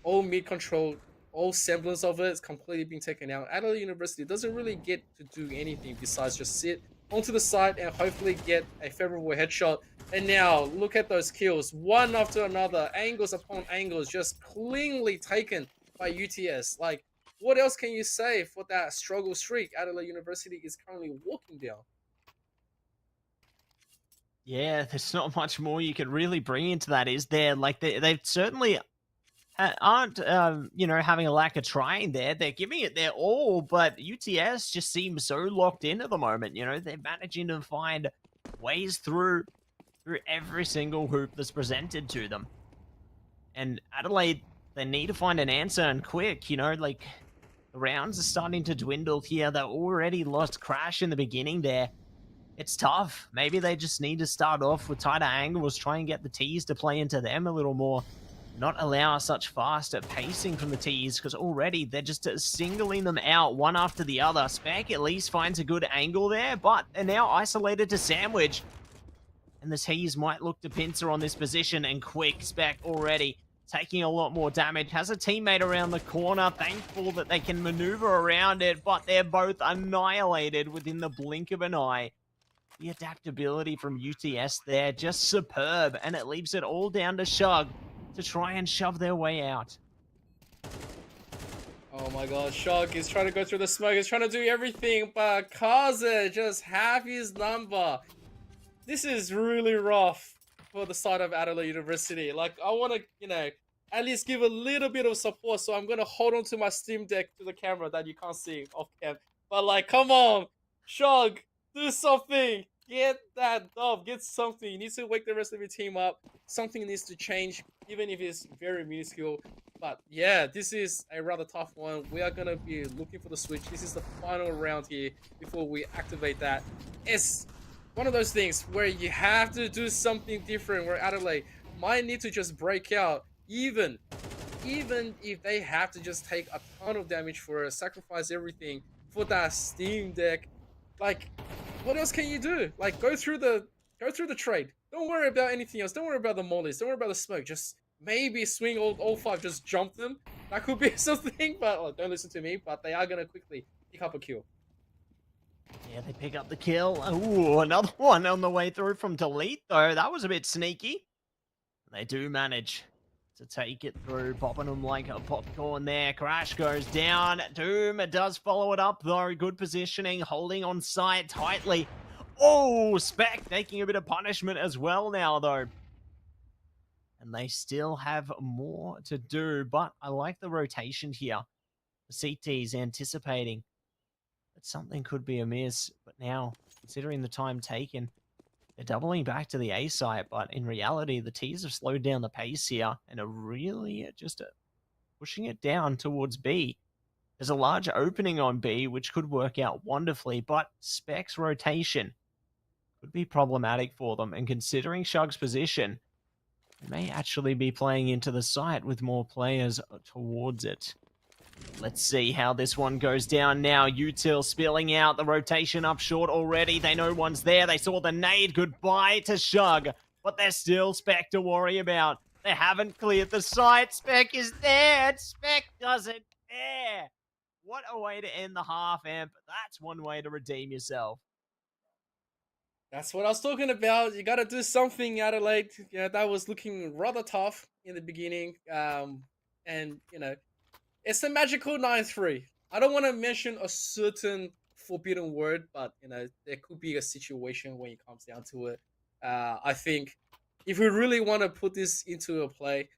All mid control, all semblance of it is completely being taken out. Adelaide University doesn't really get to do anything besides just sit onto the side and hopefully get a favorable headshot. And now, look at those kills. One after another, angles upon angles, just cleanly taken by UTS. Like, what else can you say for that struggle streak Adelaide University is currently walking down? Yeah, there's not much more you could really bring into that, is there? Like, they've certainly aren't, having a lack of trying there. They're giving it their all, but UTS just seems so locked in at the moment. They're managing to find ways through every single hoop that's presented to them. And Adelaide, they need to find an answer and quick, the rounds are starting to dwindle here. They already lost Crash in the beginning there. It's tough. Maybe they just need to start off with tighter angles, try and get the T's to play into them a little more. Not allow such faster pacing from the T's, because already they're just singling them out one after the other. Spec at least finds a good angle there, but they're now isolated to Sandwich. And the T's might look to pincer on this position, and quick. Spec already taking a lot more damage. Has a teammate around the corner. Thankful that they can maneuver around it, but they're both annihilated within the blink of an eye. The adaptability from UTS there, just superb, and it leaves it all down to Shug to try and shove their way out. Oh my god, Shug is trying to go through the smoke. He's trying to do everything, but Kaze just half his number. This is really rough for the side of Adelaide University. Like, I want to, at least give a little bit of support. So I'm going to hold on to my Steam Deck to the camera that you can't see off cam. But like, come on, Shug, do something. Get that dub. Get something. You need to wake the rest of your team up. Something needs to change, even if it's very minuscule. But yeah, this is a rather tough one. We are going to be looking for the switch. This is the final round here before we activate that. It's one of those things where you have to do something different, where Adelaide might need to just break out, even if they have to just take a ton of damage for it, sacrifice everything for that Steam Deck. Like, what else can you do? Like, go through the trade. Don't worry about anything else. Don't worry about the mollies. Don't worry about the smoke. Just maybe swing all five. Just jump them. That could be something. But don't listen to me. But they are gonna quickly pick up a kill. Yeah, they pick up the kill. Ooh, another one on the way through from Delete, though. That was a bit sneaky. They do manage to take it through, popping them like a popcorn there. Crash goes down. Doom does follow it up, though. Good positioning, holding on site tightly. Oh, Spec taking a bit of punishment as well now, though. And they still have more to do, but I like the rotation here. The CT's anticipating that something could be amiss, but now, considering the time taken, they're doubling back to the A site, but in reality, the T's have slowed down the pace here and are really just pushing it down towards B. There's a large opening on B, which could work out wonderfully, but Spec's rotation could be problematic for them. And considering Shug's position, they may actually be playing into the site with more players towards it. Let's see how this one goes down now. Util spilling out, the rotation up short already. They know one's there. They saw the nade. Goodbye to Shug, but there's still Spec to worry about. They haven't cleared the site. Spec is there, and Spec doesn't care. What a way to end the half, Amp. That's one way to redeem yourself. That's what I was talking about. You got to do something, Adelaide. Yeah, that was looking rather tough in the beginning. And, you know, it's a magical 9-3. I don't want to mention a certain forbidden word, but, you know, there could be a situation when it comes down to it. I think if we really want to put this into a play,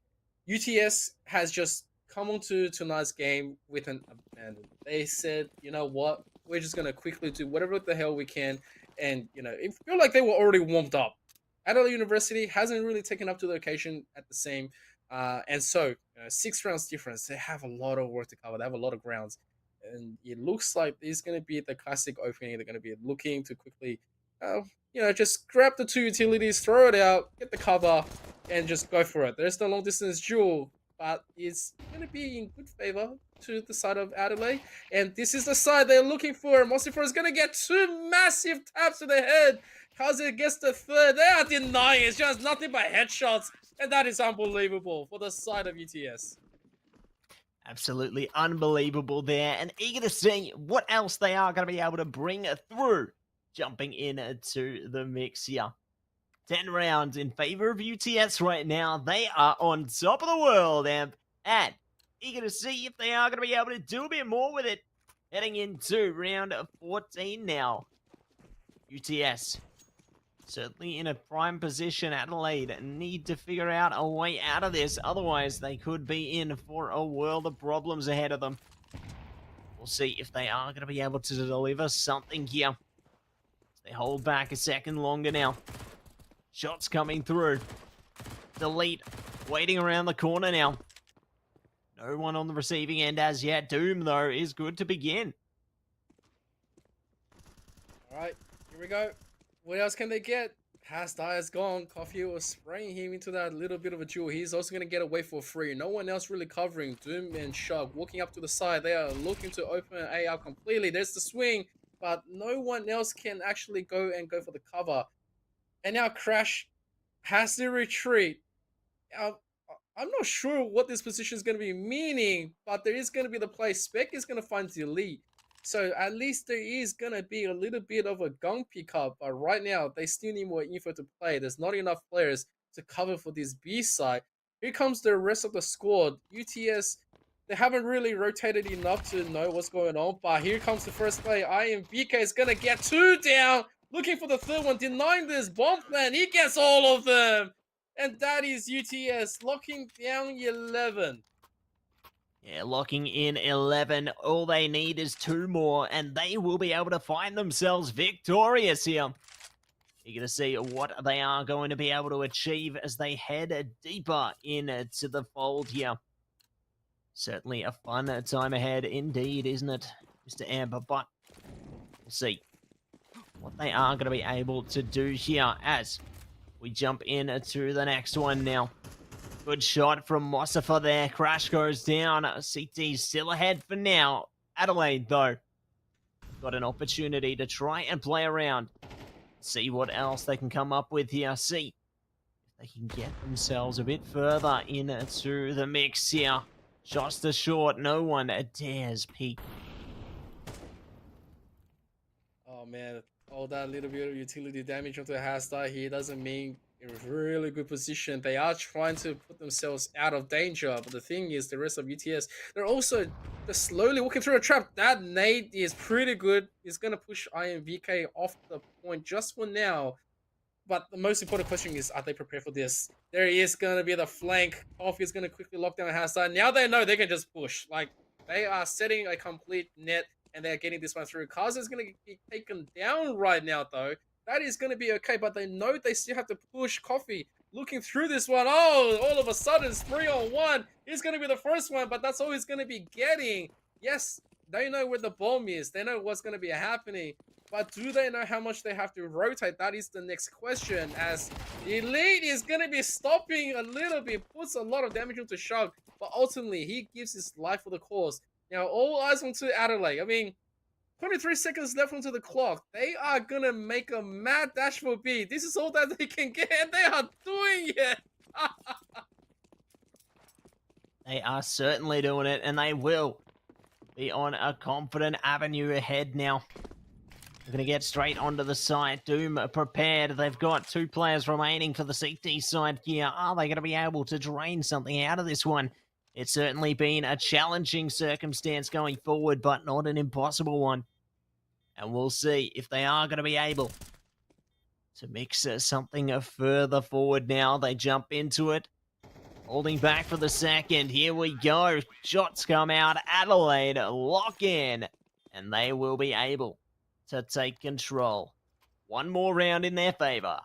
UTS has just come onto tonight's game with an abandon. They said, you know what, we're just going to quickly do whatever the hell we can. And, you know, it felt like they were already warmed up. Adelaide University hasn't really taken up to the occasion at the same. And so, 6 rounds difference. They have a lot of work to cover. They have a lot of grounds. And it looks like it's going to be the classic opening. They're going to be looking to quickly, just grab the 2 utilities, throw it out, get the cover, and just go for it. There's no long distance duel, but it's going to be in good favor to the side of Adelaide. And this is the side they're looking for. Mosifor is going to get 2 massive taps to the head. Kaze gets the 3rd. They are denying. It's just nothing but headshots. And that is unbelievable for the side of UTS. Absolutely unbelievable there. And eager to see what else they are going to be able to bring through. Jumping into the mix here. 10 rounds in favor of UTS right now. They are on top of the world, Amp. And eager to see if they are going to be able to do a bit more with it. Heading into round 14 now. UTS certainly in a prime position. Adelaide need to figure out a way out of this. Otherwise, they could be in for a world of problems ahead of them. We'll see if they are going to be able to deliver something here. They hold back a second longer now. Shots coming through. Delete waiting around the corner now. No one on the receiving end as yet. Doom, though, is good to begin. All right, here we go. What else can they get? Hasdai is gone. Coffee was spraying him into that little bit of a duel. He's also going to get away for free. No one else really covering. Doom and Shug walking up to the side. They are looking to open AEL completely. There's the swing, but no one else can actually go for the cover. And now Crash has to retreat. I'm not sure what this position is going to be meaning, but there is going to be the play. Spec is going to find Delete. So at least there is going to be a little bit of a gun pickup. But right now, they still need more info to play. There's not enough players to cover for this B side. Here comes the rest of the squad. UTS, they haven't really rotated enough to know what's going on. But here comes the first play. BK is going to get 2 down. Looking for the 3rd one, denying this bomb plan. He gets all of them. And that is UTS locking down 11. Yeah, locking in 11. All they need is 2 more, and they will be able to find themselves victorious here. Eager to see what they are going to be able to achieve as they head deeper into the fold here. Certainly a fun time ahead indeed, isn't it, Mr. Amber? But we'll see what they are going to be able to do here as we jump into the next one now. Good shot from Mosifor there. Crash goes down. CT still ahead for now. Adelaide, though, got an opportunity to try and play around. See what else they can come up with here. See if they can get themselves a bit further into the mix here. Shots to short. No one dares peek. Oh, man. All that little bit of utility damage onto Hasdai here doesn't mean a really good position. They are trying to put themselves out of danger, but the thing is, the rest of UTS, they're slowly walking through a trap. That nade is pretty good. It's going to push BK off the point just for now. But the most important question is, are they prepared for this? There is going to be the flank. Coffee is going to quickly lock down Hasdai. Now they know they can just push. Like, they are setting a complete net, and they're getting this one through. Kaza is going to be taken down right now, though. That is going to be okay, but they know they still have to push. Coffee looking through this one. Oh, all of a sudden, it's 3-on-1. He's going to be the first one, but that's all he's going to be getting. Yes, They know where the bomb is. They know what's going to be happening. But do they know how much they have to rotate? That is the next question. As the Elite is going to be stopping a little bit, puts a lot of damage into Shug, but ultimately he gives his life for the cause. Now, all eyes onto Adelaide. I mean, 23 seconds left onto the clock. They are going to make a mad dash for B. This is all that they can get, and they are doing it. They are certainly doing it, and they will be on a confident avenue ahead now. They're going to get straight onto the site. Doom prepared. They've got 2 players remaining for the CT side here. Are they going to be able to drain something out of this one? It's certainly been a challenging circumstance going forward, but not an impossible one. And we'll see if they are going to be able to mix something further forward now. They jump into it. Holding back for the second. Here we go. Shots come out. Adelaide lock in. And they will be able to take control. One more round in their favor.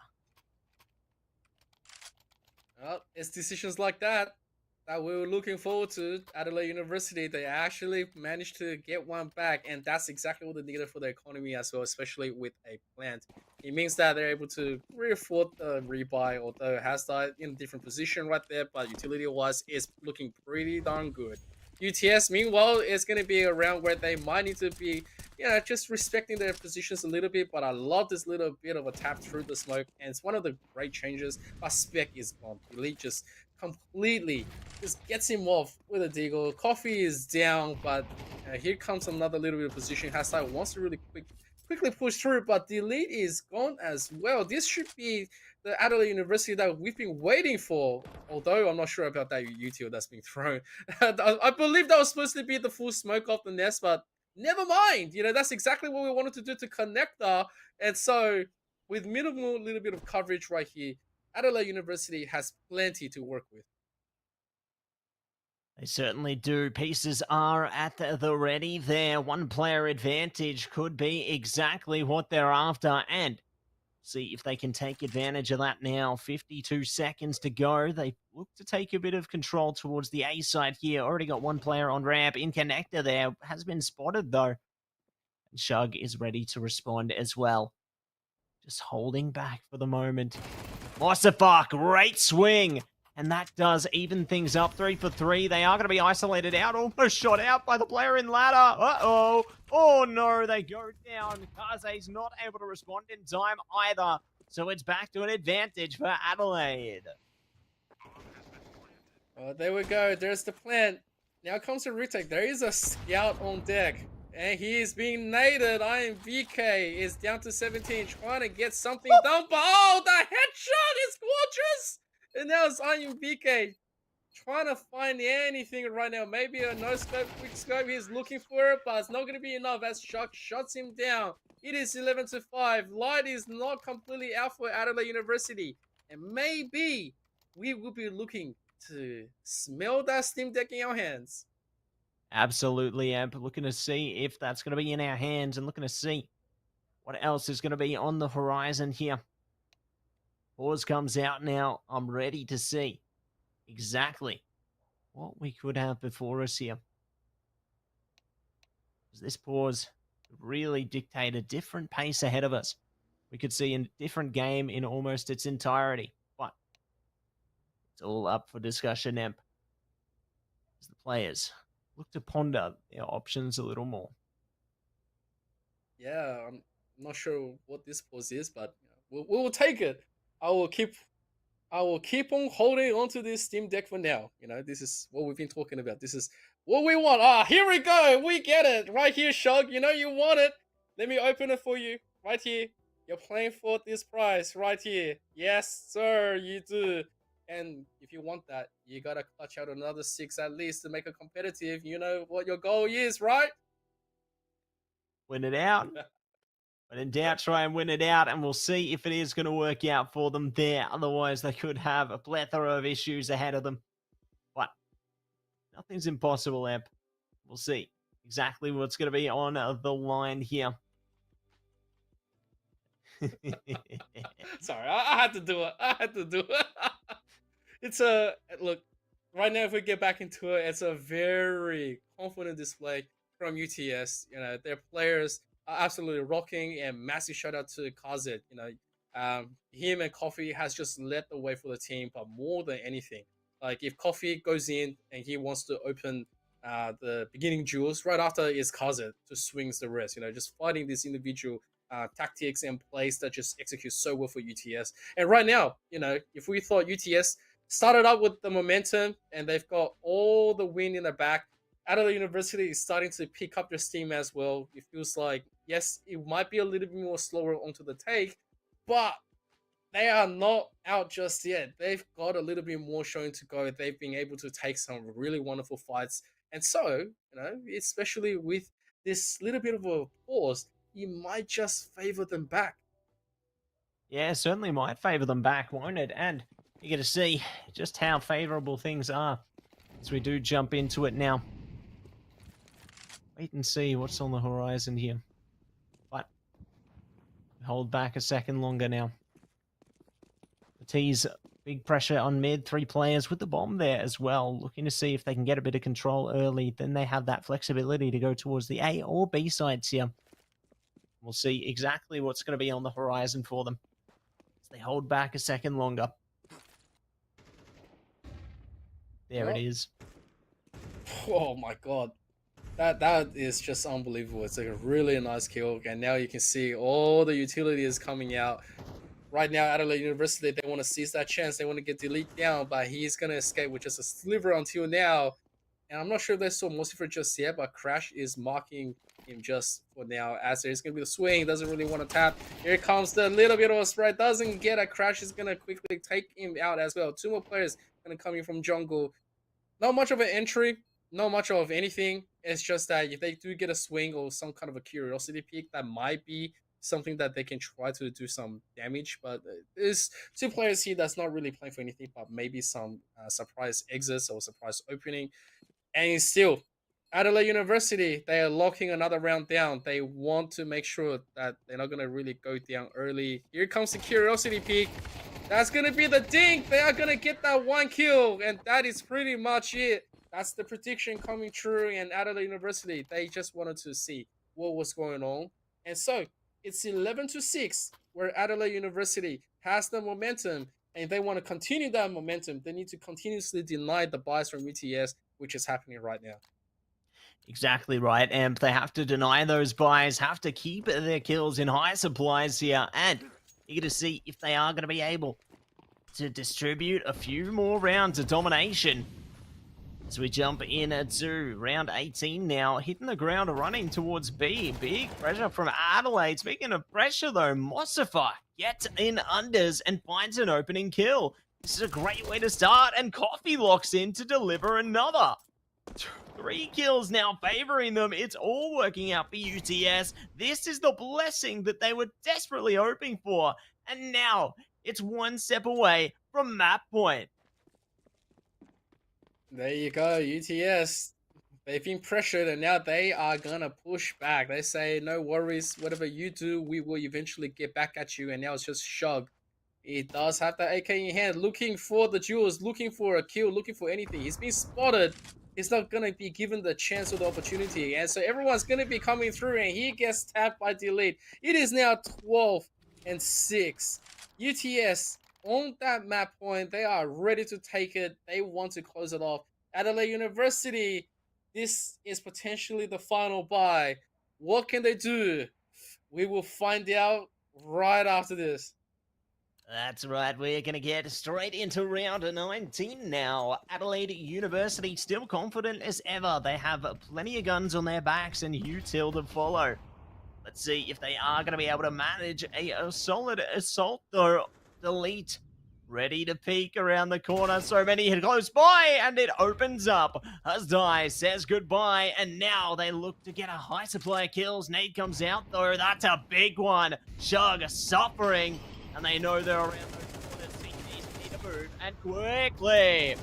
Well, it's decisions like that we were looking forward to. Adelaide University, they actually managed to get one back, and that's exactly what they needed for the economy as well, especially with a plant. It means that they're able to re-afford the rebuy, although it has died in a different position right there, but utility-wise, it's looking pretty darn good. UTS, meanwhile, is going to be around where they might need to be, just respecting their positions a little bit, but I love this little bit of a tap through the smoke, and it's one of the great changes, but Spec is gone. Elite just completely just gets him off with a deagle. Coffee is down, but here comes another little bit of position. Hashtag wants to really quickly push through, but the Elite is gone as well. This should be the Adelaide University that we've been waiting for, although I'm not sure about that util that's being thrown. I believe that was supposed to be the full smoke off the nest, but never mind. That's exactly what we wanted to do to connector, and so with minimal little bit of coverage right here, Adelaide University has plenty to work with. They certainly do. Pieces are at the ready there. 1 player advantage could be exactly what they're after, and see if they can take advantage of that now. 52 seconds to go. They look to take a bit of control towards the A side here. Already got 1 player on ramp. In connector there. Has been spotted, though. And Shug is ready to respond as well. Just holding back for the moment. Mossifar, great swing. And that does even things up. 3 for 3. They are going to be isolated out. Almost shot out by the player in ladder. Uh-oh. Oh, no. They go down. Kaze's not able to respond in time either. So it's back to an advantage for Adelaide. Oh, there we go. There's the plant. Now comes the retake. There is a scout on deck. And he is being naded. BK is down to 17, trying to get something done. But oh, the headshot is gorgeous! And now it's BK trying to find anything right now. Maybe a no-scope, quick scope. He's looking for it, but it's not going to be enough as Shock shuts him down. It is 11 to 5. Light is not completely out for Adelaide University. And maybe we will be looking to smell that Steam Deck in our hands. Absolutely, Amp. Looking to see if that's going to be in our hands and looking to see what else is going to be on the horizon here. Pause comes out now. I'm ready to see exactly what we could have before us here. This pause really dictate a different pace ahead of us. We could see a different game in almost its entirety, but it's all up for discussion, Amp. As the players look to ponder their options a little more. Yeah, I'm not sure what this pause is, but we will take it. I will keep on holding onto this Steam Deck for now. This is what we've been talking about. This is what we want. Here we go. We get it right here, Shug. You want it. Let me open it for you right here. You're playing for this prize right here. Yes, sir, you do. And if you want that, you gotta clutch out another 6 at least to make it competitive. You know what your goal is, right? Win it out. When in doubt, try and win it out, and we'll see if it is going to work out for them there. Otherwise, they could have a plethora of issues ahead of them. But nothing's impossible, Amp. We'll see exactly what's going to be on the line here. Sorry, I had to do it. It's look, right now if we get back into it, it's a very confident display. from UTS. You know, their players are absolutely rocking, and massive shout out to Kazet. You know, him and Coffee has just led the way for the team, but more than anything, like if Coffee goes in and he wants to open the beginning duels, right after is Kazet to swings the rest. You know, just fighting these individual tactics and plays that just execute so well for UTS. And right now, you know, if we thought UTS started up with the momentum and they've got all the wind in the back, Adelaide University is starting to pick up their steam as well. It feels like, yes, it might be a little bit more slower onto the take, but they are not out just yet. They've got a little bit more showing to go. They've been able to take some really wonderful fights. And so, you know, especially with this little bit of a pause, you might just favor them back. Yeah, certainly might favour them back, won't it? And you get to see just how favourable things are as we do jump into it now. Wait and see what's on the horizon here. But hold back a second longer now. The T's big pressure on mid, 3 players with the bomb there as well, looking to see if they can get a bit of control early. Then they have that flexibility to go towards the A or B sides here. We'll see exactly what's going to be on the horizon for them as they hold back a second longer. There it is. Oh my god. That is just unbelievable. It's like a really nice kill. And now you can see all the utility is coming out. Right now, Adelaide University, they want to seize that chance. They want to get Delete down, but he's going to escape with just a sliver until now. And I'm not sure if they saw Mosifer just yet, but Crash is marking him just for now. As there's going to be the swing, doesn't really want to tap. Here comes the little bit of a spread. Doesn't get a Crash. Is going to quickly take him out as well. 2 more players going to come in from jungle. Not much of an entry. Not much of anything. It's just that if they do get a swing or some kind of a curiosity peak, that might be something that they can try to do some damage. But there's 2 players here that's not really playing for anything, but maybe some surprise exits or surprise opening. And still, Adelaide University, they are locking another round down. They want to make sure that they're not going to really go down early. Here comes the curiosity peak. That's going to be the dink. They are going to get that 1 kill. And that is pretty much it. That's the prediction coming true. And Adelaide University, they just wanted to see what was going on. And so it's 11-6, where Adelaide University has the momentum, and they want to continue that momentum. They need to continuously deny the buys from UTS, which is happening right now. Exactly right, and they have to deny those buys, have to keep their kills in high supplies here, and you get to see if they are going to be able to distribute a few more rounds of domination. As we jump in to round 18 now, hitting the ground running towards B. Big pressure from Adelaide. Speaking of pressure though, Mosifer gets in unders and finds an opening kill. This is a great way to start, and Coffee locks in to deliver another. 3 kills now favoring them. It's all working out for UTS. This is the blessing that they were desperately hoping for. And now it's 1 step away from map point. There you go, UTS. They've been pressured and now they are gonna push back. They say, no worries, whatever you do, we will eventually get back at you. And now it's just Shug. He does have the AK in hand, looking for the jewels, looking for a kill, looking for anything. He's been spotted. He's not gonna be given the chance or the opportunity. And so everyone's gonna be coming through and he gets tapped by Delete. It is now 12-6. UTS on that map point, they are ready to take it. They want to close it off. Adelaide University, this is potentially the final buy. What can they do? We will find out right after this. That's right, we're going to get straight into round 19 now. Adelaide University still confident as ever. They have plenty of guns on their backs and util to follow. Let's see if they are going to be able to manage a solid assault though. Delete, ready to peek around the corner. So many close by, and it opens up. Huzdai says goodbye, and now they look to get a high supply of kills. Nade comes out though. That's a big one. Shug suffering, and they know they're around those corners. They need to move, and quickly.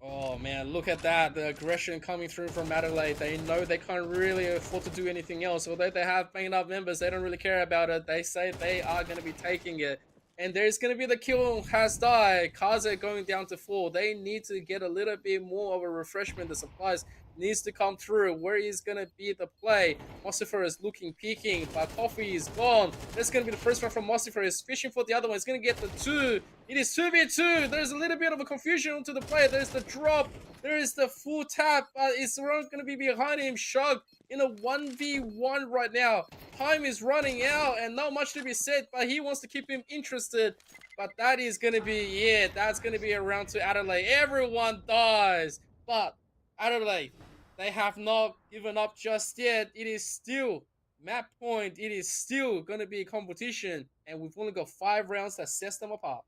Oh man, look at that. The aggression coming through from Adelaide. They know they can't really afford to do anything else. Although they have banged up members, they don't really care about it. They say they are going to be taking it. And there's going to be the kill has died. Kaze going down to 4. They need to get a little bit more of a refreshment. The supplies needs to come through. Where is going to be the play? Mossifer is looking, peeking, but Coffee is gone. That's going to be the first one from Mossifer. He's fishing for the other one. He's going to get the 2. It is 2v2. There's a little bit of a confusion onto the play. There's the drop. There is the full tap. But it's going to be behind him. Shug in a 1v1 right now. Time is running out and not much to be said, but he wants to keep him interested. But that is going to be, yeah, that's going to be a round to Adelaide. Everyone dies. But Adelaide, they have not given up just yet. It is still map point. It is still going to be a competition. And we've only got 5 rounds that sets them apart.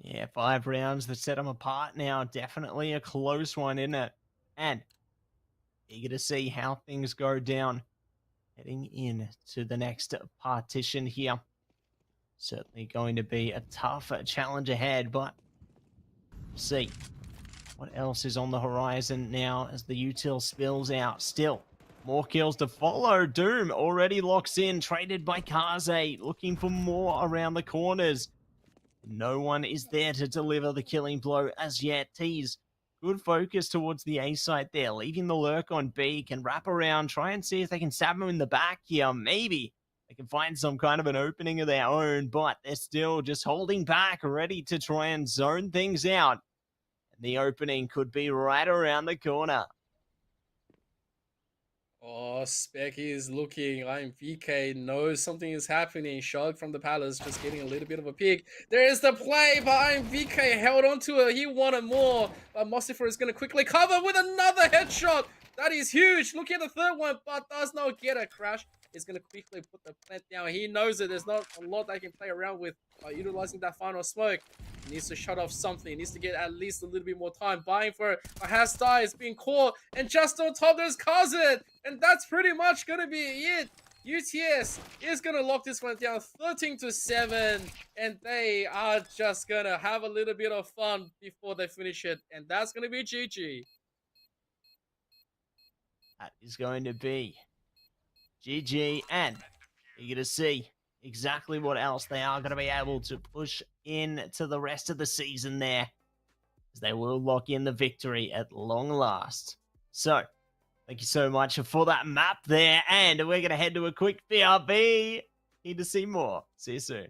Yeah, 5 rounds that set them apart now. Definitely a close one, isn't it? And eager to see how things go down heading in to the next partition here. Certainly going to be a tough challenge ahead, but we'll see what else is on the horizon now as the util spills out. Still, more kills to follow. Doom already locks in, traded by Kaze, looking for more around the corners. No one is there to deliver the killing blow as yet. Tease, good focus towards the A site there, leaving the lurk on B, can wrap around, try and see if they can stab him in the back here. Maybe they can find some kind of an opening of their own, but they're still just holding back, ready to try and zone things out. And the opening could be right around the corner. Oh, Specky is looking. I'm VK. Knows something is happening. Shug from the Palace just getting a little bit of a peek. There is the play, but I'm VK held onto it. He wanted more. But Mossifer is going to quickly cover with another headshot. That is huge. Look at the third one, but does not get a crash. Is going to quickly put the plant down. He knows it. There's not a lot they can play around with by utilizing that final smoke. He needs to shut off something. He needs to get at least a little bit more time. Buying for it. But has die. It's being caught. And just on top, there's Kazan. And that's pretty much going to be it. UTS is going to lock this one down 13-7. And they are just going to have a little bit of fun before they finish it. And that's going to be GG. That is going to be GG, and you're going to see exactly what else they are going to be able to push in to the rest of the season there, as they will lock in the victory at long last. So, thank you so much for that map there, and we're going to head to a quick BRB. Need to see more. See you soon.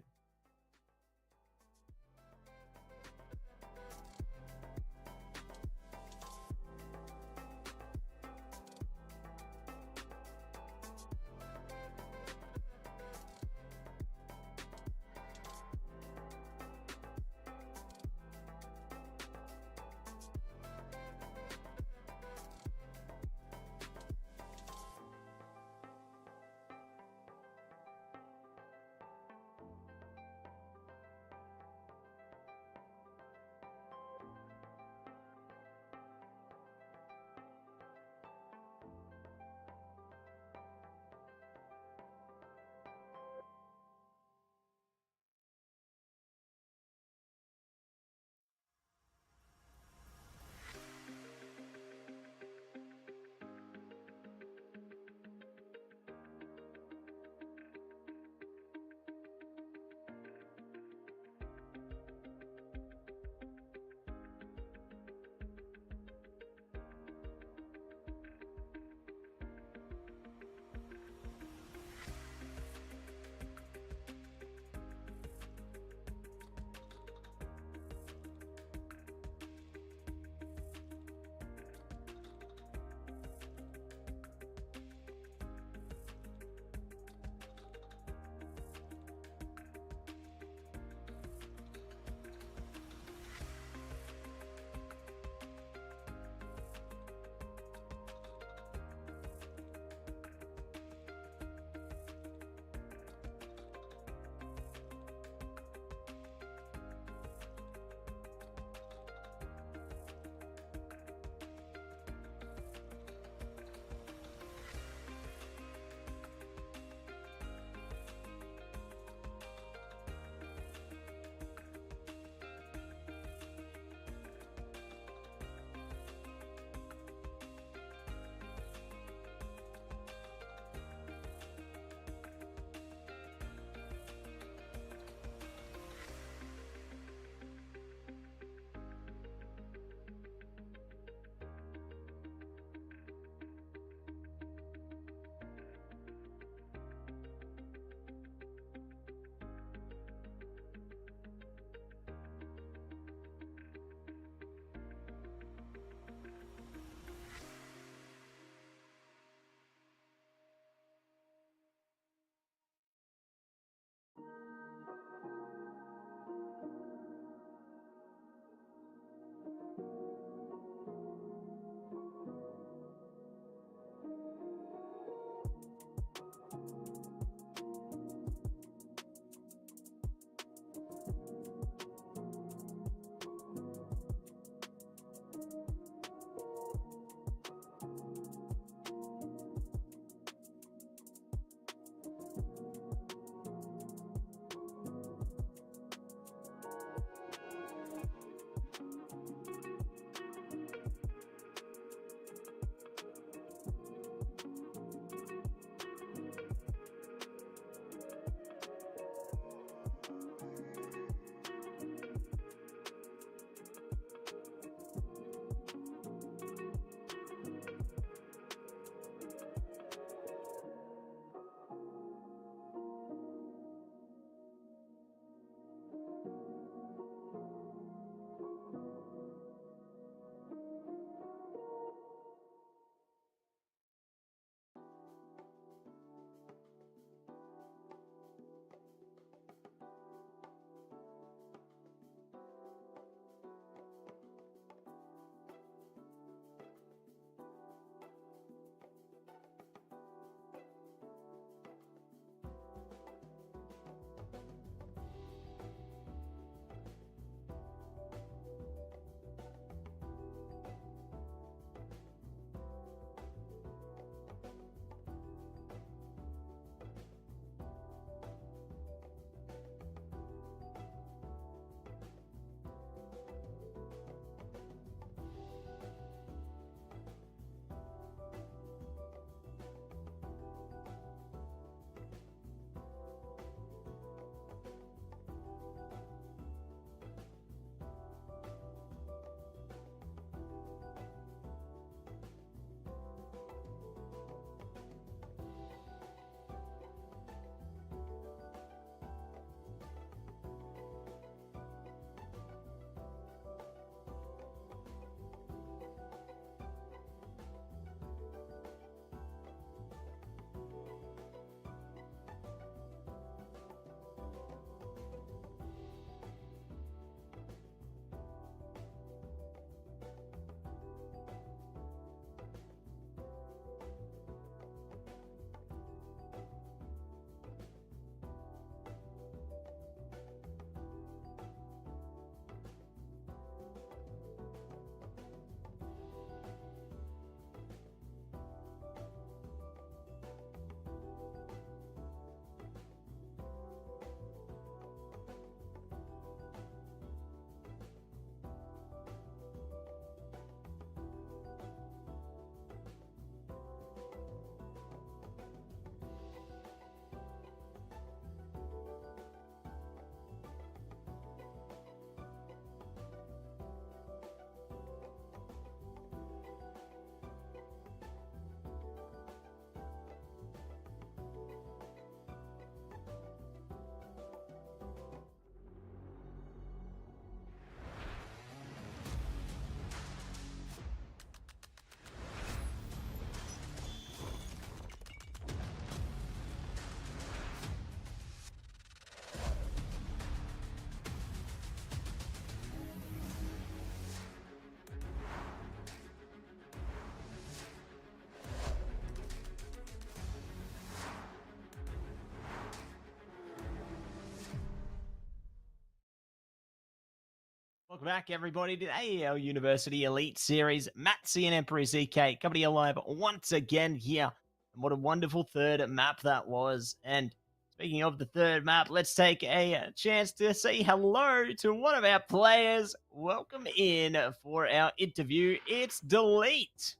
Welcome back, everybody, to the AEL University Elite Series. Matzy and Emperor ZK coming to you live once again here. And what a wonderful third map that was. And speaking of the third map, let's take a chance to say hello to one of our players. Welcome in for our interview. It's Delete.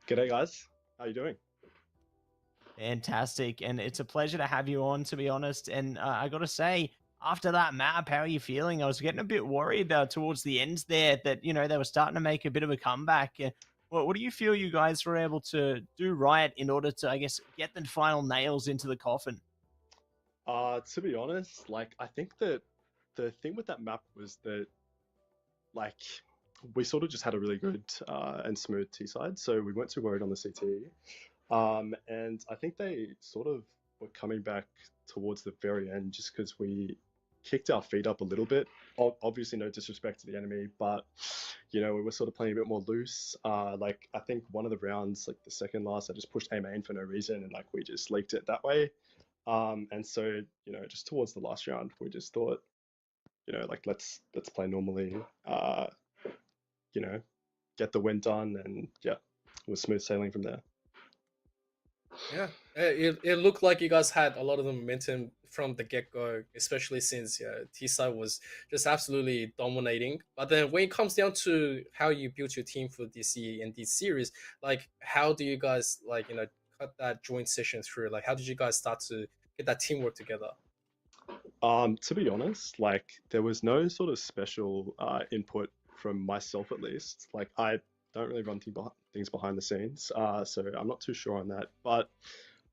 G'day, guys. How you doing? Fantastic. And it's a pleasure to have you on, to be honest. And I got to say, after that map, how are you feeling? I was getting a bit worried towards the end there that, you know, they were starting to make a bit of a comeback. What do you feel you guys were able to do right in order to, I guess, get the final nails into the coffin? To be honest, like, I think that the thing with that map was that, like, we sort of just had a really good and smooth T side, so we weren't too worried on the CTE. And I think they sort of were coming back towards the very end just because we kicked our feet up a little bit. Obviously, no disrespect to the enemy, but you know, we were sort of playing a bit more loose. Like, I think one of the rounds, like the second last, I just pushed A main for no reason, and like we just leaked it that way. And so, you know, just towards the last round, we just thought, you know, like let's play normally. You know, get the win done, and yeah, it was smooth sailing from there. Yeah, it looked like you guys had a lot of the momentum from the get-go, especially since T-side was just absolutely dominating. But then when it comes down to how you built your team for DC and this series, like how do you guys like, you know, cut that joint session through? Like how did you guys start to get that teamwork together? To be honest, like there was no sort of special input from myself, at least. Like I don't really run things behind the scenes, so I'm not too sure on that. But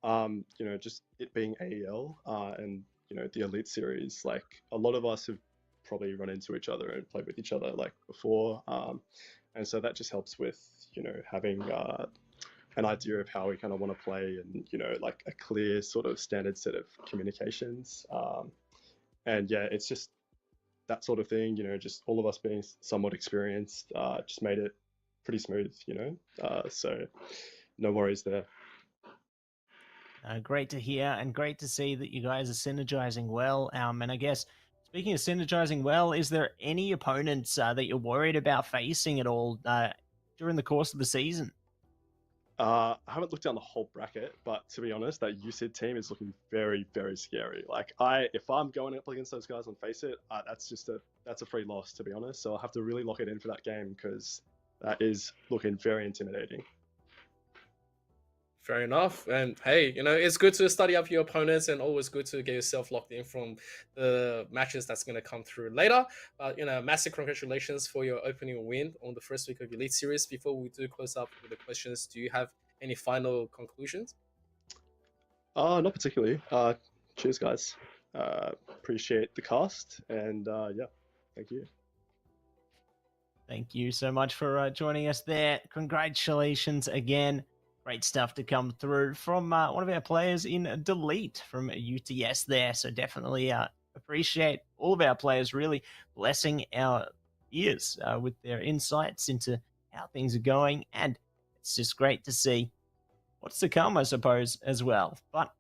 you know, just it being AEL and you know the Elite Series, like a lot of us have probably run into each other and played with each other like before, and so that just helps with, you know, having an idea of how we kind of want to play, and you know, like a clear sort of standard set of communications. And yeah, it's just that sort of thing, you know, just all of us being somewhat experienced, just made it pretty smooth, you know. So no worries there. Great to hear, and great to see that you guys are synergizing well. And I guess, speaking of synergizing well, is there any opponents that you're worried about facing at all during the course of the season? I haven't looked down the whole bracket, but to be honest, that UCID team is looking very, very scary. Like if I'm going up against those guys on Face It, that's a free loss, to be honest. So I'll have to really lock it in for that game because that is looking very intimidating. Fair enough. And hey, you know, it's good to study up your opponents and always good to get yourself locked in from the matches that's going to come through later. But, you know, massive congratulations for your opening win on the first week of Elite Series. Before we do close up with the questions, do you have any final conclusions? Not particularly. Cheers, guys. Appreciate the cast, and yeah, thank you. Thank you so much for joining us there. Congratulations again. Great stuff to come through from one of our players in Delete from UTS there. So definitely appreciate all of our players really blessing our ears with their insights into how things are going. And it's just great to see what's to come, I suppose, as well. But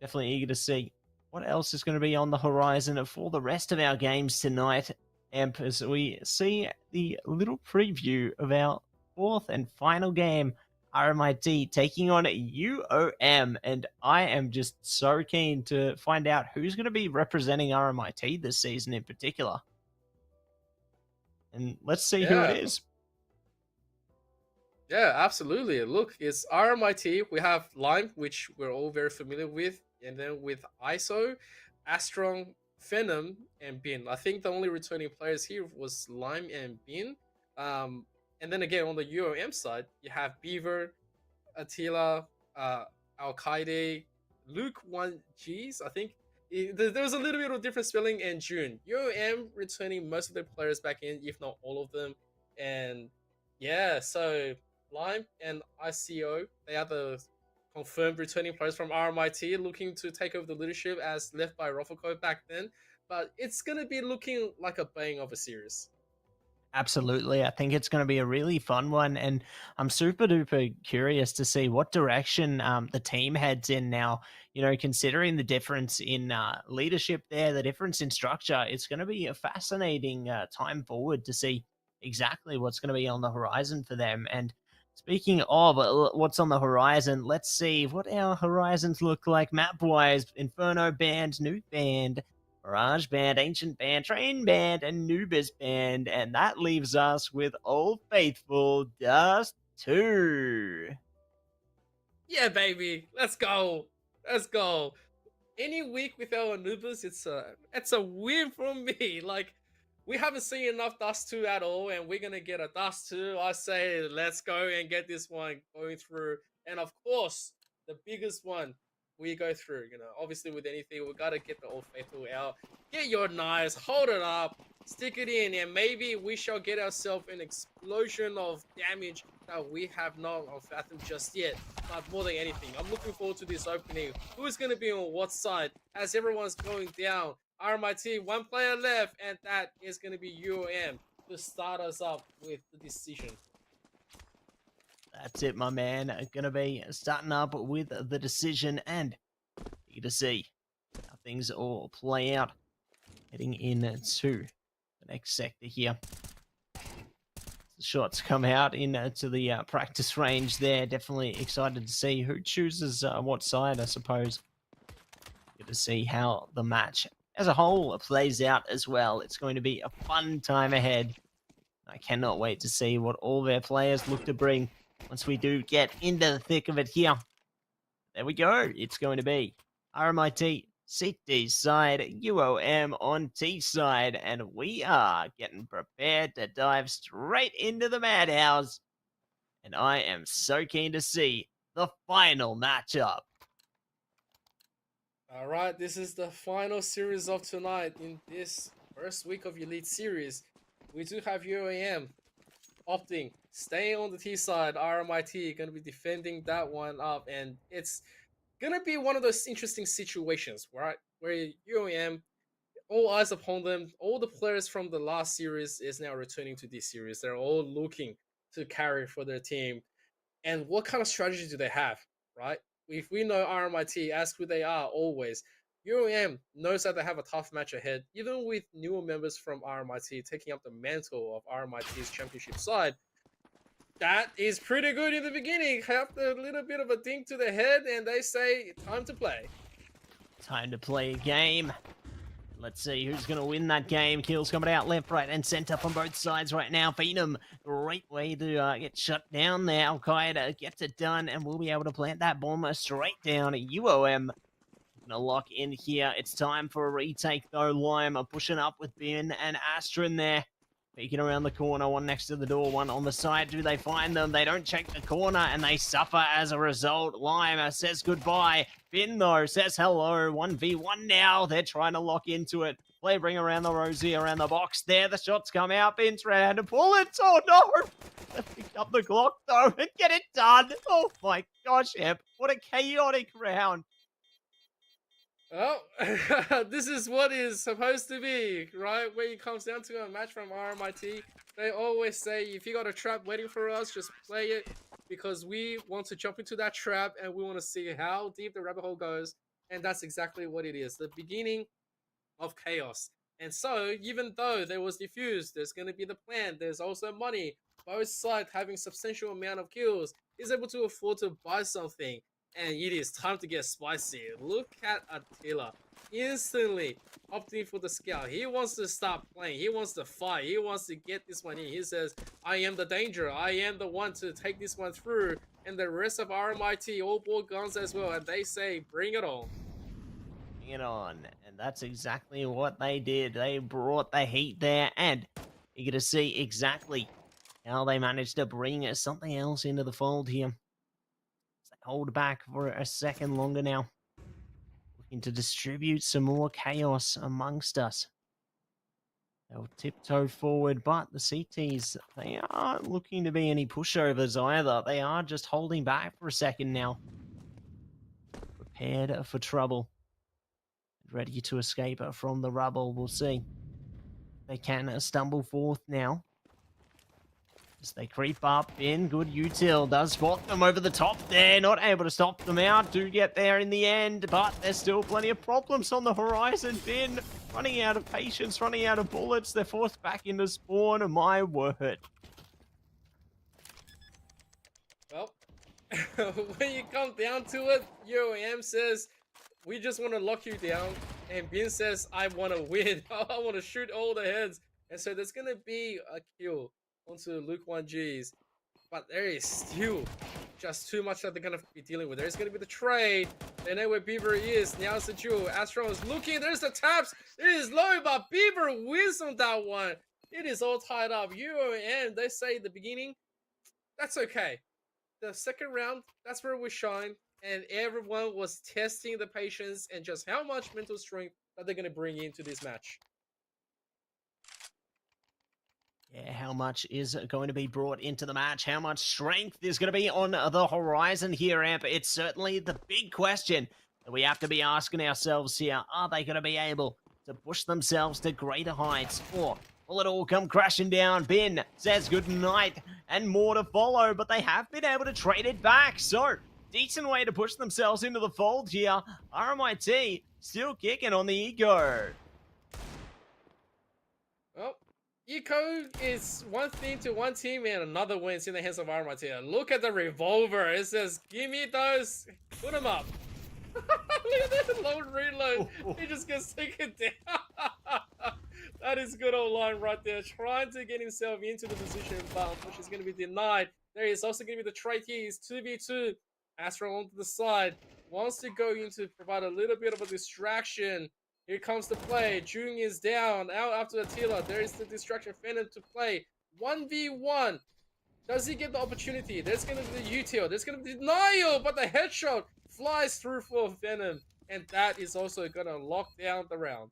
definitely eager to see what else is going to be on the horizon for the rest of our games tonight. And as we see the little preview of our fourth and final game, RMIT taking on UOM, and I am just so keen to find out who's going to be representing RMIT this season in particular. And let's see who it is. Yeah, absolutely. Look, it's RMIT. We have Lime, which we're all very familiar with, and then with ISO, Astron, Venom, and Bin. I think the only returning players here was Lime and Bin. And then again, on the UOM side, you have Beaver, Attila, Al-Qaeda, Luke 1Gs. I think there was a little bit of different spelling, and June. UOM returning most of their players back in, if not all of them. And yeah, so Lime and ICO, they are the confirmed returning players from RMIT, looking to take over the leadership as left by Rofoko back then. But it's going to be looking like a bang of a series. Absolutely. I think it's going to be a really fun one. And I'm super duper curious to see what direction the team heads in now. You know, considering the difference in leadership there, the difference in structure, it's going to be a fascinating time forward to see exactly what's going to be on the horizon for them. And speaking of what's on the horizon, let's see what our horizons look like map wise. Inferno band, Nuke band, Mirage Band, Ancient Band, Train Band, and Nubis Band. And that leaves us with Old Faithful Dust 2. Yeah, baby. Let's go. Let's go. Any week with our Anubis, it's a win for me. Like, we haven't seen enough Dust 2 at all, and we're gonna get a Dust 2. I say let's go and get this one going through. And of course, the biggest one we go through, obviously with anything, we gotta get the Old Faithful out. Get your knives, hold it up, stick it in, and maybe we shall get ourselves an explosion of damage that we have not fathomed just yet. But more than anything, I'm looking forward to this opening. Who's going to be on what side as everyone's going down? RMIT, one player left, and that is going to be UOM to start us up with the decision. That's it, my man. Going to be starting up with the decision, and you to see how things all play out heading into the next sector here. The shots come out into the practice range there. Definitely excited to see who chooses what side, I suppose. Good to see how the match as a whole plays out as well. It's going to be a fun time ahead. I cannot wait to see what all their players look to bring once we do get into the thick of it here. There we go. It's going to be RMIT CT side, UOM on T side, and we are getting prepared to dive straight into the madhouse. And I am so keen to see the final matchup. All right, this is the final series of tonight in this first week of Elite Series. We do have UOM opting, staying on the T side. RMIT going to be defending that one up, and it's going to be one of those interesting situations, right? Where UOM, all eyes upon them, all the players from the last series is now returning to this series. They're all looking to carry for their team. And what kind of strategy do they have, right? If we know RMIT as who they are always, UOM knows that they have a tough match ahead, even with newer members from RMIT taking up the mantle of RMIT's championship side. That is pretty good in the beginning. Have a little bit of a ding to the head, and they say, time to play. Time to play a game. Let's see who's going to win that game. Kills coming out left, right, and center from both sides right now. Phenom, great way to get shut down there. Al-Qaeda gets it done, and we'll be able to plant that bomb straight down. UOM gonna lock in here. It's time for a retake, though. Lime are pushing up with Ben and Astron there. Peeking around the corner, one next to the door, one on the side. Do they find them? They don't check the corner, and they suffer as a result. Lime says goodbye. Finn, though, says hello. 1v1 now. They're trying to lock into it. Play bring around the Rosie, around the box there. The shots come out. Finn's ready to pull it. Oh, no. They picked up the Glock, though, and get it done. Oh, my gosh, Ep. What a chaotic round. Well, this is what is supposed to be, right? When it comes down to a match from RMIT, they always say, if you got a trap waiting for us, just play it, because we want to jump into that trap and we want to see how deep the rabbit hole goes. And that's exactly what it is, the beginning of chaos. And so, even though there was defused, there's going to be the plan, there's also money. Both sides having substantial amount of kills is able to afford to buy something. And it is time to get spicy. Look at Attila. Instantly opting for the scout. He wants to stop playing. He wants to fight. He wants to get this one in. He says, I am the danger. I am the one to take this one through. And the rest of RMIT all bought guns as well. And they say, bring it on. Bring it on. And that's exactly what they did. They brought the heat there. And you're going to see exactly how they managed to bring something else into the fold here. Hold back for a second longer now. Looking to distribute some more chaos amongst us. They'll tiptoe forward, but the CTs, they aren't looking to be any pushovers either. They are just holding back for a second now. Prepared for trouble. Ready to escape from the rubble. We'll see. They can stumble forth now. As they creep up in, good util does spot them over the top there, not able to stop them out, do get there in the end, but there's still plenty of problems on the horizon. Bin running out of patience, running out of bullets, they're forced back into spawn, my word. Well, when you come down to it, UOM says, we just want to lock you down, and Bin says, I want to win, I want to shoot all the heads, and so there's going to be a kill onto Luke 1Gs, but there is still just too much that they're going to be dealing with. There's going to be the trade, they know where Beaver is, now it's the duel, Astron is looking, there's the taps, it is low, but Beaver wins on that one. It is all tied up. UOM, they say at the beginning, that's okay. The second round, that's where we shine, and everyone was testing the patience and just how much mental strength that they're going to bring into this match. Yeah, how much is going to be brought into the match? How much strength is going to be on the horizon here, Amp? It's certainly the big question that we have to be asking ourselves here. Are they going to be able to push themselves to greater heights? Or will it all come crashing down? Bin says good night and more to follow, but they have been able to trade it back. So, decent way to push themselves into the fold here. RMIT still kicking on the ego. Well, Eco is one thing to one team and another wins in the hands of RMIT. Look at the revolver. It says, give me those. Put them up. Look at that low reload. He just gets taken down. That is good old line right there. Trying to get himself into the position, but which is going to be denied. There is also going to be the trade here. He's 2v2. Astro onto the side. Wants to go in to provide a little bit of a distraction. Here comes the play. Jung is down. Out after the Tila. There is the distraction. Phantom to play. 1v1. Does he get the opportunity? There's going to be the util. There's going to be denial, but the headshot flies through for Venom. And that is also going to lock down the round.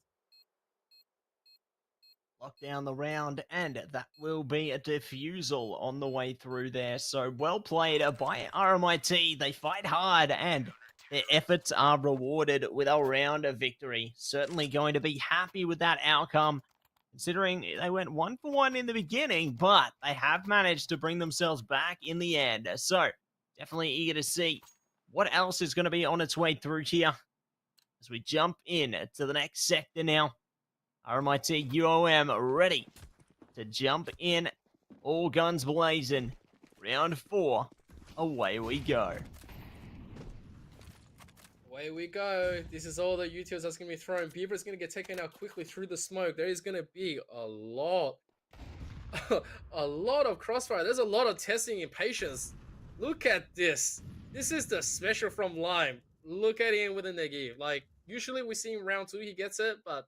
Lock down the round, and that will be a defusal on the way through there. So well played by RMIT. They fight hard, and their efforts are rewarded with a round of victory. Certainly going to be happy with that outcome, considering they went 1 for 1 in the beginning, but they have managed to bring themselves back in the end. So definitely eager to see what else is going to be on its way through here as we jump in to the next sector now. RMIT UOM ready to jump in, all guns blazing. Round 4, away we go. Away we go. This is all the utils that's going to be thrown. Beaver's going to get taken out quickly through the smoke. There is going to be a lot of crossfire. There's a lot of testing and patience. Look at this. This is the special from Lime. Look at him with a negative. Like, usually we see in round 2 he gets it, but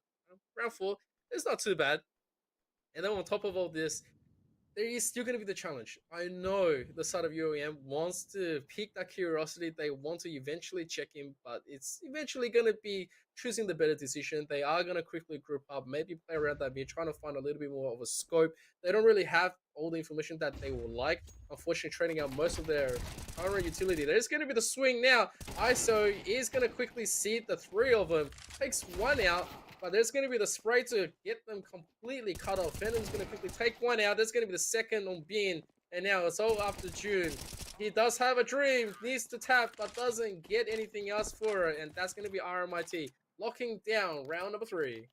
round 4, it's not too bad. And then on top of all this, there is still going to be the challenge. I know the side of UOM wants to pique that curiosity. They want to eventually check in, but it's eventually going to be choosing the better decision. They are going to quickly group up, maybe play around that bit, trying to find a little bit more of a scope. They don't really have all the information that they would like. Unfortunately, trading out most of their current utility. There's going to be the swing now. ISO is going to quickly seed the 3 of them. Takes 1 out. But there's going to be the spray to get them completely cut off. Venom's going to quickly take 1 out. There's going to be the second on Bin. And now it's all up to June. He does have a dream. Needs to tap, but doesn't get anything else for it. And that's going to be RMIT. Locking down round number 3.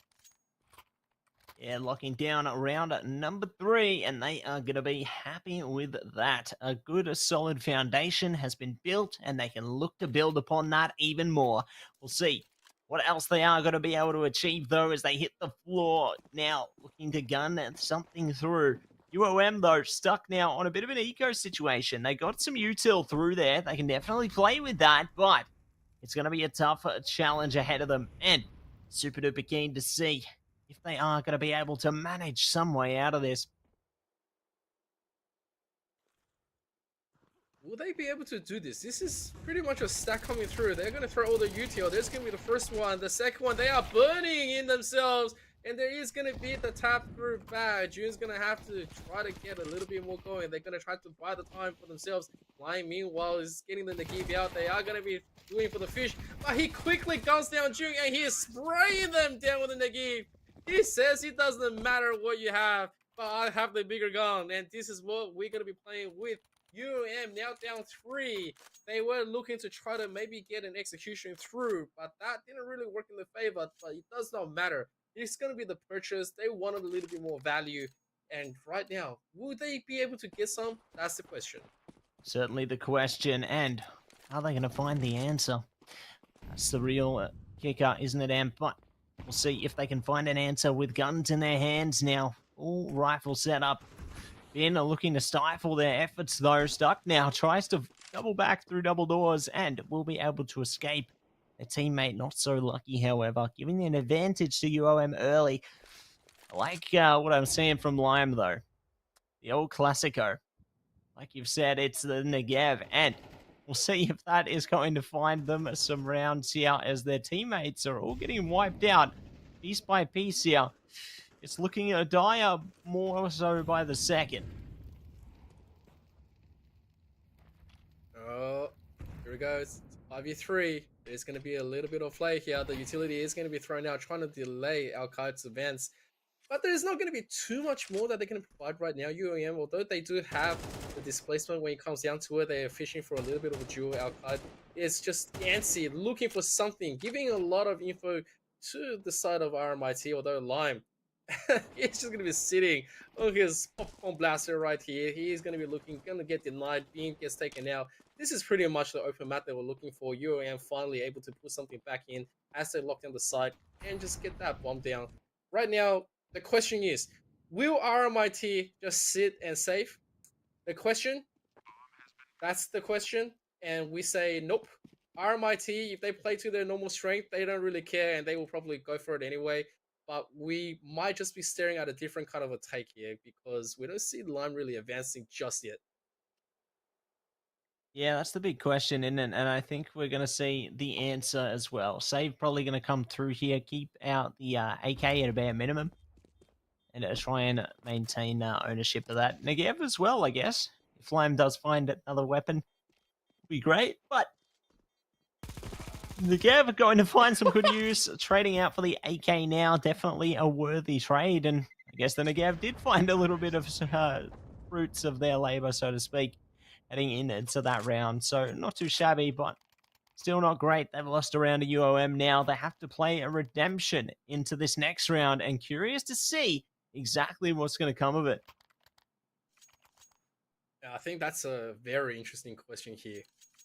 Yeah, locking down round number 3. And they are going to be happy with that. A good, solid foundation has been built. And they can look to build upon that even more. We'll see what else they are going to be able to achieve, though, as they hit the floor. Now, looking to gun something through. UOM, though, stuck now on a bit of an eco situation. They got some util through there. They can definitely play with that, but it's going to be a tough challenge ahead of them. And super duper keen to see if they are going to be able to manage some way out of this. Will they be able to do this? This is pretty much a stack coming through. They're going to throw all the util. There's going to be the first one. The second one, they are burning in themselves. And there is going to be the tap through back. June's going to have to try to get a little bit more going. They're going to try to buy the time for themselves. Lion, meanwhile, is getting them to give out. They are going to be doing for the fish. But he quickly guns down June and he is spraying them down with the Nagib. He says it doesn't matter what you have. but I have the bigger gun, and this is what we're gonna be playing with. UOM now down 3. They were looking to try to maybe get an execution through, but that didn't really work in their favor. But it does not matter. It's gonna be the purchase. They wanted a little bit more value, and right now, will they be able to get some? That's the question. Certainly the question, and are they going to find the answer? That's the real kicker, isn't it, Amp? But we'll see if they can find an answer with guns in their hands now. All rifle set up. Ben are looking to stifle their efforts, though. Stuck now, tries to double back through double doors and will be able to escape. Their teammate not so lucky, however, giving an advantage to UOM early. I like what I'm seeing from Lime, though. The old Classico. Like you've said, it's the Negev, and we'll see if that is going to find them some rounds here as their teammates are all getting wiped out piece by piece here. It's looking dire more so by the second. Oh, here we go. It's 5v3. There's going to be a little bit of play here. The utility is going to be thrown out, trying to delay Al-Qaed's advance. But there's not going to be too much more that they can provide right now, UOM. Although they do have the displacement when it comes down to it, they're fishing for a little bit of a duel. Al-Qaed is just antsy, looking for something, giving a lot of info to the side of RMIT, although Lime, he's just going to be sitting on his popcorn blaster right here. He is going to be looking, going to get denied, beam gets taken out. This is pretty much the open map they were looking for. UOM finally able to put something back in as they lock down the site and just get that bomb down. Right now, the question is, will RMIT just sit and save? The question, that's the question. And we say, nope. RMIT, if they play to their normal strength, they don't really care and they will probably go for it anyway. But we might just be staring at a different kind of a take here because we don't see Lime really advancing just yet. Yeah, that's the big question, isn't it? And I think we're going to see the answer as well. Save probably going to come through here, keep out the AK at a bare minimum, and try and maintain ownership of that. Negev as well, I guess. If Lime does find another weapon, it'd be great. But Negev going to find some good use. Trading out for the AK now, definitely a worthy trade. And I guess the Negev did find a little bit of fruits of their labor, so to speak, heading into that round. So not too shabby, but still not great. They've lost a round to UOM now. They have to play a redemption into this next round, and curious to see exactly what's going to come of it. Yeah, I think that's a very interesting question here,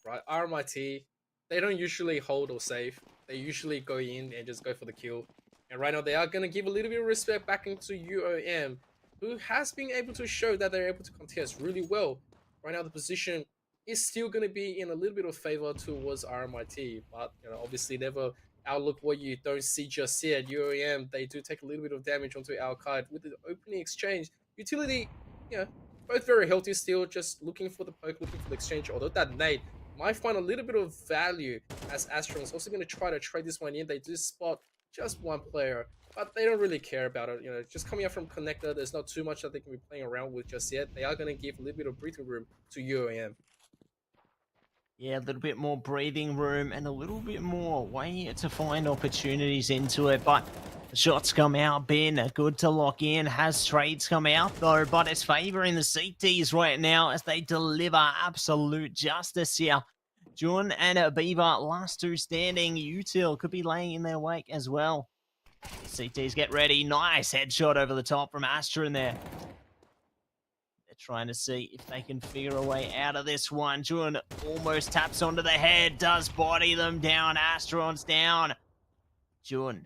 right? RMIT, they don't usually hold or save. They usually go in and just go for the kill. And right now they are going to give a little bit of respect back into UOM, who has been able to show that they're able to contest really well. Right now the position is still going to be in a little bit of favor towards RMIT, but obviously never outlook what you don't see just yet. UOM, they do take a little bit of damage onto Al-Qaed with the opening exchange. Utility, both very healthy still, just looking for the poke, looking for the exchange, although that nade might find a little bit of value as Astron's also going to try to trade this one in. They do spot just one player, but they don't really care about it. Just coming out from connector, there's not too much that they can be playing around with just yet. They are going to give a little bit of breathing room to UOM. Yeah, a little bit more breathing room and a little bit more way to find opportunities into it, but the shots come out. Ben, good to lock in. Has trades come out, though, but it's favoring the CTs right now as they deliver absolute justice here. Jun and Beaver, last two standing. Util could be laying in their wake as well. CTs get ready. Nice headshot over the top from Astra in there. They're trying to see if they can figure a way out of this one. Jun almost taps onto the head, does body them down. Astron's down. Jun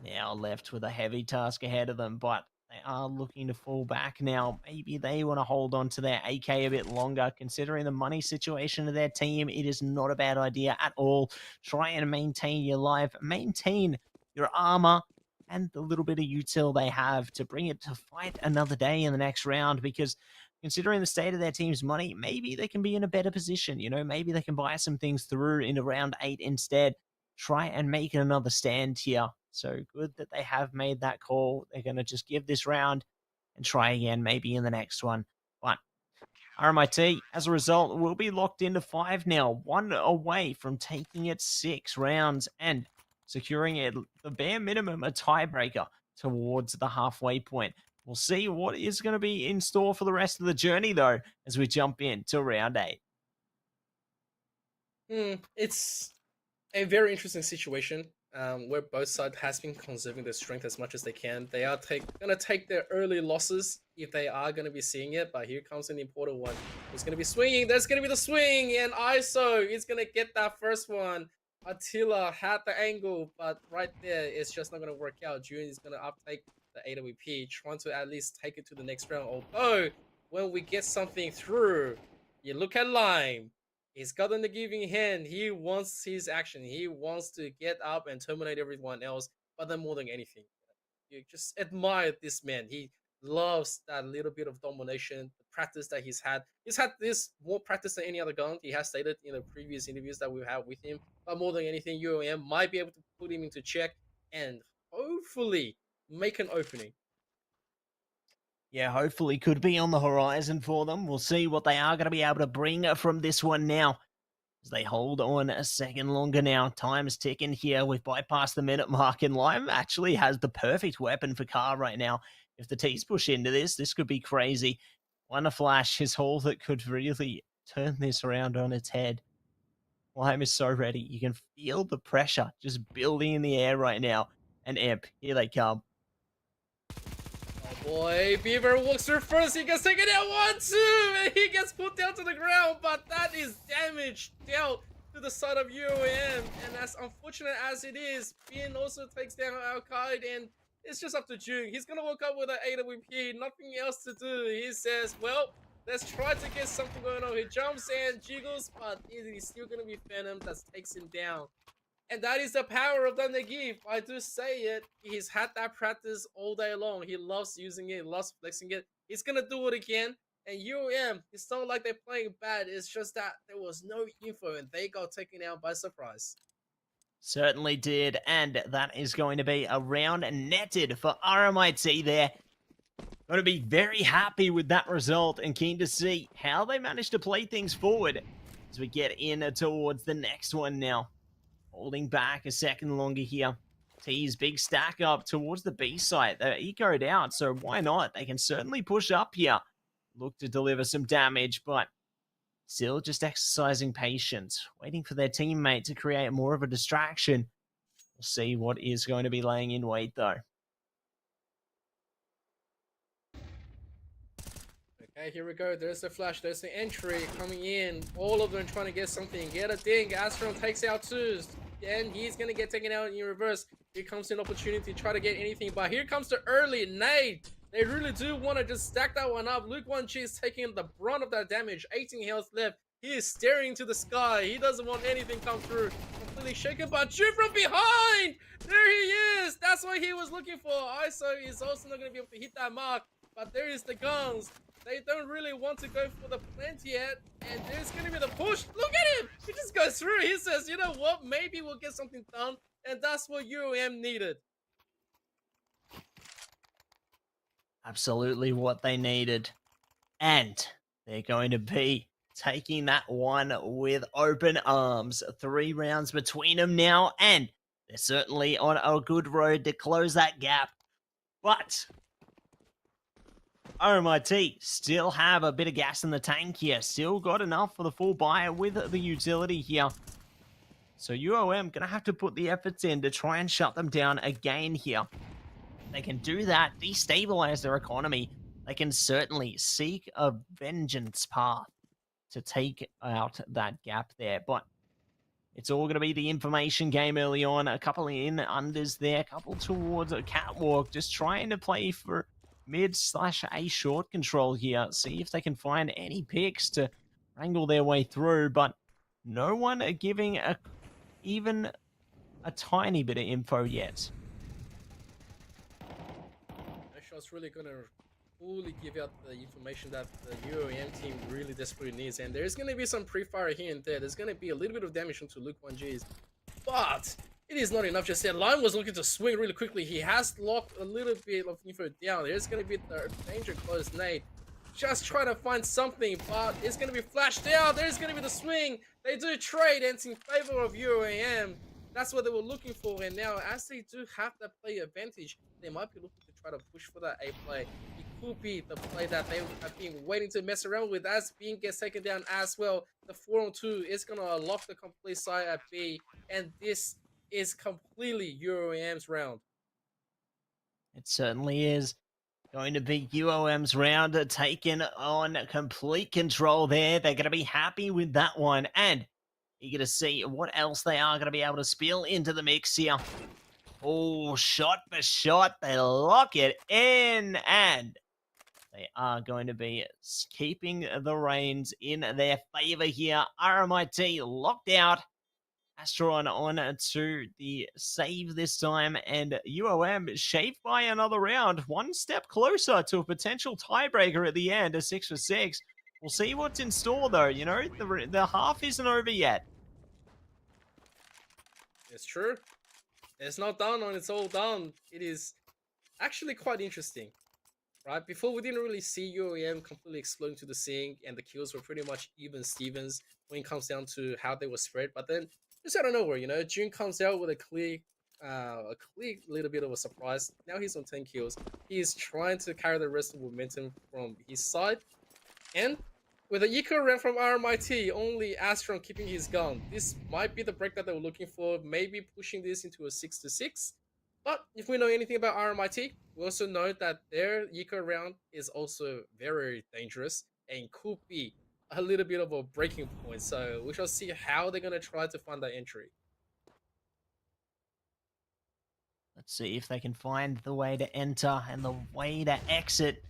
now left with a heavy task ahead of them, but they are looking to fall back now. Maybe they want to hold on to their AK a bit longer. Considering the money situation of their team, it is not a bad idea at all. Try and maintain your life, maintain your armor, and the little bit of util they have to bring it to fight another day in the next round, because considering the state of their team's money, maybe they can be in a better position. Maybe they can buy some things through into round 8 instead. Try and make another stand here. So good that they have made that call. They're going to just give this round and try again, maybe in the next one. But RMIT, as a result, will be locked into 5 now, 1 away from taking it 6 rounds and securing it the bare minimum, a tiebreaker towards the halfway point. We'll see what is going to be in store for the rest of the journey, though, as we jump into round 8. It's a very interesting situation where both sides has been conserving their strength as much as they can. They are going to take their early losses if they are going to be seeing it, but here comes an important one. There's going to be swinging. There's going to be the swing, and ISO is going to get that first one. Attila had the angle, but right there, it's just not going to work out. June is going to uptake the AWP, trying to at least take it to the next round. Although, when we get something through, you look at Lime. He's gotten the giving hand. He wants his action. He wants to get up and terminate everyone else. But then more than anything, you just admire this man. He loves that little bit of domination, the practice that he's had. He's had this more practice than any other gun. He has stated in the previous interviews that we've had with him. But more than anything, UOM might be able to put him into check and hopefully make an opening. Yeah, hopefully could be on the horizon for them. We'll see what they are going to be able to bring from this one now. As they hold on a second longer now. Time is ticking here. We've bypassed the minute mark, and Lime actually has the perfect weapon for Carr right now. If the T's push into this could be crazy. One flash is all that could really turn this around on its head. Lime is so ready. You can feel the pressure just building in the air right now. And Imp, here they come. Boy, Beaver walks through first. He gets taken out 1-2, and he gets put down to the ground. But that is damage dealt to the side of UOM, and as unfortunate as it is, Bin also takes down Al-Qaid, and it's just up to June. He's gonna walk up with an AWP, nothing else to do. He says, "Well, let's try to get something going on." He jumps and jiggles, but it is still gonna be Phantom that takes him down. And that is the power of the Negev. I do say it. He's had that practice all day long. He loves using it. He loves flexing it. He's going to do it again. And UOM, it's not like they're playing bad. It's just that there was no info and they got taken out by surprise. Certainly did. And that is going to be a round netted for RMIT there. Going to be very happy with that result and keen to see how they managed to play things forward as we get in towards the next one now. Holding back a second longer here. T's big stack up towards the B site. They're ecoed out, so why not? They can certainly push up here. Look to deliver some damage, but still just exercising patience. Waiting for their teammate to create more of a distraction. We'll see what is going to be laying in wait, though. Okay, here we go. There's the flash. There's the entry coming in. All of them trying to get something. Get a ding. Astron takes out 2. And he's going to get taken out in reverse. Here comes an opportunity to try to get anything. But here comes the early nade. They really do want to just stack that one up. Luke 1G is taking the brunt of that damage. 18 health left. He is staring to the sky. He doesn't want anything come through. Completely shaken, but Jude from behind. There he is. That's what he was looking for. ISO is also not going to be able to hit that mark. But there is the guns. They don't really want to go for the plant yet. And there's going to be the push. Look at him. He just goes through. He says, you know what? Maybe we'll get something done. And that's what UOM needed. Absolutely what they needed. And they're going to be taking that one with open arms. 3 rounds between them now. And they're certainly on a good road to close that gap. But RMIT still have a bit of gas in the tank here. Still got enough for the full buy with the utility here. So UOM going to have to put the efforts in to try and shut them down again here. They can do that, destabilize their economy. They can certainly seek a vengeance path to take out that gap there. But it's all going to be the information game early on. A couple in unders there, a couple towards a catwalk. Just trying to play for mid/A short control here. See if they can find any picks to wrangle their way through. But no one giving even a tiny bit of info yet. It's really going to fully give out the information that the UOM team really desperately needs. And there's going to be some pre-fire here and there. There's going to be a little bit of damage into Luke 1Gs. But it is not enough just yet. Lime was looking to swing really quickly. He has locked a little bit of info down. There's going to be the danger close nade. Just trying to find something, but it's going to be flashed out. There's going to be the swing. They do trade, and it's in favor of UOM. That's what they were looking for. And now, as they do have that play advantage, they might be looking to try to push for that A play. It could be the play that they have been waiting to mess around with as Bean gets taken down as well. The 4-on-2 is going to unlock the complete side at B, and this is completely UOM's round. It certainly is going to be UOM's round, taken on complete control there. They're going to be happy with that one, and you're going to see what else they are going to be able to spill into the mix here. Oh, shot for shot, they lock it in, and they are going to be keeping the reins in their favor here. RMIT locked out. Astron on to the save this time, and UOM shaved by another round, one step closer to a potential tiebreaker at the end, a 6-for-6. We'll see what's in store, though. You know, the half isn't over yet. It's true. It's not done and it's all done. It is actually quite interesting, right? Before, we didn't really see UOM completely exploding to the scene, and the kills were pretty much even Stevens when it comes down to how they were spread. But then, just out of nowhere, you know, June comes out with a clear little bit of a surprise. Now he's on 10 kills. He is trying to carry the rest of the momentum from his side. And with a eco round from RMIT, only Astron keeping his gun. This might be the break that they were looking for, maybe pushing this into a 6-to-6. But if we know anything about RMIT, we also know that their eco round is also very dangerous and could be a little bit of a breaking point. So we shall see how they're going to try to find that entry. Let's see if they can find the way to enter and the way to exit.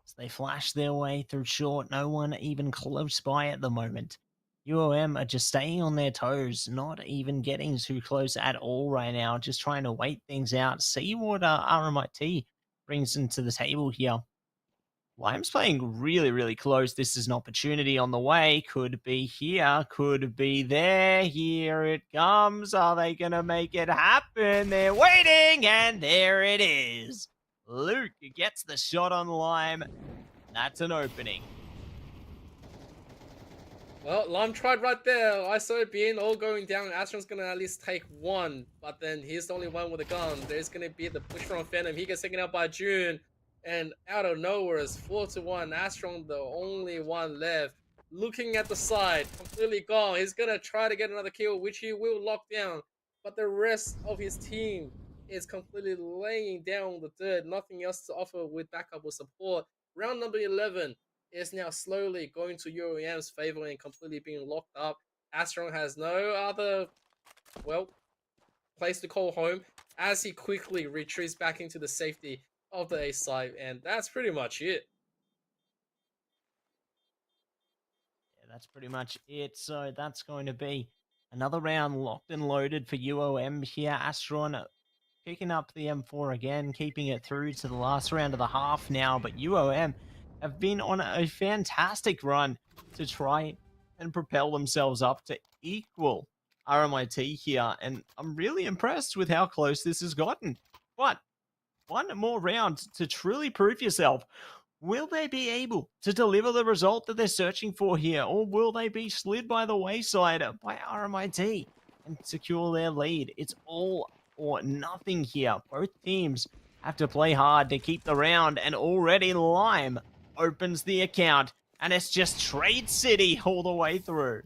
As they flash their way through short, no one even close by at the moment. UOM are just staying on their toes, not even getting too close at all right now, just trying to wait things out, see what RMIT brings into the table here. Lime's playing really, really close. This is an opportunity on the way. Could be here, could be there. Here it comes. Are they going to make it happen? They're waiting, and there it is. Luke gets the shot on Lime. That's an opening. Well, Lime tried right there. I saw it being all going down. Astron's going to at least take one, but then he's the only one with a gun. There's going to be the push from Phantom. He gets taken out by June. And out of nowhere, it's 4-1. Astron, the only one left. Looking at the side, completely gone. He's going to try to get another kill, which he will lock down. But the rest of his team is completely laying down the dirt. Nothing else to offer with backup or support. Round number 11 is now slowly going to UOM's favor and completely being locked up. Astron has no other, well, place to call home as he quickly retreats back into the safety of the A side, and that's pretty much it. Yeah, that's pretty much it. So that's going to be another round locked and loaded for UOM here. Astron picking up the M4 again, keeping it through to the last round of the half now, but UOM have been on a fantastic run to try and propel themselves up to equal RMIT here, and I'm really impressed with how close this has gotten. But one more round to truly prove yourself. Will they be able to deliver the result that they're searching for here, or will they be slid by the wayside by RMIT and secure their lead? It's all or nothing here. Both teams have to play hard to keep the round, and already Lime opens the account, and it's just Trade City all the way through.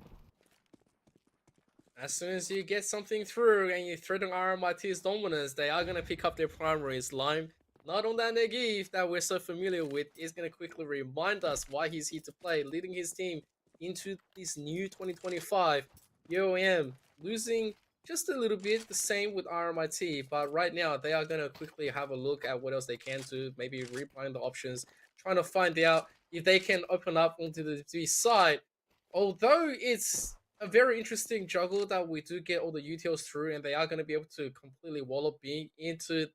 As soon as you get something through and you threaten RMIT's dominance, they are going to pick up their primaries. Lime, not on that Negev that we're so familiar with, is going to quickly remind us why he's here to play, leading his team into this new 2025. UOM losing just a little bit, the same with RMIT, but right now they are going to quickly have a look at what else they can do, maybe replaying the options, trying to find out if they can open up onto the B side. Although it's a very interesting juggle that we do get all the utils through, and they are going to be able to completely wallop being into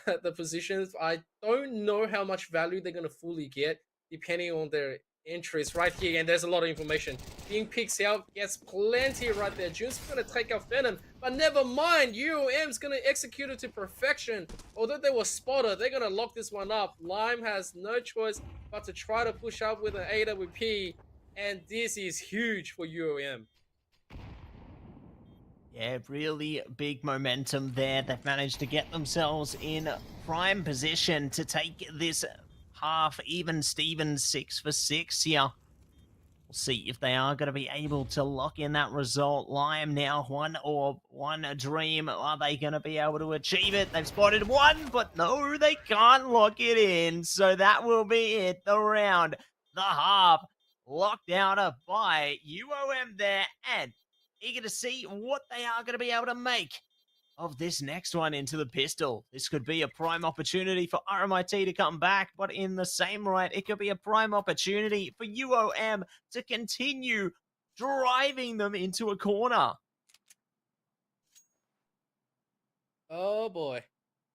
the positions. I don't know how much value they're going to fully get depending on their entries right here, and there's a lot of information. Being picks out, gets plenty right there. June's going to take out Phantom, but never mind, UOM's going to execute it to perfection. Although they were spotted, they're going to lock this one up. Lime has no choice but to try to push up with an AWP, and this is huge for UOM. Yeah, really big momentum there. They've managed to get themselves in prime position to take this half even Steven 6 for 6 here. We'll see if they are going to be able to lock in that result. Lime now, one orb, one dream. Are they going to be able to achieve it? They've spotted one, but no, they can't lock it in. So that will be it. The round, the half, locked out by UOM there, and eager to see what they are going to be able to make of this next one into the pistol. This could be a prime opportunity for RMIT to come back, but in the same right, it could be a prime opportunity for UOM to continue driving them into a corner. Oh boy.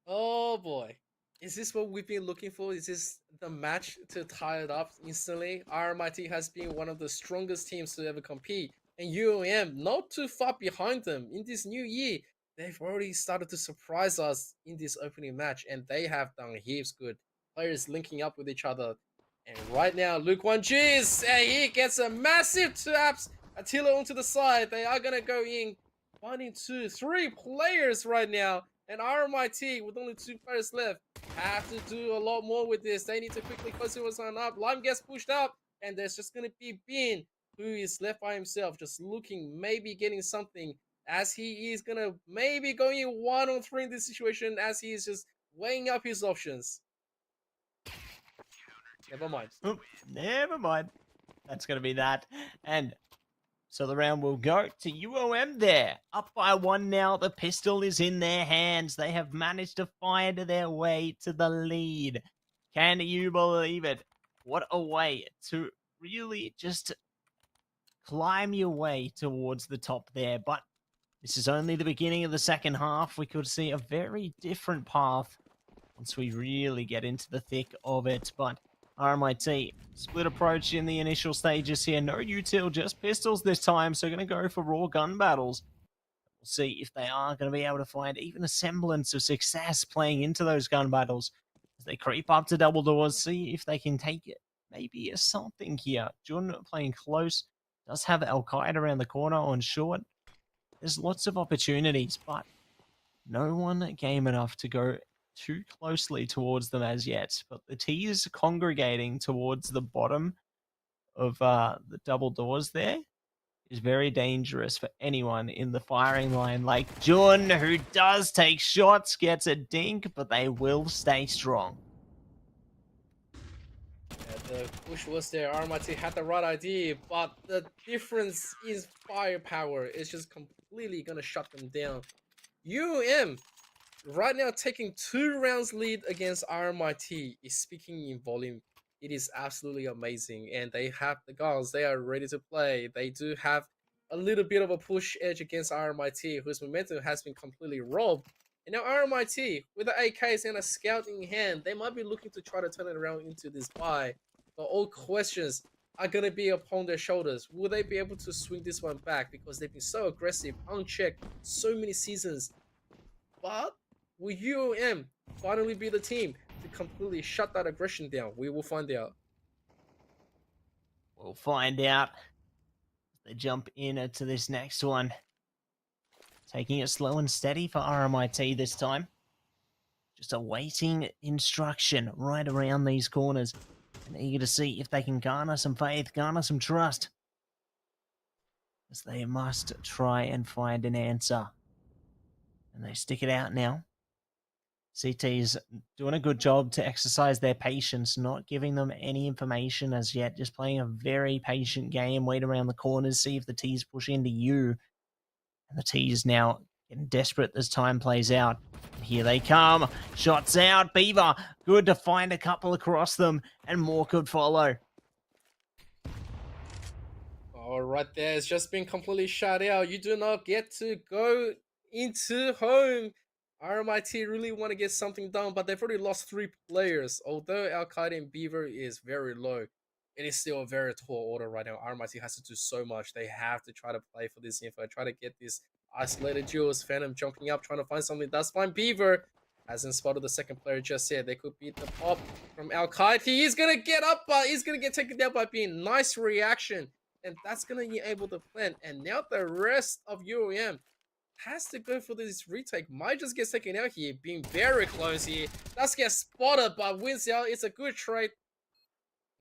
Oh boy. Is this what we've been looking for? Is this the match to tie it up instantly? RMIT has been one of the strongest teams to ever compete, and UOM not too far behind them in this new year. They've already started to surprise us in this opening match, and they have done heaps good. Players linking up with each other. And right now, Luke 1Gs, and he gets a massive taps. Attila onto the side. They are going to go in. 1, 2, 3 players right now. And RMIT, with only 2 players left, have to do a lot more with this. They need to quickly close this one up. Lime gets pushed up, and there's just going to be Bin, who is left by himself, just looking, maybe getting something, as he is going to maybe going in 1-on-3 in this situation, as he is just weighing up his options. Never mind. Oh, never mind. That's going to be that. And so the round will go to UOM there. Up by 1 now. The pistol is in their hands. They have managed to find their way to the lead. Can you believe it? What a way to really just climb your way towards the top there. But this is only the beginning of the second half. We could see a very different path once we really get into the thick of it. But RMIT, split approach in the initial stages here. No util, just pistols this time. So going to go for raw gun battles. We'll see if they are going to be able to find even a semblance of success playing into those gun battles. As they creep up to double doors, see if they can take it. Maybe a something here. Jun playing close. Does have Al-Qaeda around the corner on short. There's lots of opportunities, but no one game enough to go too closely towards them as yet. But the T is congregating towards the bottom of the double doors there is very dangerous for anyone in the firing line like Jun, who does take shots, gets a dink, but they will stay strong. Yeah, the push was there. RMIT had the right idea, but the difference is firepower. It's just completely gonna shut them down. UM right now taking 2 rounds lead against RMIT is speaking in volume. It is absolutely amazing, and they have the guns. They are ready to play. They do have a little bit of a push edge against RMIT, whose momentum has been completely robbed. And now RMIT, with the AKs and a scout in hand, they might be looking to try to turn it around into this buy. But all questions are going to be upon their shoulders. Will they be able to swing this one back? Because they've been so aggressive, unchecked, so many seasons. But will UOM finally be the team to completely shut that aggression down? We will find out. We'll find out. They jump into this next one. Taking it slow and steady for RMIT this time. Just awaiting instruction right around these corners. And eager to see if they can garner some faith, garner some trust. As they must try and find an answer. And they stick it out now. CT's doing a good job to exercise their patience, not giving them any information as yet, just playing a very patient game, wait around the corners, see if the T's push into you. And the T's now getting desperate as time plays out. Here they come, shots out, Beaver, good to find a couple across them, and more could follow. Oh, right there, it's just been completely shut out. You do not get to go into home. RMIT really want to get something done, but they've already lost 3 players. Although Al-Qaeda and Beaver is very low, it is still a very tall order right now. RMIT has to do so much. They have to try to play for this info, try to get this isolated duels. Phantom jumping up, trying to find something. Does find Beaver. Hasn't spotted the second player just yet. They could beat the pop from Al-Qaeda. He is going to get up, but he's going to get taken down by Bean. Nice reaction. And that's going to be able to plant. And now the rest of UOM has to go for this retake. Might just get taken out here, being very close here. Does get spotted by Winxiao. It's a good trade.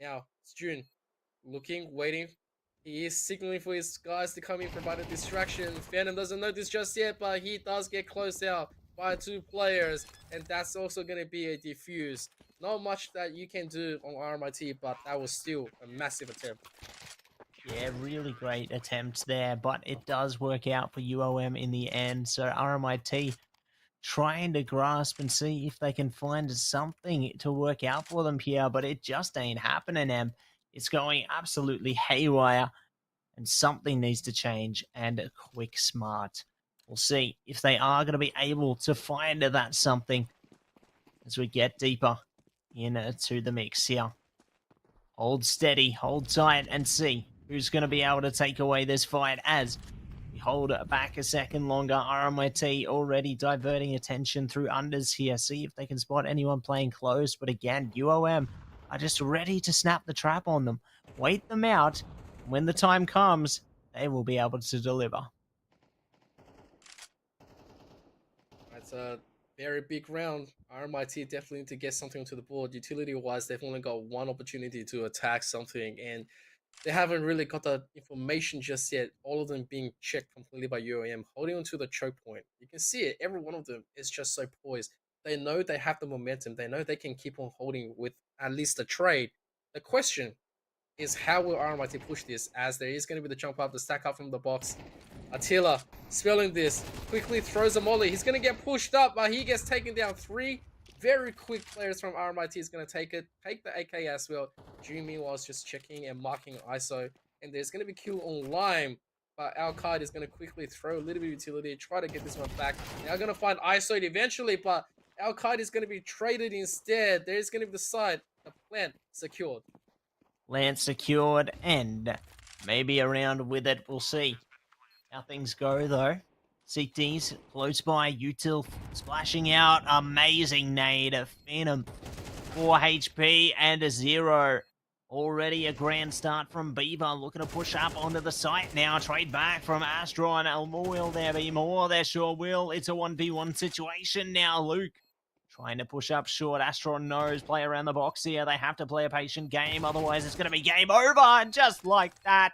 Now, it's June. Looking, waiting. He is signaling for his guys to come in, provide a distraction. Phantom doesn't know this just yet, but he does get closed out by 2 players. And that's also going to be a defuse. Not much that you can do on RMIT, but that was still a massive attempt. Yeah, really great attempt there, but it does work out for UOM in the end. So RMIT trying to grasp and see if they can find something to work out for them here, but it just ain't happening, Em. It's going absolutely haywire, and something needs to change, and quick smart. We'll see if they are going to be able to find that something as we get deeper into the mix here. Hold steady, hold tight, and see who's going to be able to take away this fight as we hold it back a second longer. RMIT already diverting attention through unders here. See if they can spot anyone playing close. But again, UOM are just ready to snap the trap on them. Wait them out. When the time comes, they will be able to deliver. That's a very big round. RMIT definitely need to get something onto the board. Utility-wise, they've only got one opportunity to attack something, and they haven't really got the information just yet. All of them being checked completely by UOM, holding onto the choke point. You can see it. Every one of them is just so poised. They know they have the momentum. They know they can keep on holding with at least a trade. The question is, how will RMIT push this, as there is going to be the jump up, the stack up from the box. Attila, spelling this, quickly throws a molly. He's going to get pushed up, but he gets taken down. 3 very quick players from RMIT is going to take the AK as well. June, meanwhile, is just checking and marking ISO. And there's going to be kill on Lime, but Al-Qaeda is going to quickly throw a little bit of utility, try to get this one back. They're going to find ISO eventually, but Al-Qaeda is going to be traded instead. There's going to be the side, the plant secured. Land secured, and maybe around with it. We'll see how things go, though. CT's close by. Util splashing out. Amazing nade. Phantom 4 HP and a 0. Already a grand start from Beaver. Looking to push up onto the site now. Trade back from Astron. Will there be more? There sure will. It's a 1v1 situation now. Luke trying to push up short. Astron knows. Play around the box here. They have to play a patient game. Otherwise, it's going to be game over. And just like that,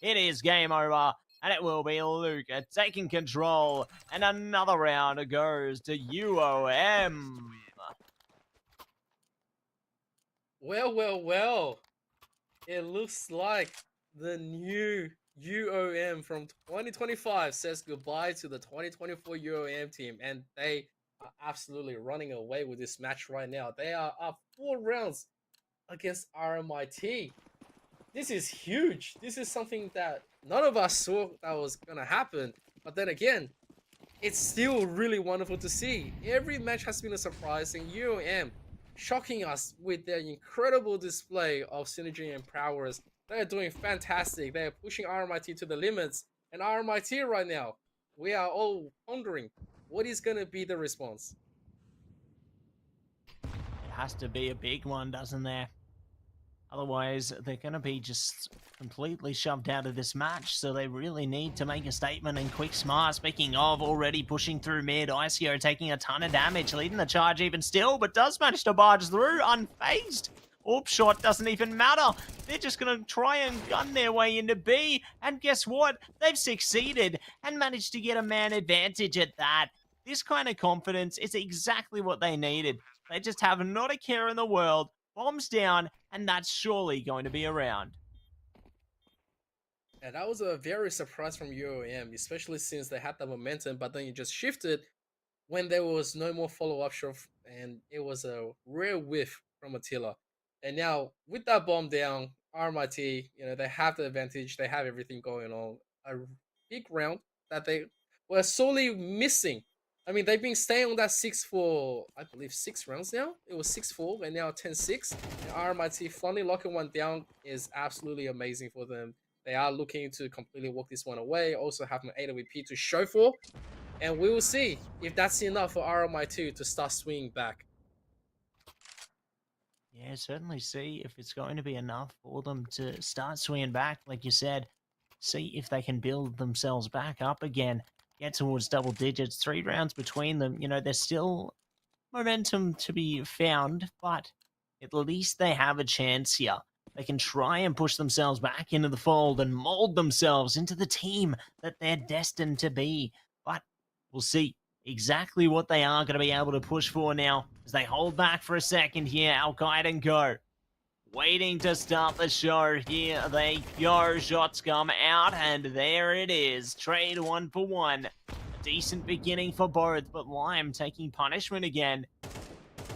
it is game over. And it will be Luke taking control. And another round goes to UOM. Well. It looks like the new UOM from 2025 says goodbye to the 2024 UOM team. And they are absolutely running away with this match right now. They are up 4 rounds against RMIT. This is huge. This is something that none of us saw that was going to happen. But then again, it's still really wonderful to see. Every match has been a surprise, and UOM shocking us with their incredible display of synergy and prowess. They are doing fantastic. They are pushing RMIT to the limits. And RMIT right now, we are all pondering, what is going to be the response? It has to be a big one, doesn't there? Otherwise, they're going to be just completely shoved out of this match, so they really need to make a statement. And quick smart, speaking of, already pushing through mid. ICO taking a ton of damage, leading the charge even still, but does manage to barge through unfazed. Orb shot doesn't even matter. They're just going to try and gun their way into B, and guess what? They've succeeded and managed to get a man advantage at that. This kind of confidence is exactly what they needed. They just have not a care in the world. Bombs down, and that's surely going to be around. And that was a very surprise from UOM, especially since they had the momentum, but then you just shifted when there was no more follow-up shot, and it was a rare whiff from Attila. And now, with that bomb down, RMIT, they have the advantage, they have everything going on. A big round that they were solely missing. I mean, they've been staying on that 6 for, I believe, 6 rounds now. It was 6-4, and now 10-6. And RMIT finally locking one down is absolutely amazing for them. They are looking to completely walk this one away. Also have an AWP to show for. And we will see if that's enough for RMIT to start swinging back. Yeah, certainly see if it's going to be enough for them to start swinging back, like you said. See if they can build themselves back up again. get towards double digits, 3 rounds between them. You know, there's still momentum to be found, but at least they have a chance here. They can try and push themselves back into the fold and mold themselves into the team that they're destined to be. But we'll see exactly what they are going to be able to push for now as they hold back for a second here. Al-Qaeda and Go waiting to start the show. Here they go. Shots come out, and there it is. Trade 1-for-1. A decent beginning for both, but Lime taking punishment again.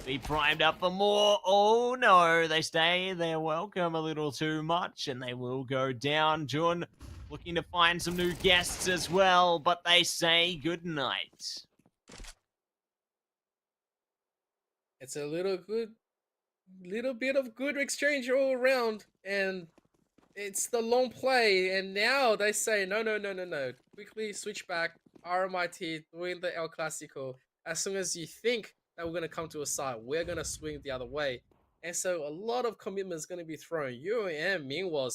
Be primed up for more. Oh no, they stay there. Welcome a little too much, and they will go down. Jun looking to find some new guests as well, but they say goodnight. It's a little bit of good exchange all around, and it's the long play. And now they say no. Quickly switch back. RMIT doing the El Clasico. As soon as you think that we're gonna come to a side, we're gonna swing the other way. And so a lot of commitments gonna be thrown. UAM meanwhile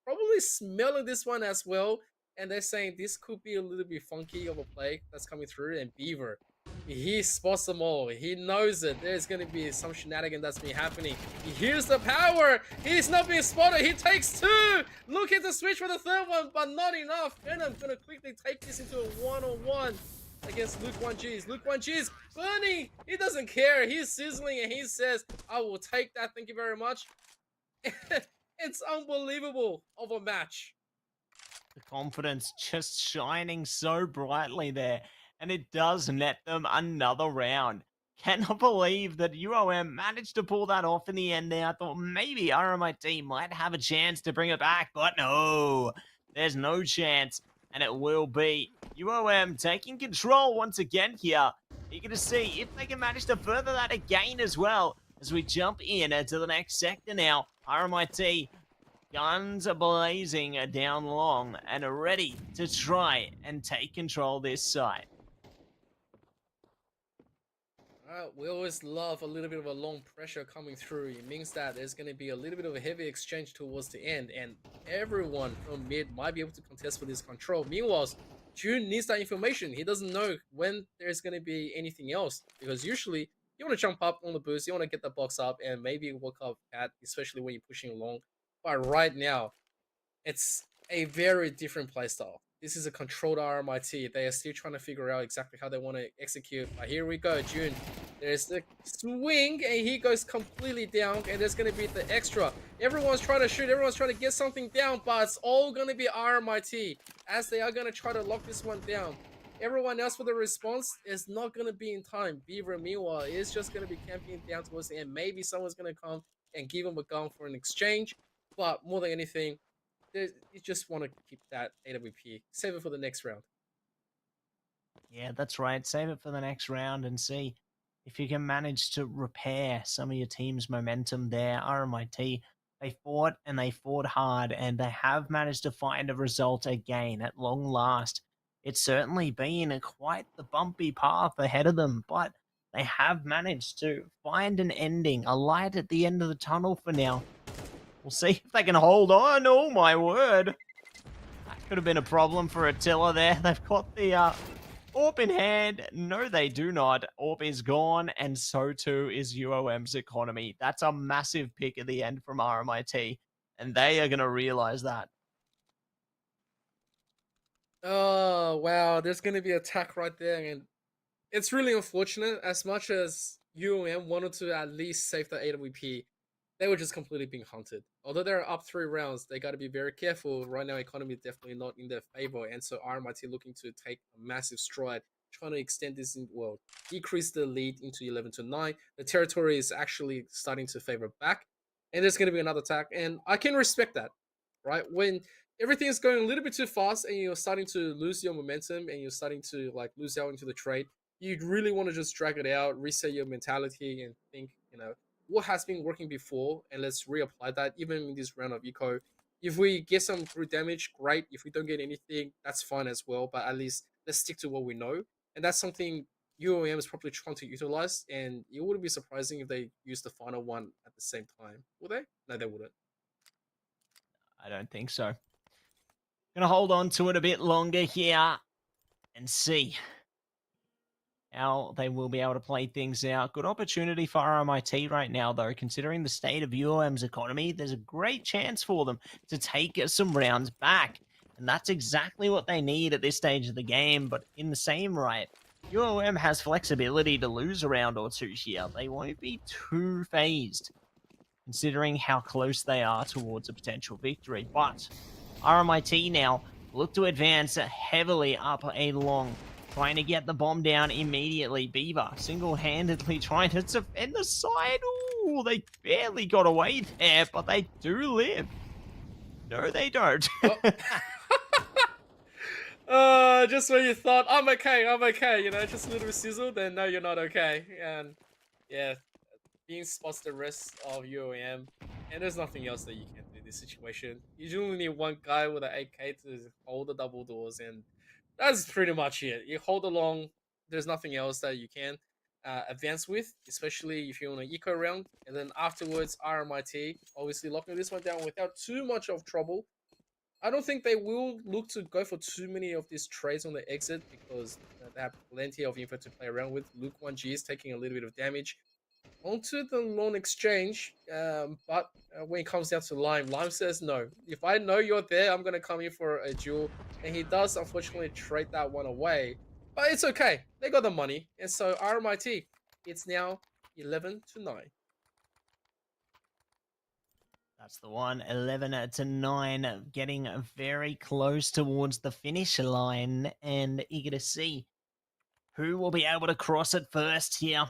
probably smelling this one as well, and they're saying this could be a little bit funky of a play that's coming through. And Beaver, he spots them all. He knows it. There's going to be some shenanigan that's been happening. He hears the power. He's not being spotted. He takes 2. Looking to switch for the 3rd one, but not enough. Venom going to quickly take this into a 1-on-1 against Luke 1Gs. Luke 1Gs burning. He doesn't care. He's sizzling, and he says, I will take that. Thank you very much. It's unbelievable of a match. The confidence just shining so brightly there, and it does net them another round. Cannot believe that UOM managed to pull that off in the end there. I thought maybe RMIT might have a chance to bring it back, but no, there's no chance, and it will be UOM taking control once again here. Eager to see if they can manage to further that again as well as we jump in to the next sector now. RMIT guns are blazing down long and are ready to try and take control this side. We always love a little bit of a long pressure coming through. It means that there's going to be a little bit of a heavy exchange towards the end, and everyone from mid might be able to contest for this control. Meanwhile, June needs that information. He doesn't know when there's going to be anything else, because usually you want to jump up on the boost, you want to get the box up, and maybe walk up at, especially when you're pushing long. But right now, it's a very different playstyle. This is a controlled RMIT. They are still trying to figure out exactly how they want to execute. But here we go, June. There's the swing, and he goes completely down, and there's going to be the extra. Everyone's trying to shoot. Everyone's trying to get something down, but it's all going to be RMIT, as they are going to try to lock this one down. Everyone else for the response is not going to be in time. Beaver, meanwhile, is just going to be camping down towards the end. Maybe someone's going to come and give him a gun for an exchange, but more than anything, you just want to keep that AWP. Save it for the next round. Yeah, that's right. Save it for the next round and see if you can manage to repair some of your team's momentum there. RMIT, they fought and they fought hard, and they have managed to find a result again at long last. It's certainly been quite the bumpy path ahead of them, but they have managed to find an ending, a light at the end of the tunnel for now. We'll see if they can hold on. Oh, my word. That could have been a problem for Attila there. They've got the AWP in hand. No, they do not. AWP is gone, and so too is UOM's economy. That's a massive pick at the end from RMIT, and they are going to realize that. Oh, wow. There's going to be an attack right there, and it's really unfortunate. As much as UOM wanted to at least save the AWP, they were just completely being hunted. Although they're up 3 rounds, they got to be very careful. Right now, economy is definitely not in their favor, and so RMIT looking to take a massive stride, trying to extend this in, well, decrease the lead into 11-9. The territory is actually starting to favor back, and there's going to be another attack, and I can respect that, right? When everything is going a little bit too fast and you're starting to lose your momentum and you're starting to like lose out into the trade, you'd really want to just drag it out, reset your mentality, and think, what has been working before, and let's reapply that even in this round of eco. If we get some crit damage, great. If we don't get anything, that's fine as well, but at least let's stick to what we know. And that's something UOM is probably trying to utilize, and it wouldn't be surprising if they use the final one at the same time. Will they? No, they wouldn't. I don't think so. Gonna hold on to it a bit longer here. and see how they will be able to play things out. Good opportunity for RMIT right now, though. Considering the state of UOM's economy, there's a great chance for them to take some rounds back. And that's exactly what they need at this stage of the game. But in the same right, UOM has flexibility to lose a round or two here. They won't be too phased, considering how close they are towards a potential victory. But RMIT now look to advance heavily up a long, trying to get the bomb down immediately. Beaver single-handedly trying to defend the side. Ooh, they barely got away there, but they do live. No, they don't. Just when you thought, I'm okay, you know, just a little sizzle, then no, you're not okay. And yeah, Bean spots the rest of UOM, and there's nothing else that you can do in this situation. You only need one guy with an AK to hold the double doors, and that's pretty much it. You hold along, there's nothing else that you can advance with, especially if you want to eco round. And then afterwards, RMIT obviously locking this one down without too much of trouble. I don't think they will look to go for too many of these trades on the exit because they have plenty of info to play around with. Luke 1G is taking a little bit of damage onto the loan exchange, but when it comes down to Lime says no. If I know you're there, I'm going to come in for a duel, and he does unfortunately trade that one away, but it's okay. They got the money, and so RMIT, it's now 11-9. That's the one, 11-9, getting very close towards the finish line, and eager to see who will be able to cross it first here.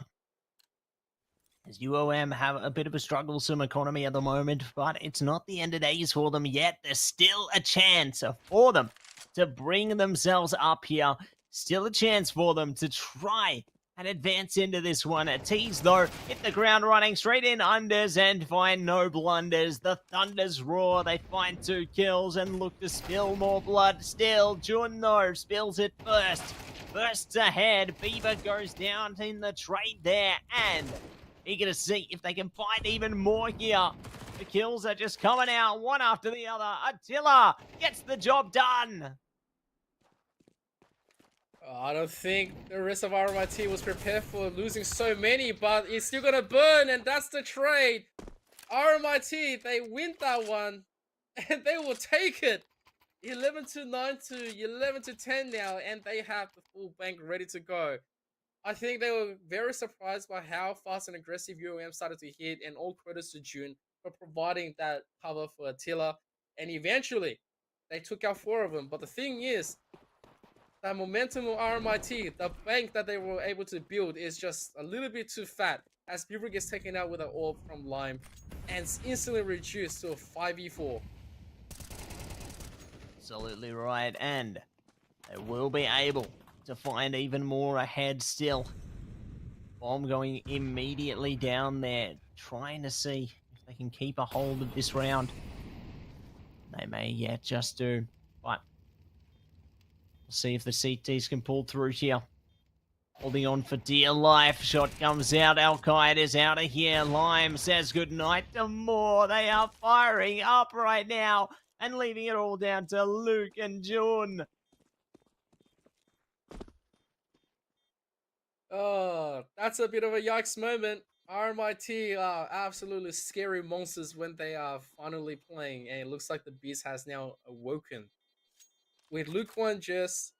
As UOM have a bit of a strugglesome economy at the moment, but it's not the end of days for them yet. There's still a chance for them to bring themselves up here. Still a chance for them to try and advance into this one. A tease, though, hit the ground running straight in unders and find no blunders. The Thunders roar. They find 2 kills and look to spill more blood. Still, Jun, though, spills it first. Bursts ahead. Beaver goes down in the trade there, and eager to see if they can find even more here. The kills are just coming out one after the other. Attila gets the job done. I don't think the rest of RMIT was prepared for losing so many, but it's still gonna burn, and that's the trade. RMIT, they win that one, and they will take it. 11-9 to 11-10 now, and they have the full bank ready to go. I think they were very surprised by how fast and aggressive UOM started to hit, and all credits to June for providing that cover for Attila. And eventually, they took out 4 of them. But the thing is, that momentum of RMIT, the bank that they were able to build is just a little bit too fat, as Beaver gets taken out with an orb from Lime and it's instantly reduced to a 5v4. Absolutely right, and they will be able to find even more ahead still. Bomb going immediately down there, trying to see if they can keep a hold of this round. They may yet just do, but we'll see if the CTs can pull through here. Holding on for dear life. Shot comes out. Al-Qaeda is out of here. Lime says goodnight to more. They are firing up right now and leaving it all down to Luke and June. Oh, that's a bit of a yikes moment. RMIT are absolutely scary monsters when they are finally playing, and it looks like the beast has now awoken. With Luke 1Gs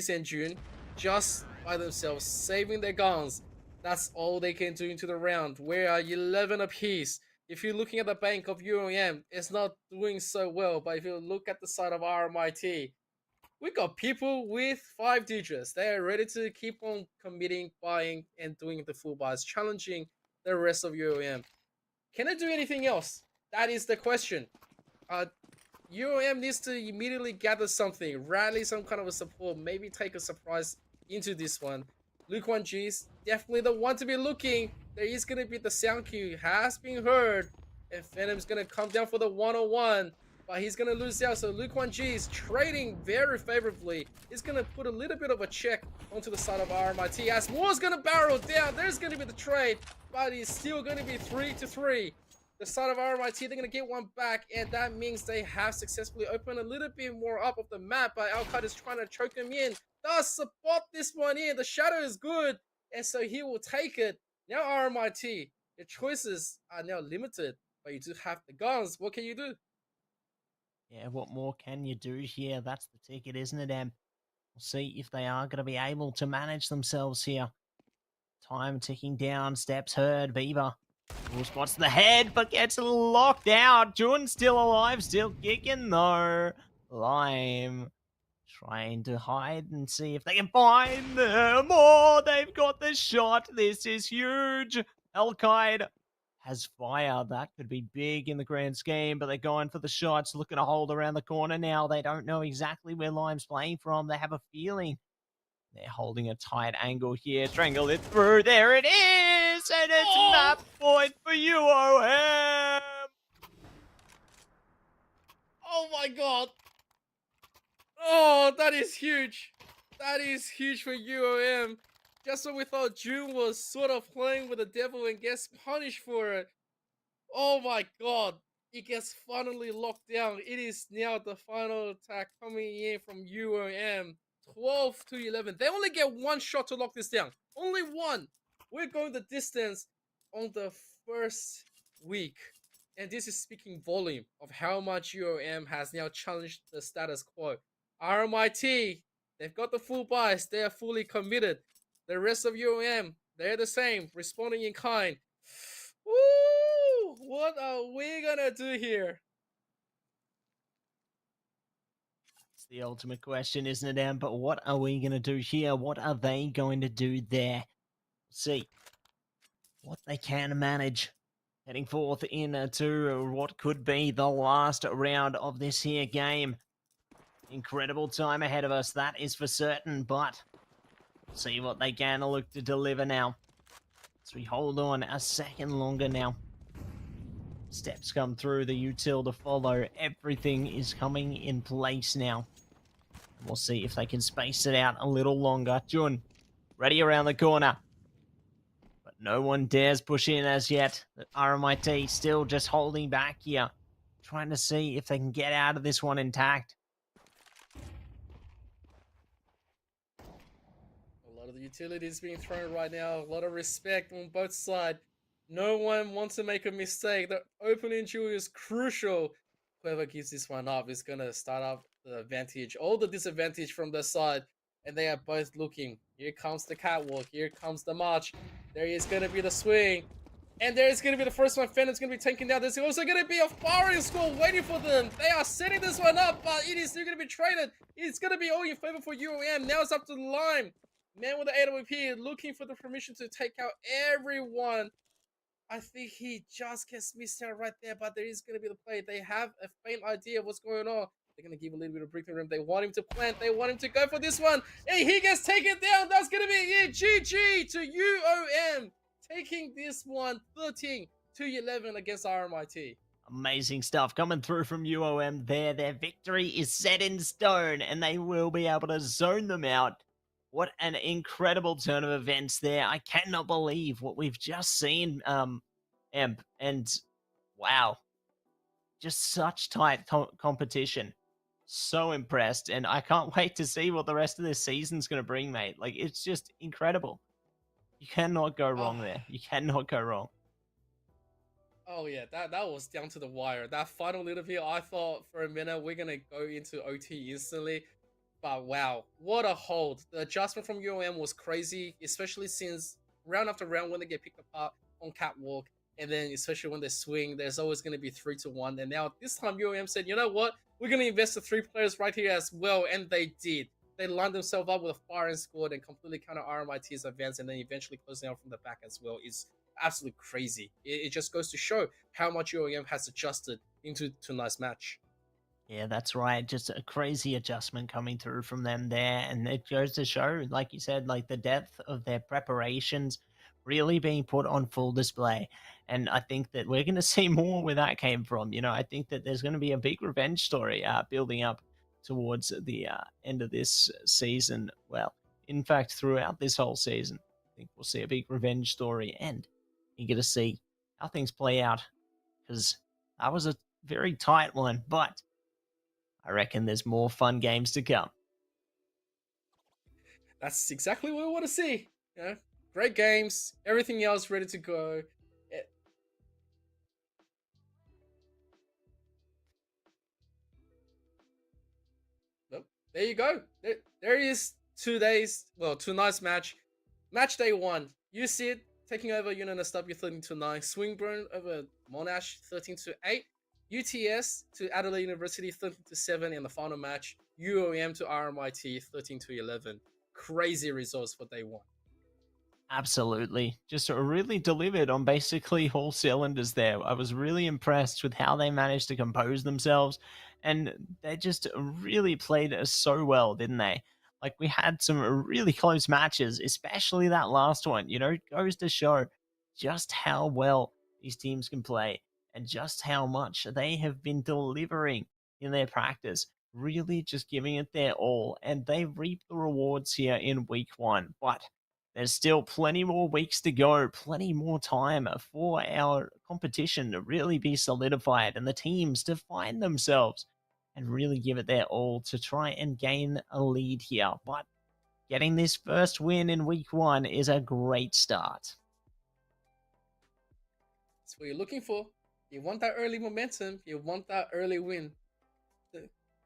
and June just by themselves, saving their guns, that's all they can do into the round. We are 11 apiece. If you're looking at the bank of UOM, it's not doing so well, but if you look at the side of RMIT, we got people with 5 digits. They are ready to keep on committing, buying, and doing the full buys, challenging the rest of UOM. Can I do anything else? That is the question. UOM needs to immediately gather something, rally some kind of a support, maybe take a surprise into this one. Luke 1G's definitely the one to be looking. There is going to be the sound cue, has been heard, and Venom's going to come down for the 1-on-1. But he's going to lose out, so Luke 1G is trading very favorably. He's going to put a little bit of a check onto the side of RMIT. As Moore's going to barrel down, there's going to be the trade, but it's still going to be 3-3. the side of RMIT, they're going to get one back, and that means they have successfully opened a little bit more up of the map, but Alcott is trying to choke him in. Does support this one in. The shadow is good, and so he will take it. Now RMIT, your choices are now limited, but you do have the guns. What can you do? Yeah, what more can you do here? That's the ticket, isn't it, Em? We'll see if they are going to be able to manage themselves here. Time ticking down, steps heard, Beaver. Ooh, spots the head, but gets locked out. Jun's still alive, still kicking though. Lime trying to hide and see if they can find them. Oh, they've got the shot. This is huge. Alkide has fire. That could be big in the grand scheme, but they're going for the shots, looking to hold around the corner now. They don't know exactly where Lime's playing from. They have a feeling. They're holding a tight angle here. Strangle it through. There it is! And it's map point for UOM! Oh my god! Oh, that is huge! That is huge for UOM. Just when we thought June was sort of playing with the devil and gets punished for it. Oh my god! It gets finally locked down. It is now the final attack coming in from UOM. 12-11. They only get one shot to lock this down. Only one. We're going the distance on the first week. And this is speaking volume of how much UOM has now challenged the status quo. RMIT, they've got the full bias. They are fully committed. The rest of UOM, they're the same, responding in kind. Woo! What are we gonna do here? It's the ultimate question, isn't it, Em? But what are we going to do here? What are they going to do there? See what they can manage. Heading forth into what could be the last round of this here game. Incredible time ahead of us, that is for certain, but see what they can look to deliver now. So we hold on a second longer now. Steps come through, the util to follow. Everything is coming in place now. And we'll see if they can space it out a little longer. Jun, ready around the corner. But no one dares push in as yet. The RMIT still just holding back here. Trying to see if they can get out of this one intact. A lot of the utilities being thrown right now. A lot of respect on both sides. No one wants to make a mistake. The opening duel is crucial. Whoever gives this one up is going to start up the advantage. All the disadvantage from their side. And they are both looking. Here comes the catwalk. Here comes the march. There is going to be the swing. And there is going to be the first one. Phantom's going to be taken down. There's also going to be a firing squad waiting for them. They are setting this one up, but it is still going to be traded. It's going to be all in favor for UOM. Now it's up to the line. Man with the AWP looking for the permission to take out everyone. I think he just gets missed out right there, but there is going to be the play. They have a faint idea of what's going on. They're going to give a little bit of breathing room. They want him to plant. They want him to go for this one. And he gets taken down. That's going to be it. GG to UOM. Taking this one 13-11 against RMIT. Amazing stuff coming through from UOM there. Their victory is set in stone, and they will be able to zone them out. What an incredible turn of events there. I cannot believe what we've just seen, Emp. And wow, just such tight competition. So impressed, and I can't wait to see what the rest of this season's going to bring, mate. Like, it's just incredible. You cannot go wrong there. You cannot go wrong. Oh yeah, that was down to the wire. That final little bit, I thought for a minute we're going to go into OT instantly. But wow, what a hold. The adjustment from UOM was crazy, especially since round after round when they get picked apart on catwalk, and then especially when they swing, there's always going to be 3-1. And now this time UOM said, you know what, we're going to invest the 3 players right here as well, and they did. They lined themselves up with a firing squad and completely counter RMIT's advance, and then eventually closing out from the back as well is absolutely crazy. It just goes to show how much UOM has adjusted into tonight's match. Yeah, that's right. Just a crazy adjustment coming through from them there. And it goes to show, like you said, like the depth of their preparations really being put on full display. And I think that we're going to see more where that came from. You know, I think that there's going to be a big revenge story building up towards the end of this season. Well, in fact, throughout this whole season, I think we'll see a big revenge story. And you get to see how things play out. because that was a very tight one, but I reckon there's more fun games to come. That's exactly what we want to see. You know, great games, everything else ready to go. Nope. There you go. There is 2 days. Well, tonight's match. Match day 1. You see it taking over UNSW 13-9. Swinburne over Monash 13-8. UTS to Adelaide University 13-7 in the final match. UOM to RMIT 13-11. Crazy results for day 1. Absolutely. Just really delivered on basically all cylinders there. I was really impressed with how they managed to compose themselves, and they just really played so well, didn't they? Like, we had some really close matches, especially that last one. You know, it goes to show just how well these teams can play and just how much they have been delivering in their practice, really just giving it their all, and they reap the rewards here in week 1. But there's still plenty more weeks to go, plenty more time for our competition to really be solidified and the teams to find themselves and really give it their all to try and gain a lead here. But getting this first win in week 1 is a great start. That's what you're looking for. You want that early momentum. You want that early win.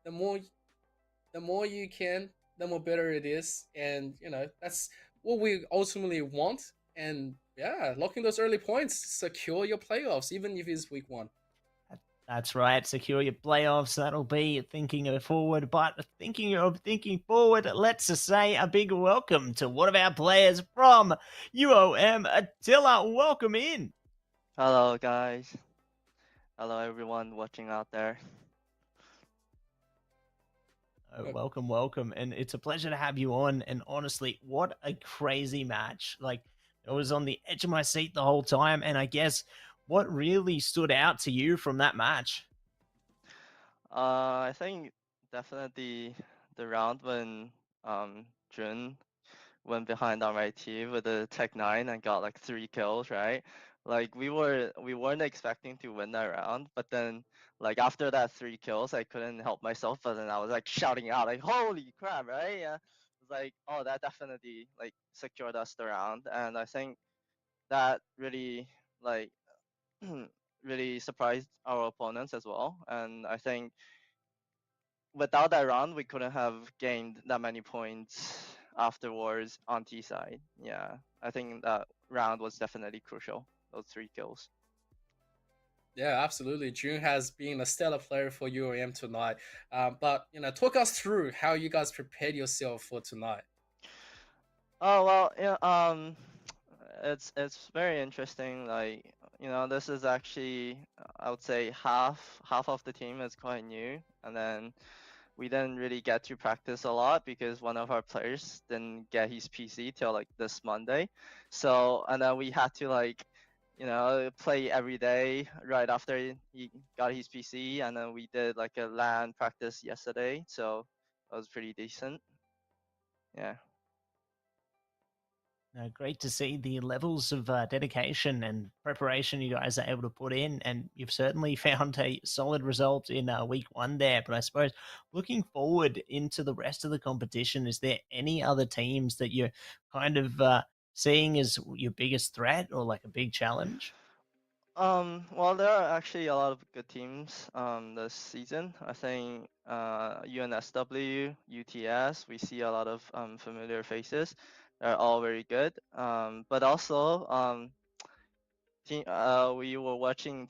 The more you can, the more better it is. And, you know, that's what we ultimately want. And yeah, locking those early points, secure your playoffs, even if it's week 1. That's right. Secure your playoffs. That'll be thinking of forward. But thinking forward, let's just say a big welcome to one of our players from UOM. Attila, welcome in. Hello, guys. Hello, everyone watching out there. Welcome. And it's a pleasure to have you on. And honestly, what a crazy match. Like, I was on the edge of my seat the whole time. And I guess what really stood out to you from that match? I think definitely the round when Jun went behind on my team with the Tech 9 and got like 3 kills, right? Like we weren't expecting to win that round, but then like after that 3 kills, I couldn't help myself, but then I was like shouting out like, "Holy crap!" Right? Yeah, it's like, oh, that definitely like secured us the round, and I think that really like really surprised our opponents as well. And I think without that round, we couldn't have gained that many points afterwards on T side. Yeah, I think that round was definitely crucial. Those 3 kills. Yeah, absolutely. June has been a stellar player for UOM tonight. But you know, talk us through how you guys prepared yourself for tonight. Oh well, yeah. It's very interesting. Like, you know, this is actually, I would say half of the team is quite new, and then we didn't really get to practice a lot because one of our players didn't get his PC till like this Monday. So, and then we had to like, you know, play every day right after he got his PC, and then we did like a LAN practice yesterday. So that was pretty decent. Yeah. Great to see the levels of dedication and preparation you guys are able to put in, and you've certainly found a solid result in week 1 there. But I suppose looking forward into the rest of the competition, is there any other teams that you're kind of seeing as your biggest threat or like a big challenge? Well, there are actually a lot of good teams this season. I think UNSW, UTS, we see a lot of familiar faces. They're all very good. But also we were watching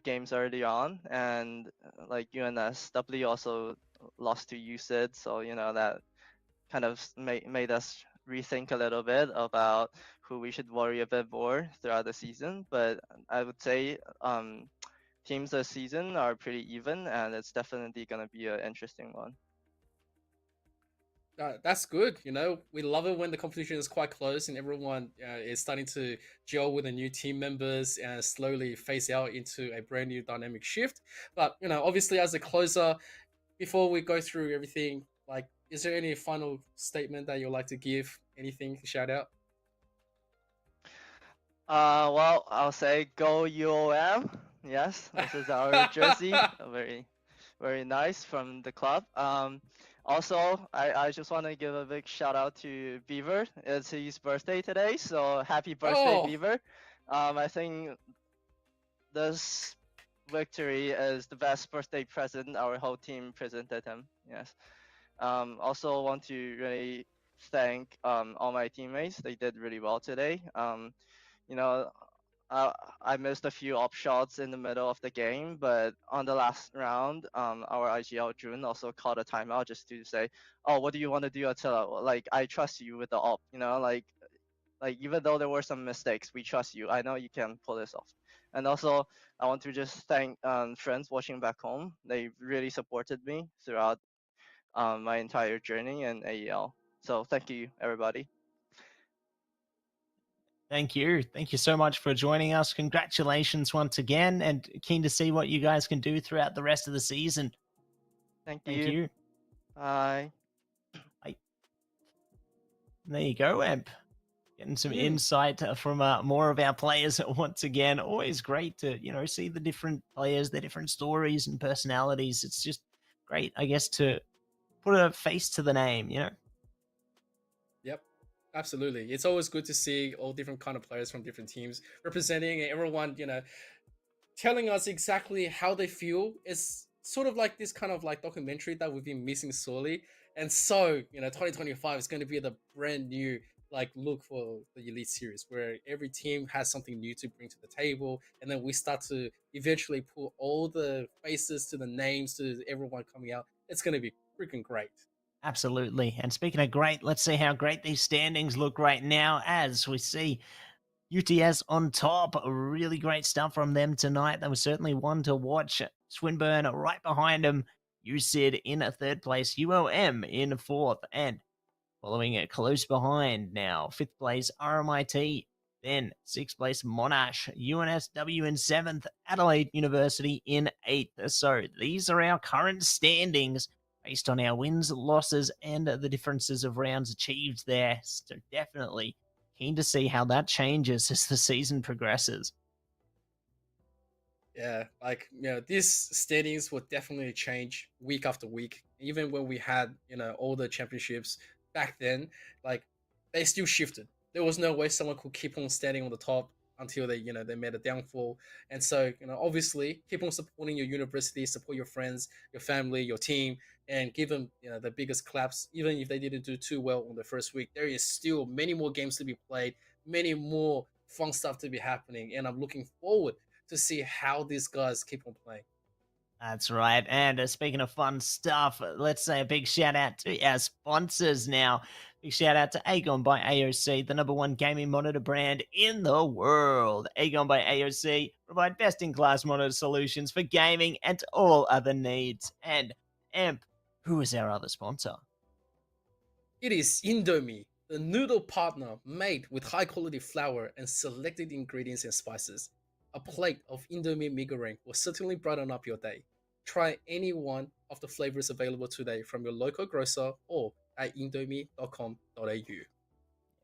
games early on, and like UNSW also lost to UCID, so you know that kind of made us rethink a little bit about who we should worry a bit more throughout the season. But I would say teams this season are pretty even, and it's definitely going to be an interesting one. That's good. You know, we love it when the competition is quite close and everyone is starting to gel with the new team members and slowly phase out into a brand new dynamic shift. But, you know, obviously as a closer, before we go through everything, like, is there any final statement that you'd like to give? Anything to shout out? Well, I'll say go UOM. Yes, this is our jersey. Very, very nice from the club. Also, I just want to give a big shout out to Beaver. It's his birthday today, so happy birthday, Oh, Beaver. I think this victory is the best birthday present our whole team presented him. Yes. Also want to really thank all my teammates. They did really well today. You know, I missed a few op shots in the middle of the game, but on the last round, our IGL June also called a timeout just to say, "Oh, what do you want to do, Attila? Like, I trust you with the op. You know, like even though there were some mistakes, we trust you. I know you can pull this off." And also, I want to just thank friends watching back home. They really supported me throughout my entire journey in AEL. So thank you, everybody. Thank you. Thank you so much for joining us. Congratulations once again, and keen to see what you guys can do throughout the rest of the season. Thank Thank you. you. Bye. There you go, Emp. Getting some Mm. insight from more of our players once again. Always great to, see the different players, their different stories and personalities. It's just great, I guess, to put a face to the name, Yep, absolutely. It's always good to see all different kind of players from different teams representing and everyone, telling us exactly how they feel. It's sort of like this kind of like documentary that we've been missing sorely. And so, 2025 is going to be the brand new like look for the Elite Series where every team has something new to bring to the table. And then we start to eventually put all the faces to the names to everyone coming out. It's going to be freaking great. Absolutely. And speaking of great, let's see how great these standings look right now as we see UTS on top. Really great stuff from them tonight. They were certainly one to watch. Swinburne right behind them. USID in a third place. UOM in fourth. And following it close behind now, fifth place RMIT. Then sixth place Monash. UNSW in seventh. Adelaide University in eighth. So these are our current standings based on our wins, losses, and the differences of rounds achieved there. So definitely keen to see how that changes as the season progresses. Yeah, like these standings will definitely change week after week. Even when we had all the championships back then, like they still shifted. There was no way someone could keep on standing on the top until they made a downfall. And so obviously keep on supporting your university, support your friends, your family, your team, and give them the biggest claps. Even if they didn't do too well on the first week, there is still many more games to be played, many more fun stuff to be happening, and I'm looking forward to see how these guys keep on playing. That's right. And speaking of fun stuff, let's say a big shout out to our sponsors now. Big shout out to AGON by AOC, the #1 gaming monitor brand in the world. AGON by AOC provide best in class monitor solutions for gaming and all other needs. And Emp, who is our other sponsor? It is Indomie, the noodle partner made with high quality flour and selected ingredients and spices. A plate of Indomie mee goreng will certainly brighten up your day. Try any one of the flavors available today from your local grocer or at indomie.com.au.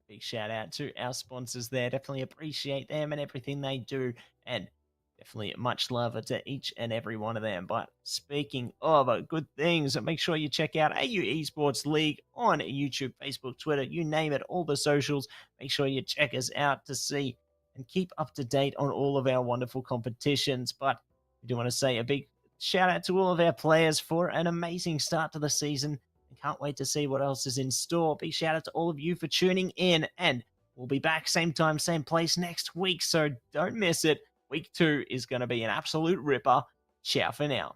Big shout out to our sponsors there. Definitely appreciate them and everything they do. And definitely much love to each and every one of them. But speaking of good things, make sure you check out AU Esports League on YouTube, Facebook, Twitter, you name it, all the socials. Make sure you check us out to see and keep up to date on all of our wonderful competitions. But we do want to say a big shout out to all of our players for an amazing start to the season. Can't wait to see what else is in store. Big shout out to all of you for tuning in, and we'll be back same time, same place next week, so don't miss it. Week 2 is going to be an absolute ripper. Ciao for now.